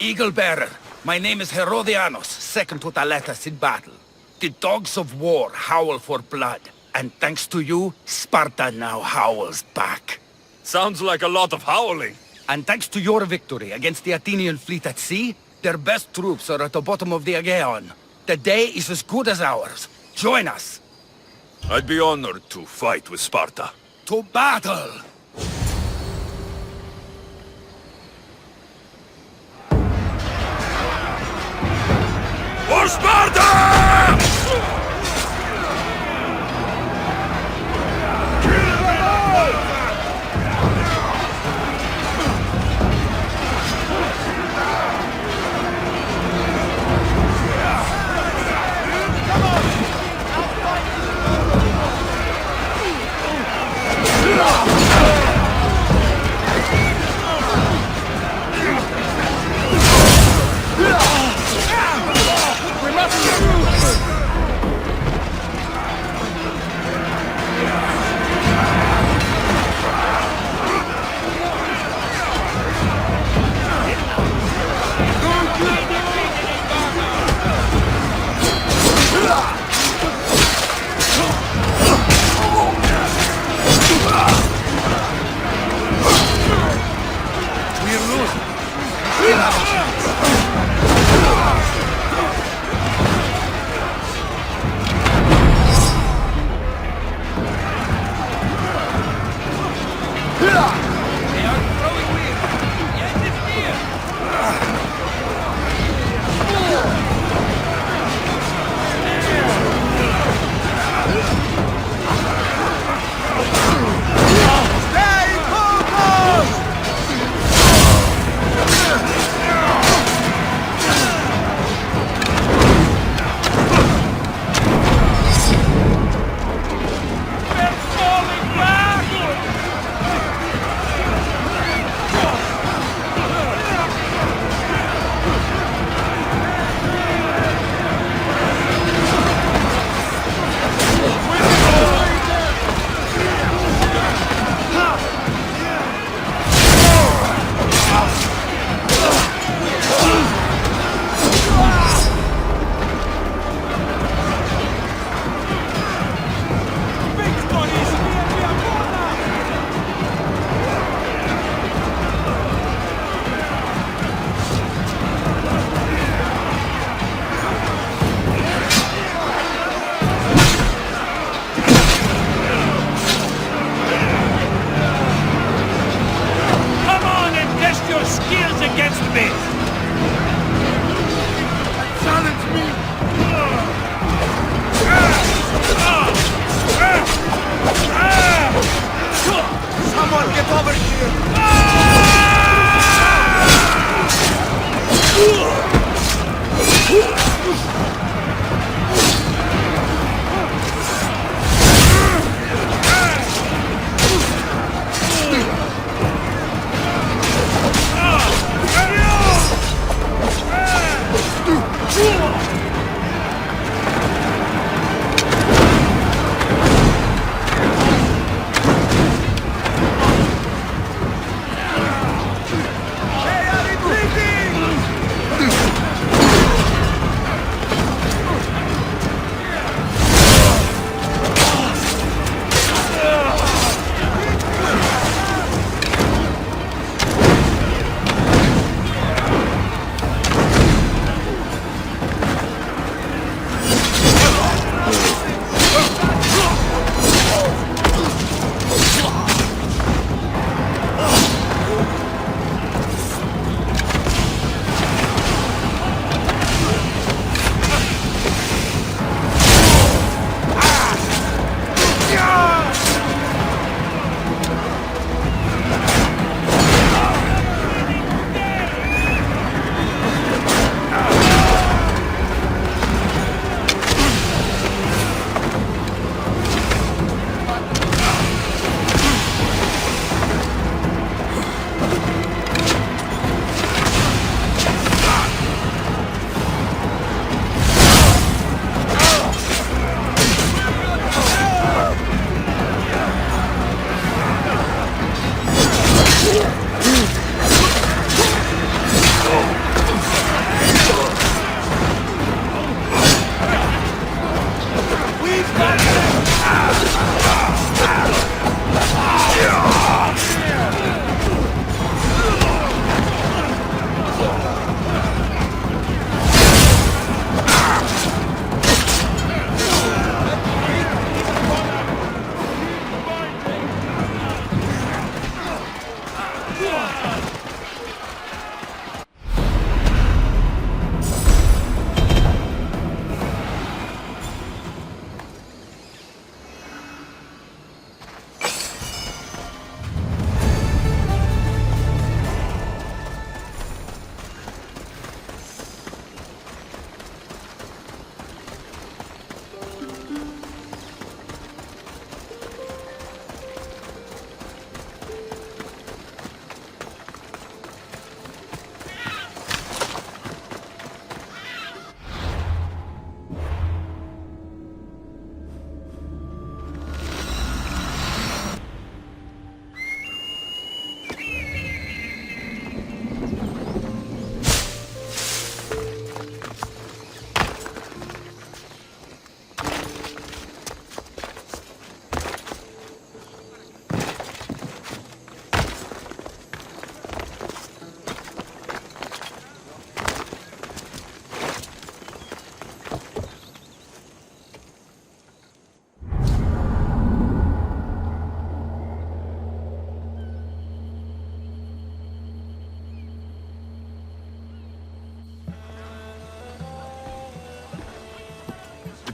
Speaker 11: Eagle Bearer, my name is Herodianos, second to Thaletas in battle. The dogs of war howl for blood, and thanks to you, Sparta now howls back.
Speaker 8: Sounds like a lot of howling.
Speaker 11: And thanks to your victory against the Athenian fleet at sea, their best troops are at the bottom of the Aegean. The day is as good as ours. Join us.
Speaker 8: I'd be honored to fight with Sparta.
Speaker 11: To battle!
Speaker 8: For Sparta!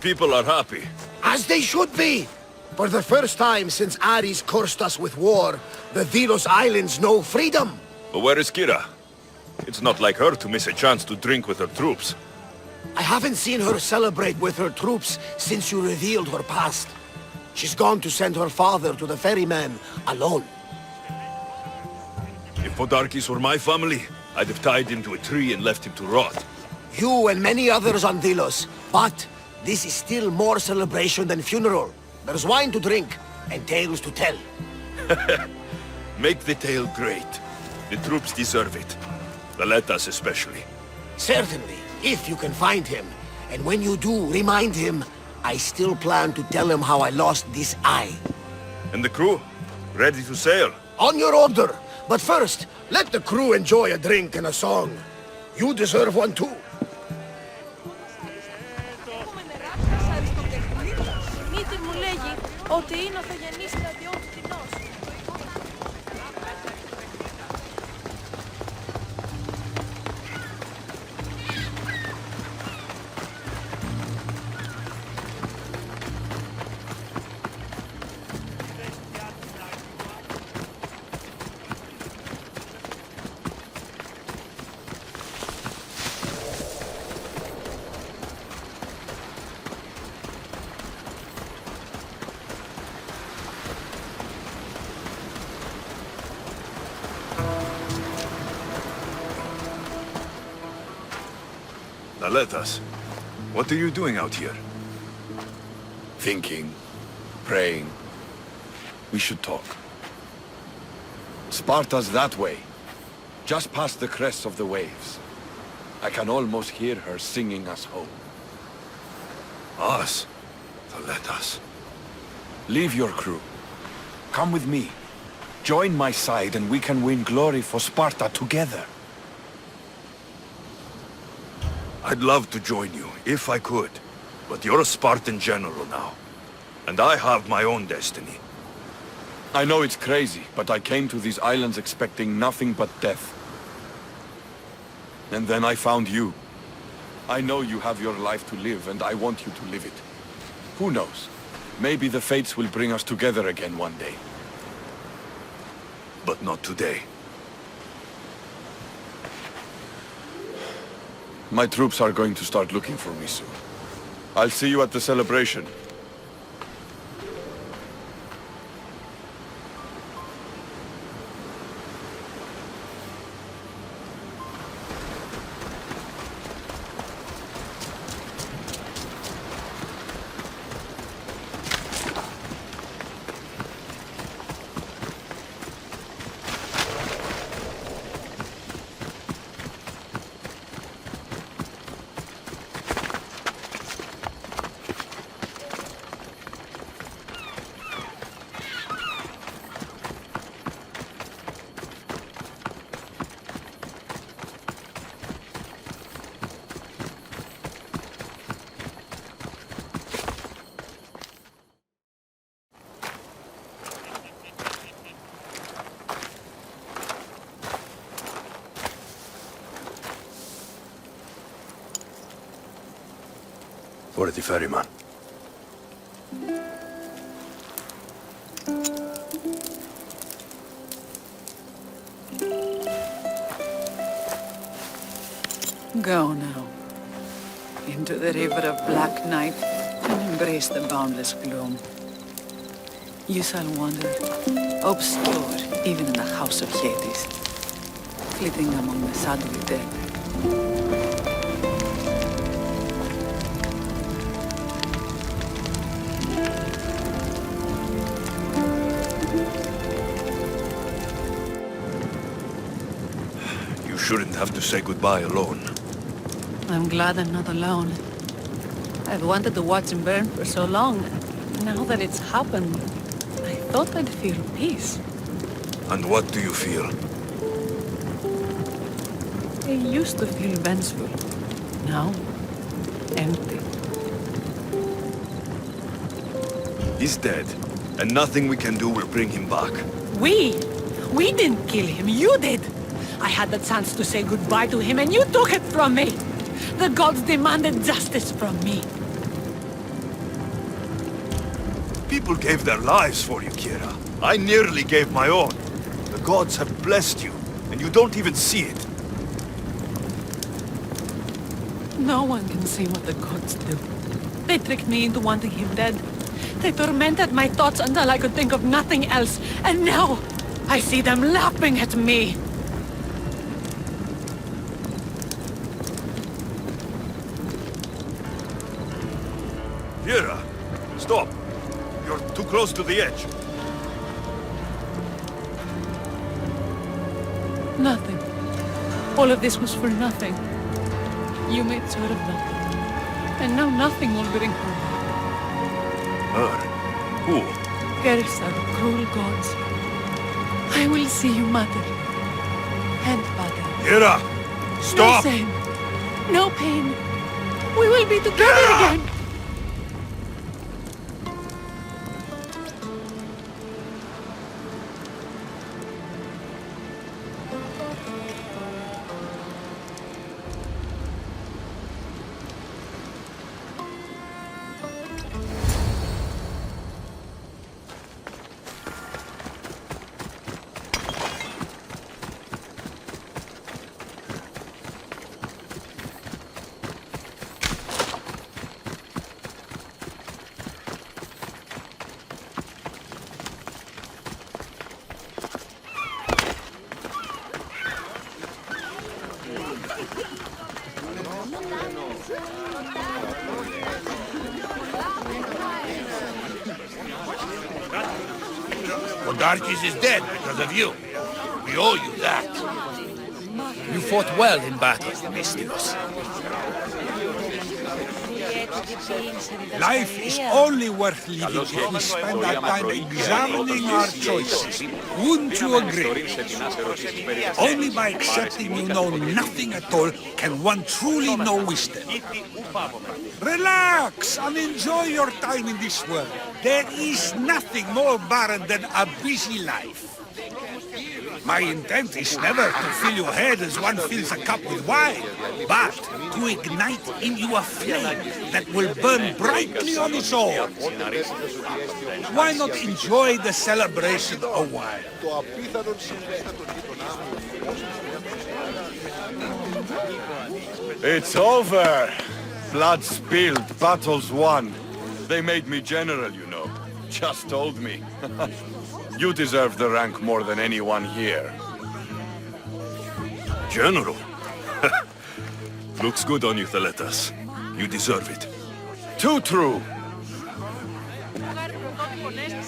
Speaker 1: people are happy.
Speaker 2: As they should be! For the first time since Ares cursed us with war, the Delos Islands know freedom!
Speaker 1: But where is Kyra? It's not like her to miss a chance to drink with her troops.
Speaker 2: I haven't seen her celebrate with her troops since you revealed her past. She's gone to send her father to the ferryman alone.
Speaker 1: If Podarkes were my family, I'd have tied him to a tree and left him to rot.
Speaker 2: You and many others on Delos, but this is still more celebration than funeral. There's wine to drink and tales to tell.
Speaker 1: Make the tale great. The troops deserve it. Thaletas especially.
Speaker 2: Certainly, if you can find him. And when you do, remind him, I still plan to tell him how I lost this eye.
Speaker 1: And the crew? Ready to sail?
Speaker 2: On your order. But first, let the crew enjoy a drink and a song. You deserve one too.
Speaker 7: Μύτη μου λέγει ότι είναι ο Θεγενής στρατιώτης κοινός.
Speaker 1: Thaletas, what are you doing out here?
Speaker 14: Thinking, praying. We should talk. Sparta's that way, just past the crests of the waves. I can almost hear her singing us home.
Speaker 1: Us? Thaletas.
Speaker 14: Leave your crew. Come with me. Join my side and we can win glory for Sparta together.
Speaker 1: I'd love to join you, if I could. But you're a Spartan general now. And I have my own destiny.
Speaker 14: I know it's crazy, but I came to these islands expecting nothing but death. And then I found you. I know you have your life to live, and I want you to live it. Who knows? Maybe the fates will bring us together again one day.
Speaker 1: But not today.
Speaker 14: My troops are going to start looking for me soon. I'll see you at the celebration.
Speaker 1: For the ferryman.
Speaker 4: Go now. Into the river of black night and embrace the boundless gloom. You shall wander, obscure even in the house of Hades, flitting among the sadly dead.
Speaker 1: You shouldn't have to say goodbye alone.
Speaker 4: I'm glad I'm not alone. I've wanted to watch him burn for so long. Now that it's happened, I thought I'd feel peace.
Speaker 1: And what do you feel?
Speaker 4: I used to feel vengeful. Now, empty.
Speaker 1: He's dead, and nothing we can do will bring him back.
Speaker 4: We didn't kill him, you did! I had the chance to say goodbye to him and you took it from me! The gods demanded justice from me.
Speaker 1: People gave their lives for you, Kyra. I nearly gave my own. The gods have blessed you, and you don't even see it.
Speaker 4: No one can see what the gods do. They tricked me into wanting him dead. They tormented my thoughts until I could think of nothing else. And now, I see them laughing at me.
Speaker 1: Kyra, stop. You're too close to the edge.
Speaker 4: Nothing. All of this was for nothing. You made sure of nothing. And now nothing will bring her back.
Speaker 1: Her? Who?
Speaker 4: Gersa, the cruel gods. I will see you mother. And father.
Speaker 1: Kyra! Stop!
Speaker 4: No shame. No pain. We will be together again.
Speaker 3: Podarkes is dead because of you. We owe you that. You fought well in battle, Mystios.
Speaker 12: Life is only worth living if we spend our time examining our choices. Wouldn't you agree? Only by accepting you know nothing at all can one truly know wisdom. Relax and enjoy your time in this world. There is nothing more barren than a busy life. My intent is never to fill your head as one fills a cup with wine, but to ignite in you a flame that will burn brightly on its own. Why not enjoy the celebration a while?
Speaker 14: It's over! Blood spilled, battles won. They made me general, you know. Just told me. You deserve the rank more than anyone here.
Speaker 1: General? Looks good on you, Thaletas. You deserve it.
Speaker 14: Too true!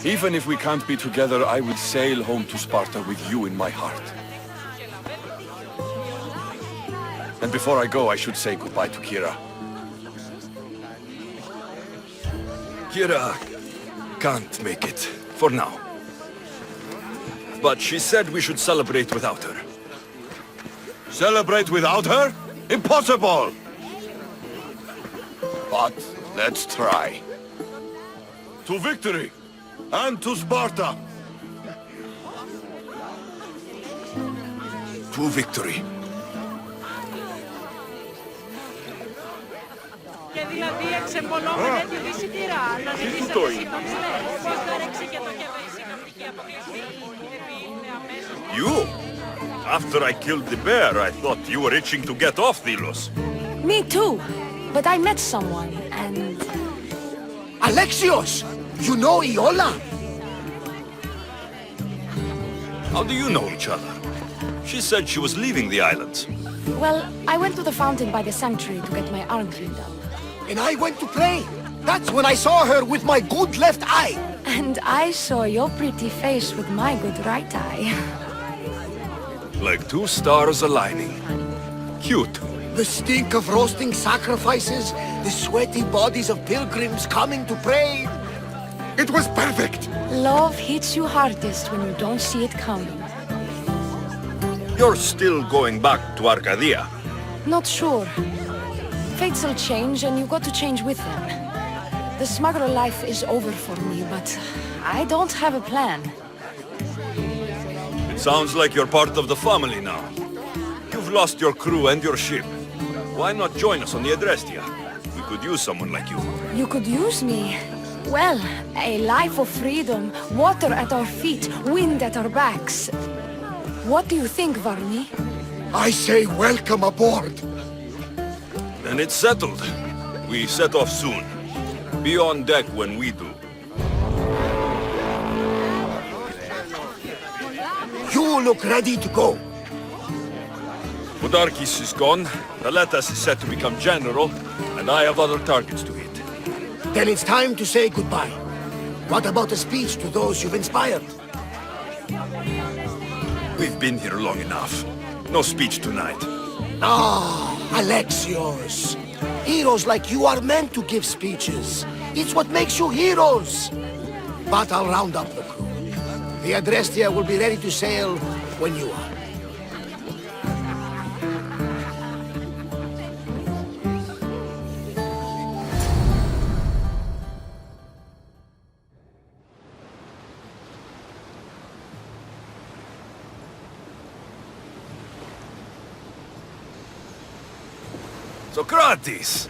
Speaker 14: Even if we can't be together, I will sail home to Sparta with you in my heart. And before I go, I should say goodbye to Kyra.
Speaker 1: Kyra can't make it, for now. But she said we should celebrate without her.
Speaker 14: Celebrate without her? Impossible! But let's try. To victory! And to Sparta!
Speaker 1: To victory.
Speaker 4: Και δηλαδή εξεμπολόμουν τη δύση τυρά, να ζητήσετε συγγνώμη, όπως το έρεξε και το συνοπτική αποκλειστή, επειδή είναι αμέσως...
Speaker 1: You? After I killed the bear, I thought you were itching to get off Delos.
Speaker 10: Me too. But I met someone, and...
Speaker 2: Alexios! You know Iola?
Speaker 1: How do you know each other? She said she was leaving the islands.
Speaker 10: Well, I went to the fountain by the sanctuary to get my arm cleaned up.
Speaker 2: And I went to pray. That's when I saw her with my good left eye.
Speaker 10: And I saw your pretty face with my good right eye.
Speaker 1: Like two stars aligning. Cute.
Speaker 2: The stink of roasting sacrifices, the sweaty bodies of pilgrims coming to pray. It was perfect.
Speaker 10: Love hits you hardest when you don't see it coming.
Speaker 1: You're still going back to Arcadia.
Speaker 10: Not sure. Fates will change and you got to change with them. The smuggler life is over for me, but I don't have a plan.
Speaker 1: It sounds like you're part of the family now. You've lost your crew and your ship. Why not join us on the Adrestia? We could use someone like you.
Speaker 10: You could use me, Well, a life of freedom, water at our feet, wind at our backs. What do you think, Varney?
Speaker 2: I say welcome aboard.
Speaker 8: Then it's settled. We set off soon. Be on deck when we do.
Speaker 2: You look ready to go.
Speaker 8: Podarkes is gone, Thaletas is set to become general, and I have other targets to hit.
Speaker 2: Then it's time to say goodbye. What about a speech to those you've inspired?
Speaker 8: We've been here long enough. No speech tonight.
Speaker 2: Ah, Alexios. Heroes like you are meant to give speeches. It's what makes you heroes. But I'll round up the crew. The Adrestia will be ready to sail when you are.
Speaker 8: Sokrates!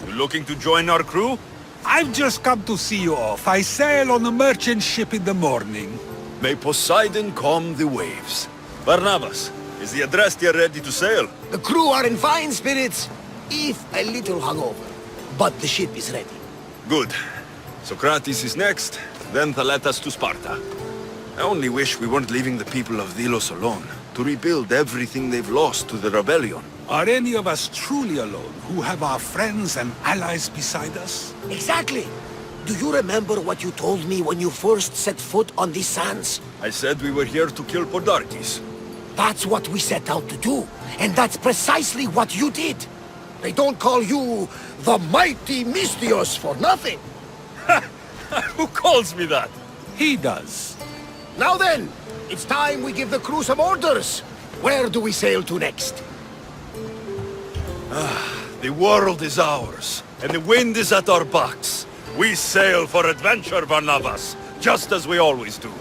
Speaker 8: You looking to join our crew?
Speaker 12: I've just come to see you off. I sail on a merchant ship in the morning.
Speaker 8: May Poseidon calm the waves. Barnabas, is the Adrestia ready to sail?
Speaker 2: The crew are in fine spirits, if a little hungover. But the ship is ready.
Speaker 8: Good. Sokrates is next, then Thaletas to Sparta. I only wish we weren't leaving the people of Delos alone, to rebuild everything they've lost to the rebellion.
Speaker 12: Are any of us truly alone, who have our friends and allies beside us?
Speaker 2: Exactly. Do you remember what you told me when you first set foot on these sands?
Speaker 8: I said we were here to kill Podarkes.
Speaker 2: That's what we set out to do. And that's precisely what you did. They don't call you the mighty Misthios for nothing.
Speaker 8: Who calls me that?
Speaker 12: He does.
Speaker 2: Now then, it's time we give the crew some orders. Where do we sail to next?
Speaker 8: The world is ours, and the wind is at our backs. We sail for adventure, Barnabas, just as we always do.